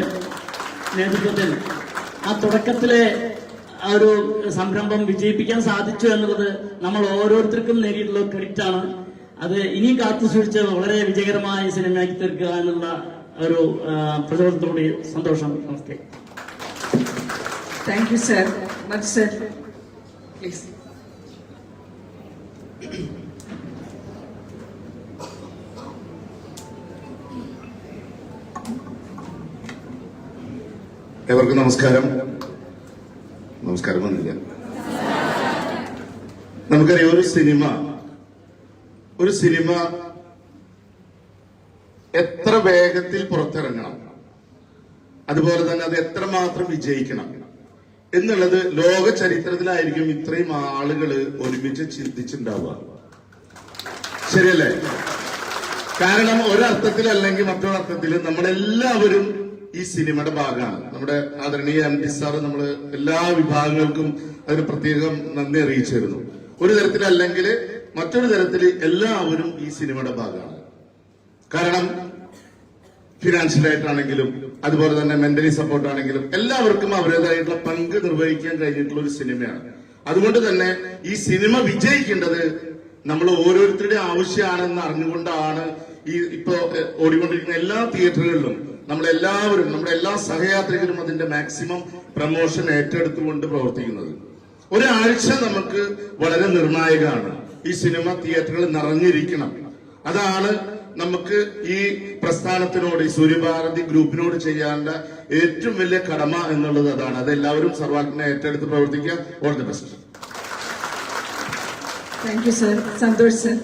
നേതൃത്വത്തിൽ ആ തുടക്കത്തിലെ ആ ഒരു സംരംഭം വിജയിപ്പിക്കാൻ സാധിച്ചു എന്നുള്ളത് നമ്മൾ ഓരോരുത്തർക്കും നേടിയിട്ടുള്ള ക്രെഡിറ്റ് ആണ്. അത് ഇനിയും കാത്തു സൂക്ഷിച്ച് വളരെ വിജയകരമായ സിനിമയാക്കി തീർക്കുക എന്നുള്ള ഒരു പ്രചോദനത്തോടെ സന്തോഷം. നമസ്തേ. Thank you sir. Much sir. Please. ഏവർക്കും നമസ്കാരം. നമസ്കാരം വന്നില്ല. നമുക്കറിയാം, ഒരു സിനിമ എത്ര വേഗത്തിൽ പുറത്തിറങ്ങണം, അതുപോലെ തന്നെ അത് എത്രമാത്രം വിജയിക്കണം എന്നുള്ളത് ലോക ചരിത്രത്തിലായിരിക്കും ഇത്രയും ആളുകൾ ഒരുമിച്ച് ചിന്തിച്ചിട്ടുണ്ടാവുക. ശരിയല്ലേ? കാരണം ഒരർത്ഥത്തിൽ അല്ലെങ്കിൽ മറ്റൊരർത്ഥത്തിൽ നമ്മളെല്ലാവരും ഈ സിനിമയുടെ ഭാഗമാണ്. നമ്മുടെ ആദരണീയ MD സാറ് നമ്മള് എല്ലാ വിഭാഗങ്ങൾക്കും അതിന് പ്രത്യേകം നന്ദി അറിയിച്ചിരുന്നു. ഒരു തരത്തിലല്ലെങ്കിൽ മറ്റൊരു തരത്തിൽ എല്ലാവരും ഈ സിനിമയുടെ ഭാഗമാണ്. കാരണം ഫിനാൻഷ്യലായിട്ടാണെങ്കിലും അതുപോലെ തന്നെ മെന്റലി സപ്പോർട്ടാണെങ്കിലും എല്ലാവർക്കും അവരുടേതായിട്ടുള്ള പങ്ക് നിർവഹിക്കാൻ കഴിഞ്ഞിട്ടുള്ള ഒരു സിനിമയാണ്. അതുകൊണ്ട് തന്നെ ഈ സിനിമ വിജയിക്കേണ്ടത് നമ്മൾ ഓരോരുത്തരുടെ ആവശ്യമാണെന്ന് അറിഞ്ഞുകൊണ്ടാണ് ഈ ഇപ്പോ ഓടിക്കൊണ്ടിരിക്കുന്ന എല്ലാ തിയേറ്ററുകളിലും നമ്മളെല്ലാവരും, നമ്മുടെ എല്ലാ സഹയാത്രികരും അതിന്റെ മാക്സിമം പ്രമോഷൻ ഏറ്റെടുത്തുകൊണ്ട് പ്രവർത്തിക്കുന്നത്. ഒരാഴ്ച നമുക്ക് വളരെ നിർണായകമാണ്. ഈ സിനിമ തിയേറ്ററുകൾ നിറഞ്ഞിരിക്കണം. അതാണ് നമുക്ക് ഈ പ്രസ്ഥാനത്തിനോട്, ഈ സൂര്യഭാരതി ഗ്രൂപ്പിനോട് ചെയ്യേണ്ട ഏറ്റവും വലിയ കടമ എന്നുള്ളത് അതാണ്. അതെല്ലാവരും സർവാത്മനെ ഏറ്റെടുത്ത് പ്രവർത്തിക്കുക. All the best. Thank you sir. Santhosh sir.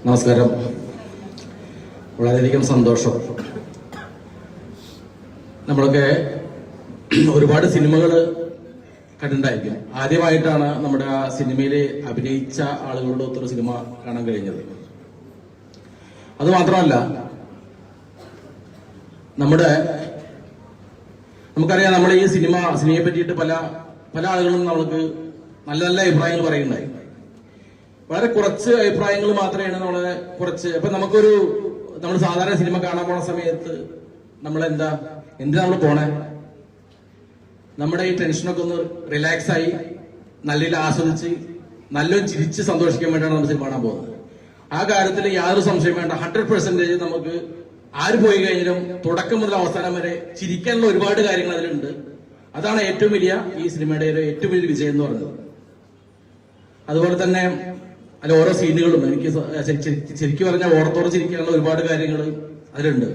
നമസ്കാരം. വളരെയധികം സന്തോഷം. നമ്മളൊക്കെ ഒരുപാട് സിനിമകൾ കണ്ടിട്ടുണ്ടായിരിക്കും. ആദ്യമായിട്ടാണ് നമ്മുടെ ആ സിനിമയിൽ അഭിനയിച്ച ആളുകളുടെ ഒത്തൊരു സിനിമ കാണാൻ കഴിഞ്ഞത്. അത് മാത്രമല്ല, നമുക്കറിയാം, നമ്മൾ ഈ സിനിമയെ പറ്റിയിട്ട് പല ആളുകളും നമ്മൾക്ക് നല്ല നല്ല അഭിപ്രായങ്ങൾ പറയുന്നുണ്ടായി. വളരെ കുറച്ച് അഭിപ്രായങ്ങൾ മാത്രമാണ് നമ്മളെ ഇപ്പൊ നമ്മൾ സാധാരണ സിനിമ കാണാൻ പോണ സമയത്ത് എന്തിനാ നമ്മൾ പോണേ? നമ്മുടെ ഈ ടെൻഷനൊക്കെ ഒന്ന് റിലാക്സ് ആയി നല്ല രീതിയിൽ ആസ്വദിച്ച് നല്ലൊരു ചിരിച്ച് സന്തോഷിക്കാൻ വേണ്ടിയാണ് നമ്മൾ സിനിമ കാണാൻ പോകുന്നത്. ആ കാര്യത്തിൽ യാതൊരു സംശയം വേണ്ട. 100% നമുക്ക് ആര് പോയി കഴിഞ്ഞാലും തുടക്കം മുതൽ അവസാനം വരെ ചിരിക്കാനുള്ള ഒരുപാട് കാര്യങ്ങൾ അതിലുണ്ട്. അതാണ് ഏറ്റവും വലിയ ഈ സിനിമയുടെ ഏറ്റവും വലിയ വിജയം എന്ന് പറയുന്നത്. അതുപോലെ തന്നെ അതിൽ ഓരോ സീനുകളും എനിക്ക് ശരിക്കും പറഞ്ഞാൽ ഓർത്തോടെ ചിരിക്കാനുള്ള ഒരുപാട് കാര്യങ്ങൾ അതിലുണ്ട്.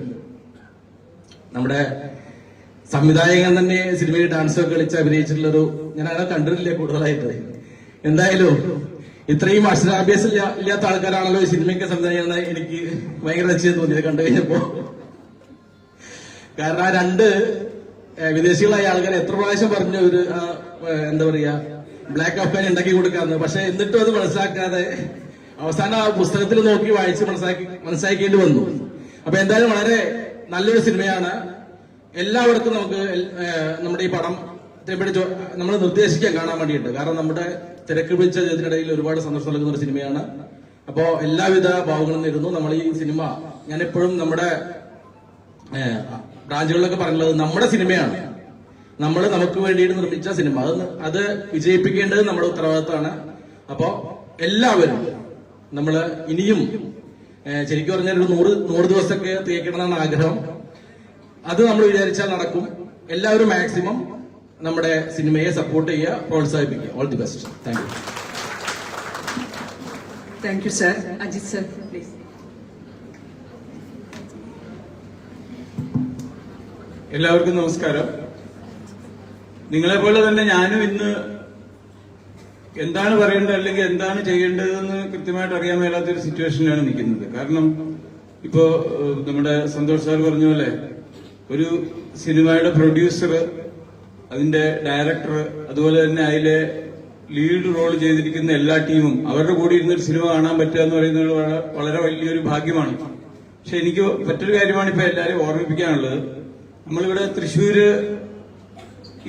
നമ്മുടെ സംവിധായകൻ തന്നെ സിനിമയിൽ ഡാൻസ് ഒക്കെ കളിച്ച് അഭിനയിച്ചിട്ടുള്ളൊരു, ഞാൻ അങ്ങനെ കണ്ടിട്ടില്ല കൂടുതലായിട്ട്. എന്തായാലും ഇത്രയും അക്ഷരാഭ്യാസം ഇല്ലാത്ത ആൾക്കാരാണല്ലോ ഈ സിനിമയ്ക്ക് സംവിധാനം. എനിക്ക് ഭയങ്കര രസം തോന്നിയത് കണ്ടു കഴിഞ്ഞപ്പോ. കാരണം ആ രണ്ട് വിദേശികളായ ആൾക്കാർ എത്ര പ്രാവശ്യം പറഞ്ഞു ഒരു ബ്ലാക്ക് അഫ്ഗാൻ ഉണ്ടാക്കി കൊടുക്കാന്ന്. പക്ഷെ എന്നിട്ടും അത് മനസ്സിലാക്കാതെ അവസാനം ആ പുസ്തകത്തിൽ നോക്കി വായിച്ച് മനസ്സിലാക്കേണ്ടി വന്നു. അപ്പൊ എന്തായാലും വളരെ നല്ലൊരു സിനിമയാണ്. എല്ലാവർക്കും നമ്മുടെ ഈ പടം നമ്മൾ നിർദ്ദേശിക്കാൻ കാണാൻ വേണ്ടിയിട്ട്. കാരണം നമ്മുടെ തിരക്ക് പിടിച്ച ഇതിനിടയിൽ ഒരുപാട് സന്തോഷം നൽകുന്ന ഒരു സിനിമയാണ്. അപ്പോ എല്ലാവിധ ഭാവങ്ങളും നേരുന്നു. നമ്മൾ ഈ സിനിമ, ഞാൻ എപ്പോഴും നമ്മുടെ ബ്രാഞ്ചുകളിലൊക്കെ പറഞ്ഞുള്ളത് നമ്മുടെ സിനിമയാണ്. നമുക്ക് വേണ്ടിയിട്ട് നിർമ്മിച്ച സിനിമ, അത് വിജയിപ്പിക്കേണ്ടത് നമ്മുടെ ഉത്തരവാദിത്തമാണ്. അപ്പോ എല്ലാവരും ഇനിയും ശരിക്കും പറഞ്ഞാൽ ഒരു 100 ദിവസമൊക്കെ തേക്കണമെന്നാണ് ആഗ്രഹം. അത് നമ്മൾ വിചാരിച്ചാൽ നടക്കും. എല്ലാവരും മാക്സിമം നമ്മുടെ സിനിമയെ സപ്പോർട്ട് ചെയ്യുക, പ്രോത്സാഹിപ്പിക്കുക. All the best. Thank you. Thank you sir. Ajith sir please. എല്ലാവർക്കും നമസ്കാരം. നിങ്ങളെ പോലെ തന്നെ ഞാനും ഇന്ന് എന്താണ് പറയേണ്ടത് അല്ലെങ്കിൽ എന്താണ് ചെയ്യേണ്ടതെന്ന് കൃത്യമായിട്ട് അറിയാൻ മേലാത്തൊരു സിറ്റുവേഷനിലാണ് നിൽക്കുന്നത്. കാരണം ഇപ്പോ നമ്മുടെ സന്തോഷ് സാർ പറഞ്ഞ പോലെ ഒരു സിനിമയുടെ പ്രൊഡ്യൂസർ, അതിന്റെ ഡയറക്ടർ, അതുപോലെ തന്നെ അതിലെ ലീഡ് റോൾ ചെയ്തിരിക്കുന്ന എല്ലാ ടീമും അവരുടെ കൂടെ ഇരുന്നൊരു സിനിമ കാണാൻ പറ്റുക എന്ന് പറയുന്നത് വളരെ വലിയൊരു ഭാഗ്യമാണ്. പക്ഷെ എനിക്ക് മറ്റൊരു കാര്യമാണ് ഇപ്പൊ എല്ലാവരും ഓർമ്മിപ്പിക്കാനുള്ളത്. നമ്മളിവിടെ തൃശ്ശൂര്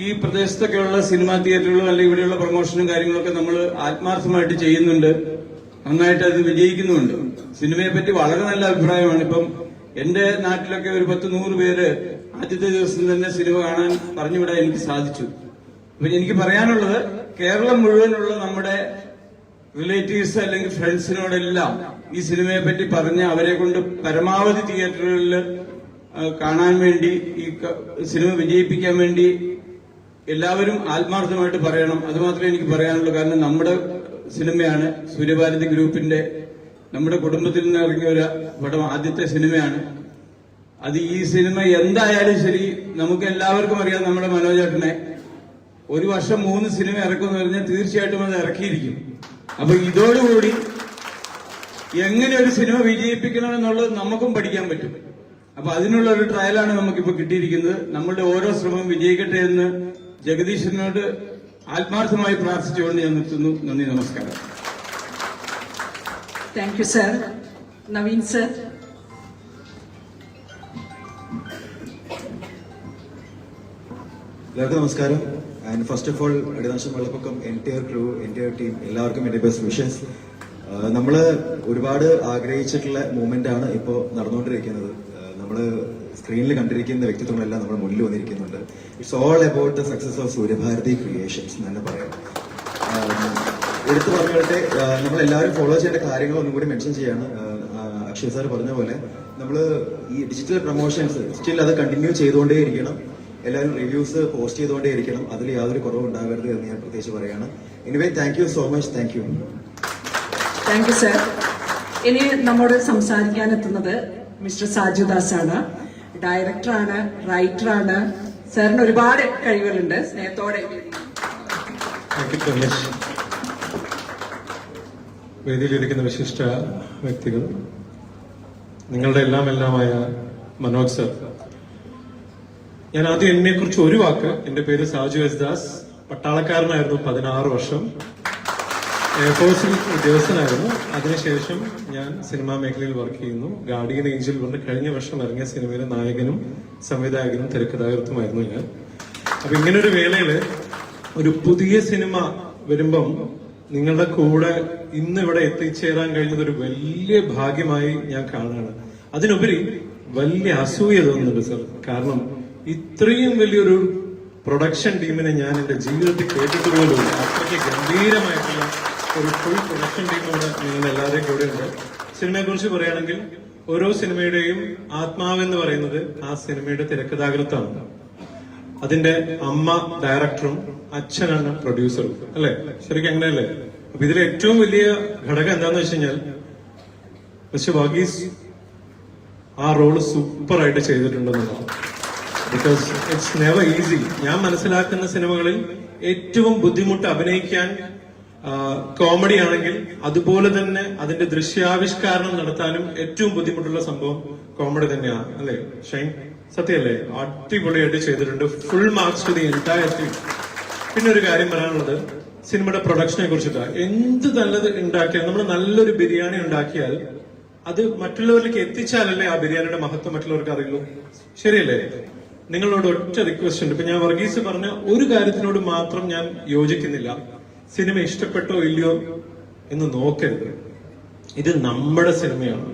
ഈ പ്രദേശത്തൊക്കെയുള്ള സിനിമാ തിയേറ്ററുകളും അല്ലെങ്കിൽ ഇവിടെയുള്ള പ്രൊമോഷനും കാര്യങ്ങളൊക്കെ നമ്മൾ ആത്മാർത്ഥമായിട്ട് ചെയ്യുന്നുണ്ട്. നന്നായിട്ട് അത് വിജയിക്കുന്നുമുണ്ട്. സിനിമയെ പറ്റി വളരെ നല്ല അഭിപ്രായമാണ്. ഇപ്പം എന്റെ നാട്ടിലൊക്കെ ഒരു 10-100 പേര് ആദ്യത്തെ ദിവസം തന്നെ സിനിമ കാണാൻ പറഞ്ഞുവിടാൻ എനിക്ക് സാധിച്ചു. അപ്പൊ എനിക്ക് പറയാനുള്ളത്, കേരളം മുഴുവനുള്ള നമ്മുടെ റിലേറ്റീവ്സ് അല്ലെങ്കിൽ ഫ്രണ്ട്സിനോടെല്ലാം ഈ സിനിമയെ പറ്റി പറഞ്ഞ് അവരെ കൊണ്ട് പരമാവധി തിയേറ്ററുകളിൽ കാണാൻ വേണ്ടി, ഈ സിനിമ വിജയിപ്പിക്കാൻ വേണ്ടി എല്ലാവരും ആത്മാർത്ഥമായിട്ട് പറയണം. അതുമാത്രമേ എനിക്ക് പറയാനുള്ളൂ. കാരണം നമ്മുടെ സിനിമയാണ്, സൂര്യഭാരതി ഗ്രൂപ്പിന്റെ, നമ്മുടെ കുടുംബത്തിൽ നിന്ന് ഇറങ്ങിയ ഒരു പടം, ആദ്യത്തെ സിനിമയാണ് അത്. ഈ സിനിമ എന്തായാലും ശരി, നമുക്ക് എല്ലാവർക്കും അറിയാം നമ്മുടെ മനോജേട്ടനെ ഒരു വർഷം 3 സിനിമ ഇറക്കുമെന്ന് പറഞ്ഞാൽ തീർച്ചയായിട്ടും അത് ഇറക്കിയിരിക്കും. അപ്പൊ ഇതോടുകൂടി എങ്ങനെ ഒരു സിനിമ വിജയിപ്പിക്കണമെന്നുള്ളത് നമുക്കും പഠിക്കാൻ പറ്റും. അപ്പൊ അതിനുള്ള ഒരു ട്രയലാണ് നമുക്കിപ്പോ കിട്ടിയിരിക്കുന്നത്. നമ്മളുടെ ഓരോ ശ്രമം വിജയിക്കട്ടെ എന്ന് ജഗദീശനോട് ആത്മാർത്ഥമായി പ്രാർത്ഥിച്ചുകൊണ്ട് ഞാൻ നിർത്തുന്നു. നന്ദി, നമസ്കാരം. Thank you sir. Naveen sir. എല്ലാവർക്കും നമസ്കാരം. ആൻഡ് ഫസ്റ്റ് ഓഫ് ഓൾ അടിനാശം വെള്ളപ്പൊക്കം എൻറ്റയർ ക്രൂ, എൻറ്റയർ ടീം എല്ലാവർക്കും എൻ്റെ ബെസ്റ്റ് വിഷസ്. നമ്മൾ ഒരുപാട് ആഗ്രഹിച്ചിട്ടുള്ള മൂവ്മെന്റ് ആണ് ഇപ്പോൾ നടന്നുകൊണ്ടിരിക്കുന്നത്. നമ്മൾ സ്ക്രീനിൽ കണ്ടിരിക്കുന്ന വ്യക്തിത്വങ്ങളെല്ലാം നമ്മുടെ മുന്നിൽ വന്നിരിക്കുന്നുണ്ട്. It's all about the success of Suryabharathi creations എന്ന് തന്നെ പറയാം. എടുത്തു പറഞ്ഞിട്ട് നമ്മളെല്ലാവരും ഫോളോ ചെയ്യേണ്ട കാര്യങ്ങൾ ഒന്നും കൂടി മെൻഷൻ ചെയ്യാണ്. അക്ഷയ് സാർ പറഞ്ഞ പോലെ നമ്മൾ ഈ ഡിജിറ്റൽ പ്രൊമോഷൻസ് സ്റ്റിൽ അത് കണ്ടിന്യൂ ചെയ്തുകൊണ്ടേയിരിക്കണം. എല്ലാവരും റിവ്യൂസ് പോസ്റ്റ് ചെയ്തുകൊണ്ടേയിരിക്കണം. അതിൽ യാതൊരു കുറവും ഉണ്ടാകരുത് എന്ന് ഞാൻ പ്രത്യേകിച്ച് പറയുകയാണ്. Anyway thank you so much. Thank you. Thank you sir. ഇനി നമ്മോട് സംസാരിക്കാൻ എത്തുന്നത് മിസ്റ്റർ സാജുദാസ് ആണ്. ഡയറക്ടറാണ്, റൈറ്ററാണ്. സാറിന് ഒരുപാട് കഴിവുകളുണ്ട്. സ്നേഹത്തോടെ വേദിയിലിരിക്കുന്ന വിശിഷ്ട വ്യക്തികൾ, നിങ്ങളുടെ എല്ലാമായ മനോജ് സർ, ഞാൻ ആദ്യം എന്നെ കുറിച്ച് ഒരു വാക്ക്. എന്റെ പേര് സാജു എസ് ദാസ്. പട്ടാളക്കാരനായിരുന്നു 16 വർഷം. എയർഫോഴ്സിൽ ഉദ്യോഗസ്ഥനായിരുന്നു. അതിനുശേഷം ഞാൻ സിനിമാ മേഖലയിൽ വർക്ക് ചെയ്യുന്നു. ഗാർഡിയൻ ഏഞ്ചൽ കൊണ്ട് കഴിഞ്ഞ വർഷം ഇറങ്ങിയ സിനിമയിലെ നായകനും സംവിധായകനും തിരക്കഥാകൃത്തുമായിരുന്നു ഞാൻ. അപ്പൊ ഇങ്ങനൊരു വേളയില് ഒരു പുതിയ സിനിമ വരുമ്പം നിങ്ങളുടെ കൂടെ ഇന്ന് ഇവിടെ എത്തിച്ചേരാൻ കഴിഞ്ഞത് ഒരു വലിയ ഭാഗ്യമായി ഞാൻ കാണുകയാണ്. അതിനുപരി വലിയ അസൂയ തോന്നുന്നുണ്ട് സർ. കാരണം ഇത്രയും വലിയൊരു പ്രൊഡക്ഷൻ ടീമിനെ ഞാൻ എന്റെ ജീവിതത്തിൽ കേട്ടിട്ട് പോലുമില്ല. അത്രയ്ക്ക് ഗംഭീരമായിട്ടുള്ള ഒരു ഫുൾ പ്രൊഡക്ഷൻ ടീം ഇവിടെ നിങ്ങൾ എല്ലാവരുടെയും കൂടെ ഉണ്ട്. സിനിമയെ കുറിച്ച് പറയുകയാണെങ്കിൽ ഓരോ സിനിമയുടെയും ആത്മാവെന്ന് പറയുന്നത് ആ സിനിമയുടെ തിരക്കഥാകൃത്താണ്. അതിന്റെ അമ്മ ഡയറക്ടറും അച്ഛനാണ് പ്രൊഡ്യൂസറും, അല്ലെ? ശരിക്കും അങ്ങനെയല്ലേ? അപ്പൊ ഇതിലെ ഏറ്റവും വലിയ ഘടകം എന്താന്ന് വെച്ച് കഴിഞ്ഞാൽ മിസ്റ്റർ വർഗീസ് ആ റോള് സൂപ്പറായിട്ട് ചെയ്തിട്ടുണ്ടെന്നുള്ളതാണ്. Because it's never easy. ഞാൻ മനസ്സിലാക്കുന്ന സിനിമകളിൽ ഏറ്റവും ബുദ്ധിമുട്ട് അഭിനയിക്കാൻ കോമഡി ആണെങ്കിൽ അതുപോലെ തന്നെ അതിന്റെ ദൃശ്യാവിഷ്കാരണം നടത്താനും ഏറ്റവും ബുദ്ധിമുട്ടുള്ള സംഭവം കോമഡി തന്നെയാണ്, അല്ലെ ഷൈൻ? സത്യമല്ലേ? അടിപൊളിയായിട്ട് ചെയ്തിട്ടുണ്ട്. Full marks to the entire team. പിന്നെ ഒരു കാര്യം പറയാനുള്ളത് സിനിമയുടെ പ്രൊഡക്ഷനെ കുറിച്ചിട്ടാണ്. എന്ത് നല്ലത് ഉണ്ടാക്കിയാൽ, നമ്മൾ നല്ലൊരു ബിരിയാണി ഉണ്ടാക്കിയാൽ അത് മറ്റുള്ളവരിലേക്ക് എത്തിച്ചാലല്ലേ ആ ബിരിയാണിയുടെ മഹത്വം മറ്റുള്ളവർക്ക് അറിയുള്ളൂ. ശരിയല്ലേ? നിങ്ങളോട് ഒറ്റ റിക്വസ്റ്റ് ഉണ്ട്. ഇപ്പൊ ഞാൻ വർഗീസ് പറഞ്ഞ ഒരു കാര്യത്തിനോട് മാത്രം ഞാൻ യോജിക്കുന്നില്ല. സിനിമ ഇഷ്ടപ്പെട്ടോ ഇല്ലയോ എന്ന് നോക്കരുത്. ഇത് നമ്മുടെ സിനിമയാണ്,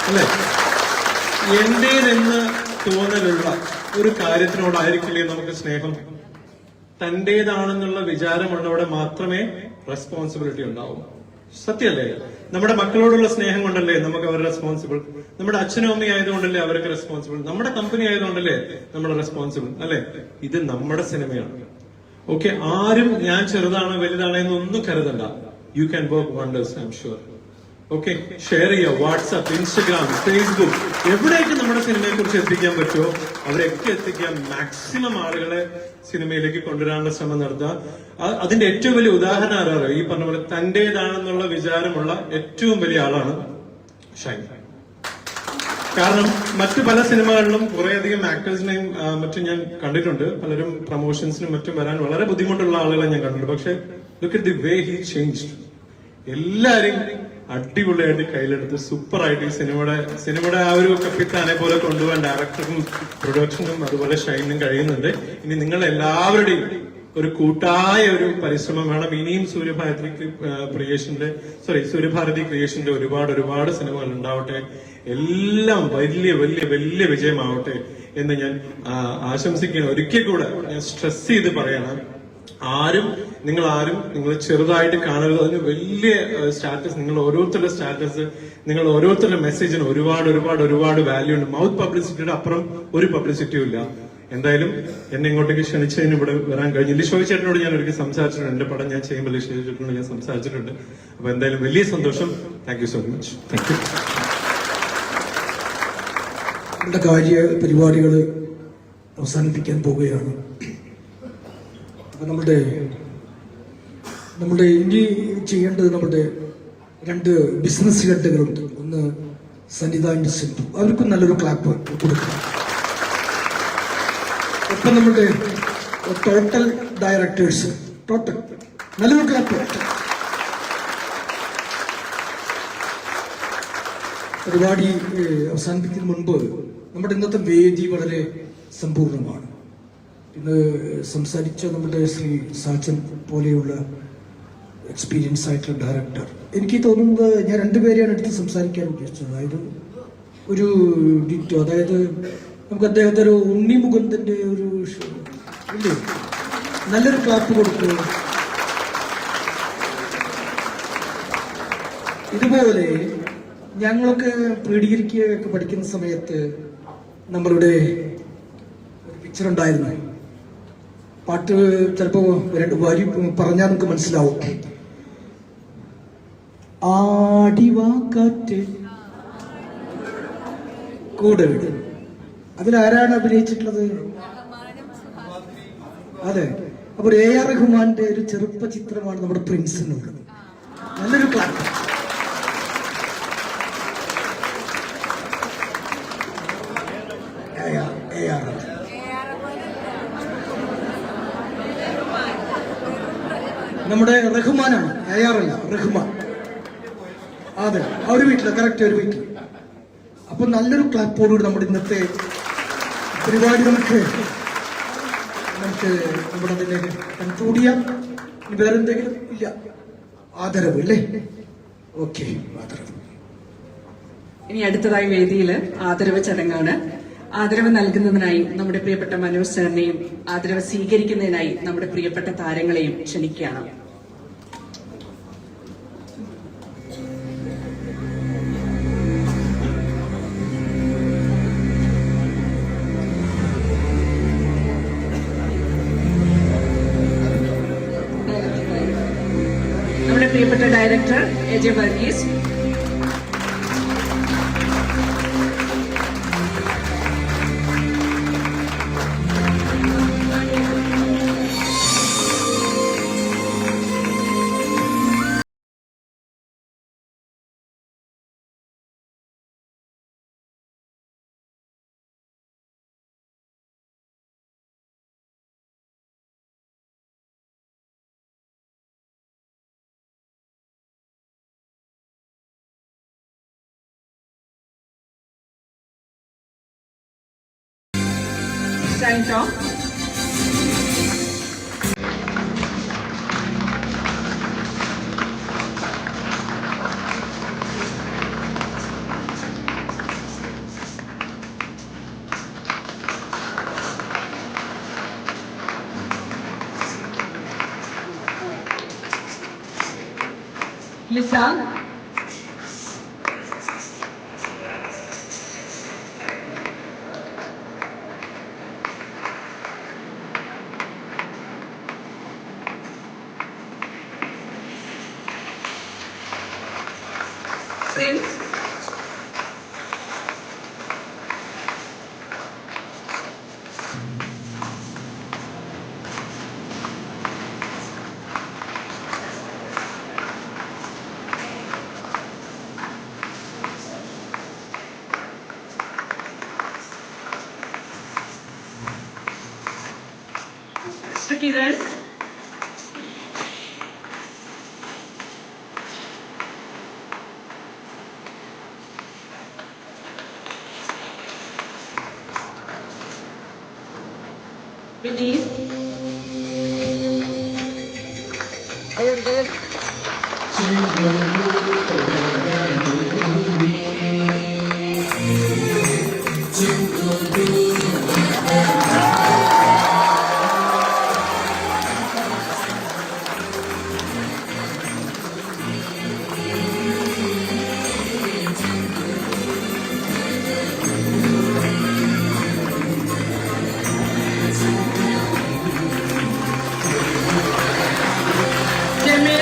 അല്ലെ? എന്റേതെന്ന് തോന്നലുള്ള ഒരു കാര്യത്തിനോടായിരിക്കില്ലേ നമുക്ക് സ്നേഹം? തന്റേതാണെന്നുള്ള വിചാരമുള്ളവിടെ മാത്രമേ റെസ്പോൺസിബിലിറ്റി ഉണ്ടാവൂ. സത്യല്ലേ? നമ്മുടെ മക്കളോടുള്ള സ്നേഹം കൊണ്ടല്ലേ നമുക്ക് അവർ റെസ്പോൺസിബിൾ. നമ്മുടെ അച്ഛനും അമ്മയും ആയതുകൊണ്ടല്ലേ അവർക്ക് റെസ്പോൺസിബിൾ. നമ്മുടെ കമ്പനി ആയതുകൊണ്ടല്ലേ നമ്മൾ റെസ്പോൺസിബിൾ, അല്ലെ? ഇത് നമ്മുടെ സിനിമയാണ്. ഓക്കെ, ആരും ഞാൻ ചെറുതാണ് വലുതാണ് എന്നൊന്നും കരുതണ്ട. You can work wonders, I am sure. Okay, share ചെയ്യുക. വാട്സ്ആപ്പ്, ഇൻസ്റ്റഗ്രാം, ഫേസ്ബുക്ക്, എവിടെയൊക്കെ നമ്മുടെ സിനിമയെ കുറിച്ച് എത്തിക്കാൻ പറ്റുമോ അവരെയൊക്കെ എത്തിക്കാൻ മാക്സിമം ആളുകളെ സിനിമയിലേക്ക് കൊണ്ടുവരാനുള്ള ശ്രമം നടത്തുക. അതിന്റെ ഏറ്റവും വലിയ ഉദാഹരണം ആരാറോ? ഈ പറഞ്ഞ പോലെ തന്റേതാണെന്നുള്ള വിചാരമുള്ള ഏറ്റവും വലിയ ആളാണ് ഷൈൻ. കാരണം മറ്റു പല സിനിമകളിലും കുറേയധികം ആക്ടേഴ്സിനെയും മറ്റും ഞാൻ കണ്ടിട്ടുണ്ട്. പലരും പ്രൊമോഷൻസിനും മറ്റും വരാൻ വളരെ ബുദ്ധിമുട്ടുള്ള ആളുകളെ ഞാൻ കണ്ടിട്ടുണ്ട്. പക്ഷെ look at the way he changed. എല്ലാരും അടിപൊളിയായിട്ട് കയ്യിലെടുത്ത് സൂപ്പറായിട്ട് ഈ സിനിമയുടെ ആ ഒരു കപ്പിത്താനെ പോലെ കൊണ്ടുപോകാൻ ഡയറക്ടറും പ്രൊഡക്ഷനും അതുപോലെ ഷൈനും കഴിയുന്നുണ്ട്. ഇനി നിങ്ങൾ എല്ലാവരുടെയും ഒരു കൂട്ടായ ഒരു പരിശ്രമം വേണം. ഇനിയും സൂര്യഭാരതി ക്രിയേഷന്റെ ഒരുപാട് സിനിമകൾ ഉണ്ടാവട്ടെ. എല്ലാം വലിയ വലിയ വലിയ വിജയമാവട്ടെ എന്ന് ഞാൻ ആശംസിക്കുകയാണ്. ഒരിക്കൽ കൂടെ ഞാൻ സ്ട്രെസ് ചെയ്ത് പറയണം, നിങ്ങൾ ചെറുതായിട്ട് കാണരുത്. അതിന് വലിയ സ്റ്റാറ്റസ്, നിങ്ങൾ ഓരോരുത്തരുടെ സ്റ്റാറ്റസ്, നിങ്ങൾ ഓരോരുത്തരുടെ മെസ്സേജിന് ഒരുപാട് വാല്യൂ ഉണ്ട്. മൗത്ത് പബ്ലിസിറ്റിയുടെ അപ്പുറം ഒരു പബ്ലിസിറ്റിയും ഇല്ല. എന്തായാലും എന്നെ ഇങ്ങോട്ടേക്ക് ക്ഷണിച്ചതിന് ഇവിടെ വരാൻ കഴിഞ്ഞു. ലിഷോയ് ചേട്ടനോട് ഞാൻ ഒരിക്കൽ സംസാരിച്ചിട്ടുണ്ട്. എന്റെ പടം ഞാൻ ചെയ്യുമ്പോൾ ലിഷോയ് ചേട്ടനോട് ഞാൻ സംസാരിച്ചിട്ടുണ്ട്. അപ്പൊ എന്തായാലും വലിയ സന്തോഷം. Thank you so much. Thank you. നമ്മുടെ കാര്യ പരിപാടികൾ അവസാനിപ്പിക്കാൻ പോവുകയാണ്. അപ്പൊ നമ്മുടെ ഇനി ചെയ്യേണ്ടത്, നമ്മുടെ രണ്ട് ബിസിനസ് ഹെഡുകളുണ്ട്. ഒന്ന് സനിത ആൻഡ് സിന്ധു, അവർക്കും നല്ലൊരു ക്ലാപ്പ് കൊടുക്കണം. ഒപ്പം നമ്മുടെ ടോട്ടൽ ഡയറക്ടേഴ്സ്, ടോട്ടൽ നല്ലൊരു ക്ലാപ്പ്. പരിപാടി അവസാനിപ്പിക്കുന്നതിന് മുൻപ് നമ്മുടെ ഇന്നത്തെ വേദി വളരെ സമ്പൂർണ്ണമാണ്. ഇന്ന് സംസാരിച്ച നമ്മുടെ ശ്രീ സാച്ചൻ പോലെയുള്ള എക്സ്പീരിയൻസ് ആയിട്ടുള്ള ഡയറക്ടർ, എനിക്ക് തോന്നുന്നത് ഞാൻ രണ്ടുപേരെയാണ് എടുത്ത് സംസാരിക്കാൻ ഉദ്ദേശിച്ചത്. അതായത് ഒരു ഡിറ്റോ, അതായത് നമുക്ക് അദ്ദേഹത്തെ ഒരു ഉണ്ണി മുകുന്ദന്റെ ഒരു ഇല്ലേ, നല്ലൊരു ക്ലാപ്പ് കൊടുക്കുക. ഇതുപോലെ ഞങ്ങളൊക്കെ പ്രീഡിഗ്രിക്കൊക്കെ പഠിക്കുന്ന സമയത്ത് നമ്മളുടെ ഒരു പിക്ചർ ഉണ്ടായിരുന്നു. പാട്ട് ചിലപ്പോൾ രണ്ട് വരി പറഞ്ഞാൽ നമുക്ക് മനസ്സിലാവും. ആടിവാക്കാറ്റ് കൂടെ വിടും. അതിലാരാണ് അഭിനയിച്ചിട്ടുള്ളത്? അതെ. അപ്പോൾ AR റഹ്മാന്റെ ഒരു ചെറുപ്പ ചിത്രമാണ് നമ്മുടെ പ്രിൻസിനുള്ളത്. നല്ലൊരു ക്ലാപ്പ്. നമ്മുടെ റഹ്മാനാണ്, AR അല്ല, റഹ്മാൻ. അതെ, ആ ഒരു വീട്ടില്, കറക്റ്റ് ഒരു വീട്ടിൽ. അപ്പൊ നല്ലൊരു ക്ലാപ്പോടുകൂടി നമ്മുടെ ഇന്നത്തെ പരിപാടി നമുക്ക് നമ്മുടെ അതിനെ കൺക്ലൂഡ് ചെയ്യാം. വേറെ എന്തെങ്കിലും ഇല്ല? ആദരവ് അല്ലേ? ഓക്കെ, ആദരവ്. ഇനി അടുത്തതായി വേദിയിൽ ആദരവ് ചടങ്ങാണ്. ആദരവ് നൽകുന്നതിനായി നമ്മുടെ പ്രിയപ്പെട്ട മനോജ് സാറിനെയും ആദരവ് സ്വീകരിക്കുന്നതിനായി നമ്മുടെ പ്രിയപ്പെട്ട താരങ്ങളെയും ക്ഷണിക്കുകയാണ്. നമ്മുടെ പ്രിയപ്പെട്ട director AJ Varghese, Shine Top, Lisa, Prince, Mr. Kiran, Vinny, Jamil,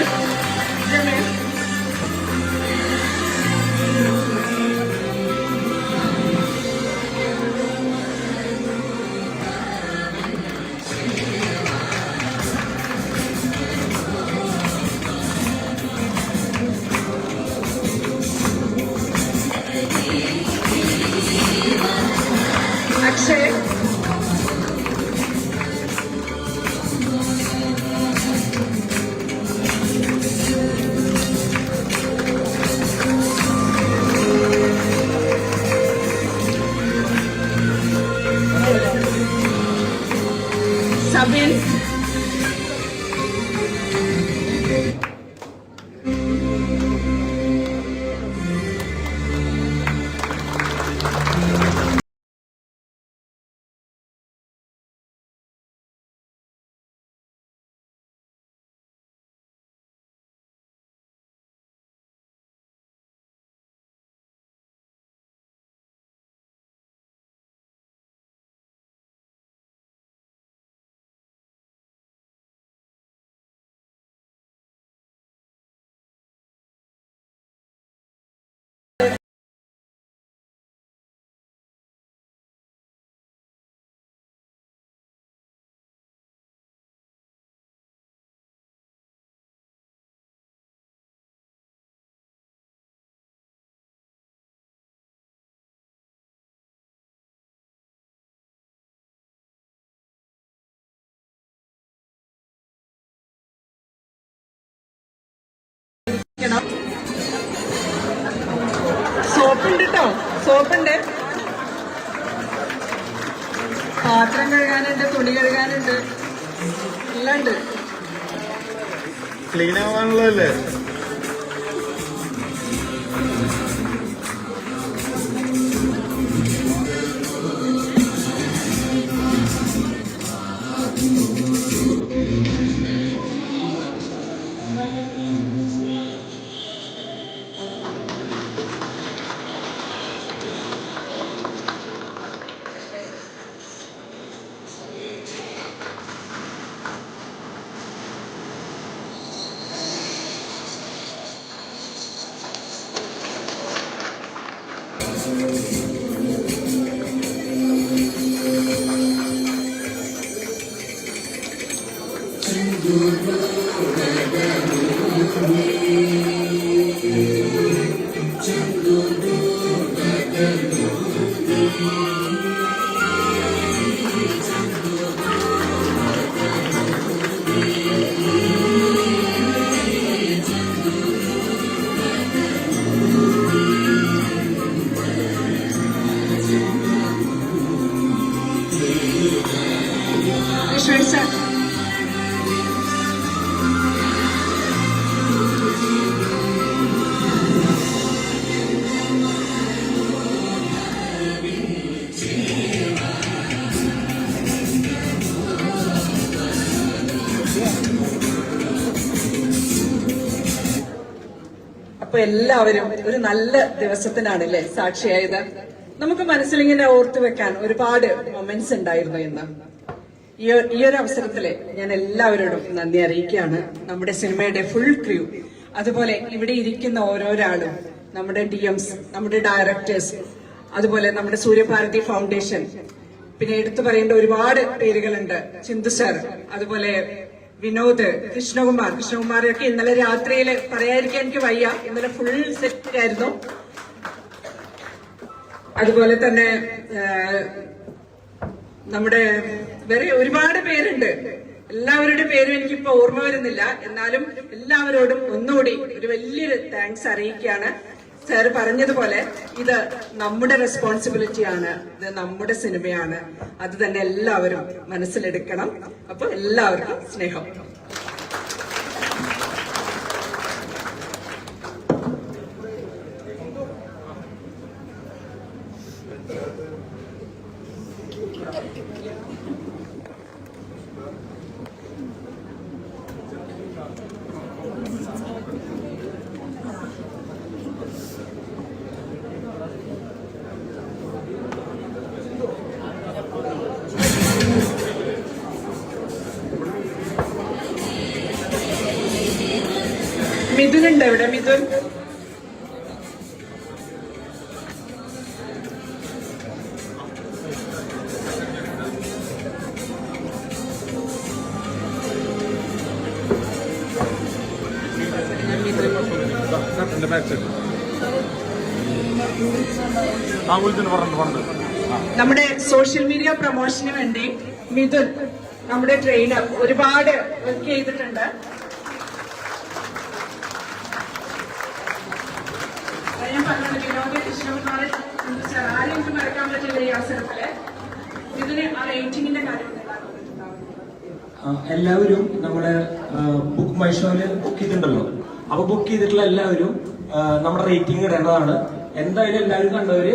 സോപ്പുണ്ട് കേട്ടോ, സോപ്പുണ്ട്. പാത്രം കഴുകാനുണ്ട്, തുണി കഴുകാനുണ്ട്, എല്ലാം ഉണ്ട്. ക്ലീൻ ആവാനുള്ളതല്ലേ? അപ്പൊ എല്ലാവരും ഒരു നല്ല ദിവസത്തിനാണ് അല്ലേ സാക്ഷിയായത്. നമുക്ക് മനസ്സിലിങ്ങനെ ഓർത്തു വെക്കാൻ ഒരുപാട് മൊമെന്റ്സ് ഉണ്ടായിരുന്നു ഇന്ന്. ഈ ഒരു അവസരത്തില് ഞാൻ എല്ലാവരോടും നന്ദി അറിയിക്കുകയാണ്. നമ്മുടെ സിനിമയുടെ ഫുൾ ക്രൂ, അതുപോലെ ഇവിടെ ഇരിക്കുന്ന ഓരോരാളും, നമ്മുടെ DMs, നമ്മുടെ ഡയറക്ടേഴ്സ്, അതുപോലെ നമ്മുടെ സൂര്യഭാരതി ഫൗണ്ടേഷൻ, പിന്നെ എടുത്തു പറയേണ്ട ഒരുപാട് പേരുകളുണ്ട്. ചിന്തു സാർ, അതുപോലെ വിനോദ്, കൃഷ്ണകുമാറൊക്കെ ഇന്നലെ രാത്രിയില് പറയാതിരിക്കാൻ എനിക്ക് വയ്യ, ഇന്നലെ ഫുൾ സെറ്റ് ആയിരുന്നു. അതുപോലെ തന്നെ നമ്മുടെ വേറെ ഒരുപാട് പേരുണ്ട്. എല്ലാവരുടെ പേരും എനിക്കിപ്പോ ഓർമ്മ വരുന്നില്ല. എന്നാലും എല്ലാവരോടും ഒന്നുകൂടി ഒരു വലിയൊരു താങ്ക്സ് അറിയിക്കുകയാണ്. സാർ പറഞ്ഞതുപോലെ ഇത് നമ്മുടെ റെസ്പോൺസിബിലിറ്റിയാണ്, ഇത് നമ്മുടെ സിനിമയാണ്. അത് തന്നെ എല്ലാവരും മനസ്സിലെടുക്കണം. അപ്പൊ എല്ലാവർക്കും സ്നേഹം. മിഥുനുണ്ട് ഇവിടെ, മിഥുൻ. നമ്മുടെ സോഷ്യൽ മീഡിയ പ്രൊമോഷന് വേണ്ടി മിഥുൻ, നമ്മുടെ ട്രെയിനർ, ഒരുപാട് വർക്ക് ചെയ്തിട്ടുണ്ട്. ഞാൻ പറഞ്ഞത് വിനോദ കൃഷ്ണകുമാർ ആരെയും എനിക്ക് മറക്കാൻ പറ്റില്ല ഈ അവസരത്തില്. ഇതിന് ആ റേറ്റിംഗിന്റെ കാര്യം എല്ലാവരും നമ്മുടെ ബുക്ക് മൈ ഷോയില് ബുക്ക് ചെയ്തിട്ടുണ്ടല്ലോ. അപ്പൊ ബുക്ക് ചെയ്തിട്ടുള്ള എല്ലാവരും നമ്മുടെ റേറ്റിംഗ് ഇടേണ്ടതാണ്. എന്തായാലും എല്ലാവരും കണ്ടവര്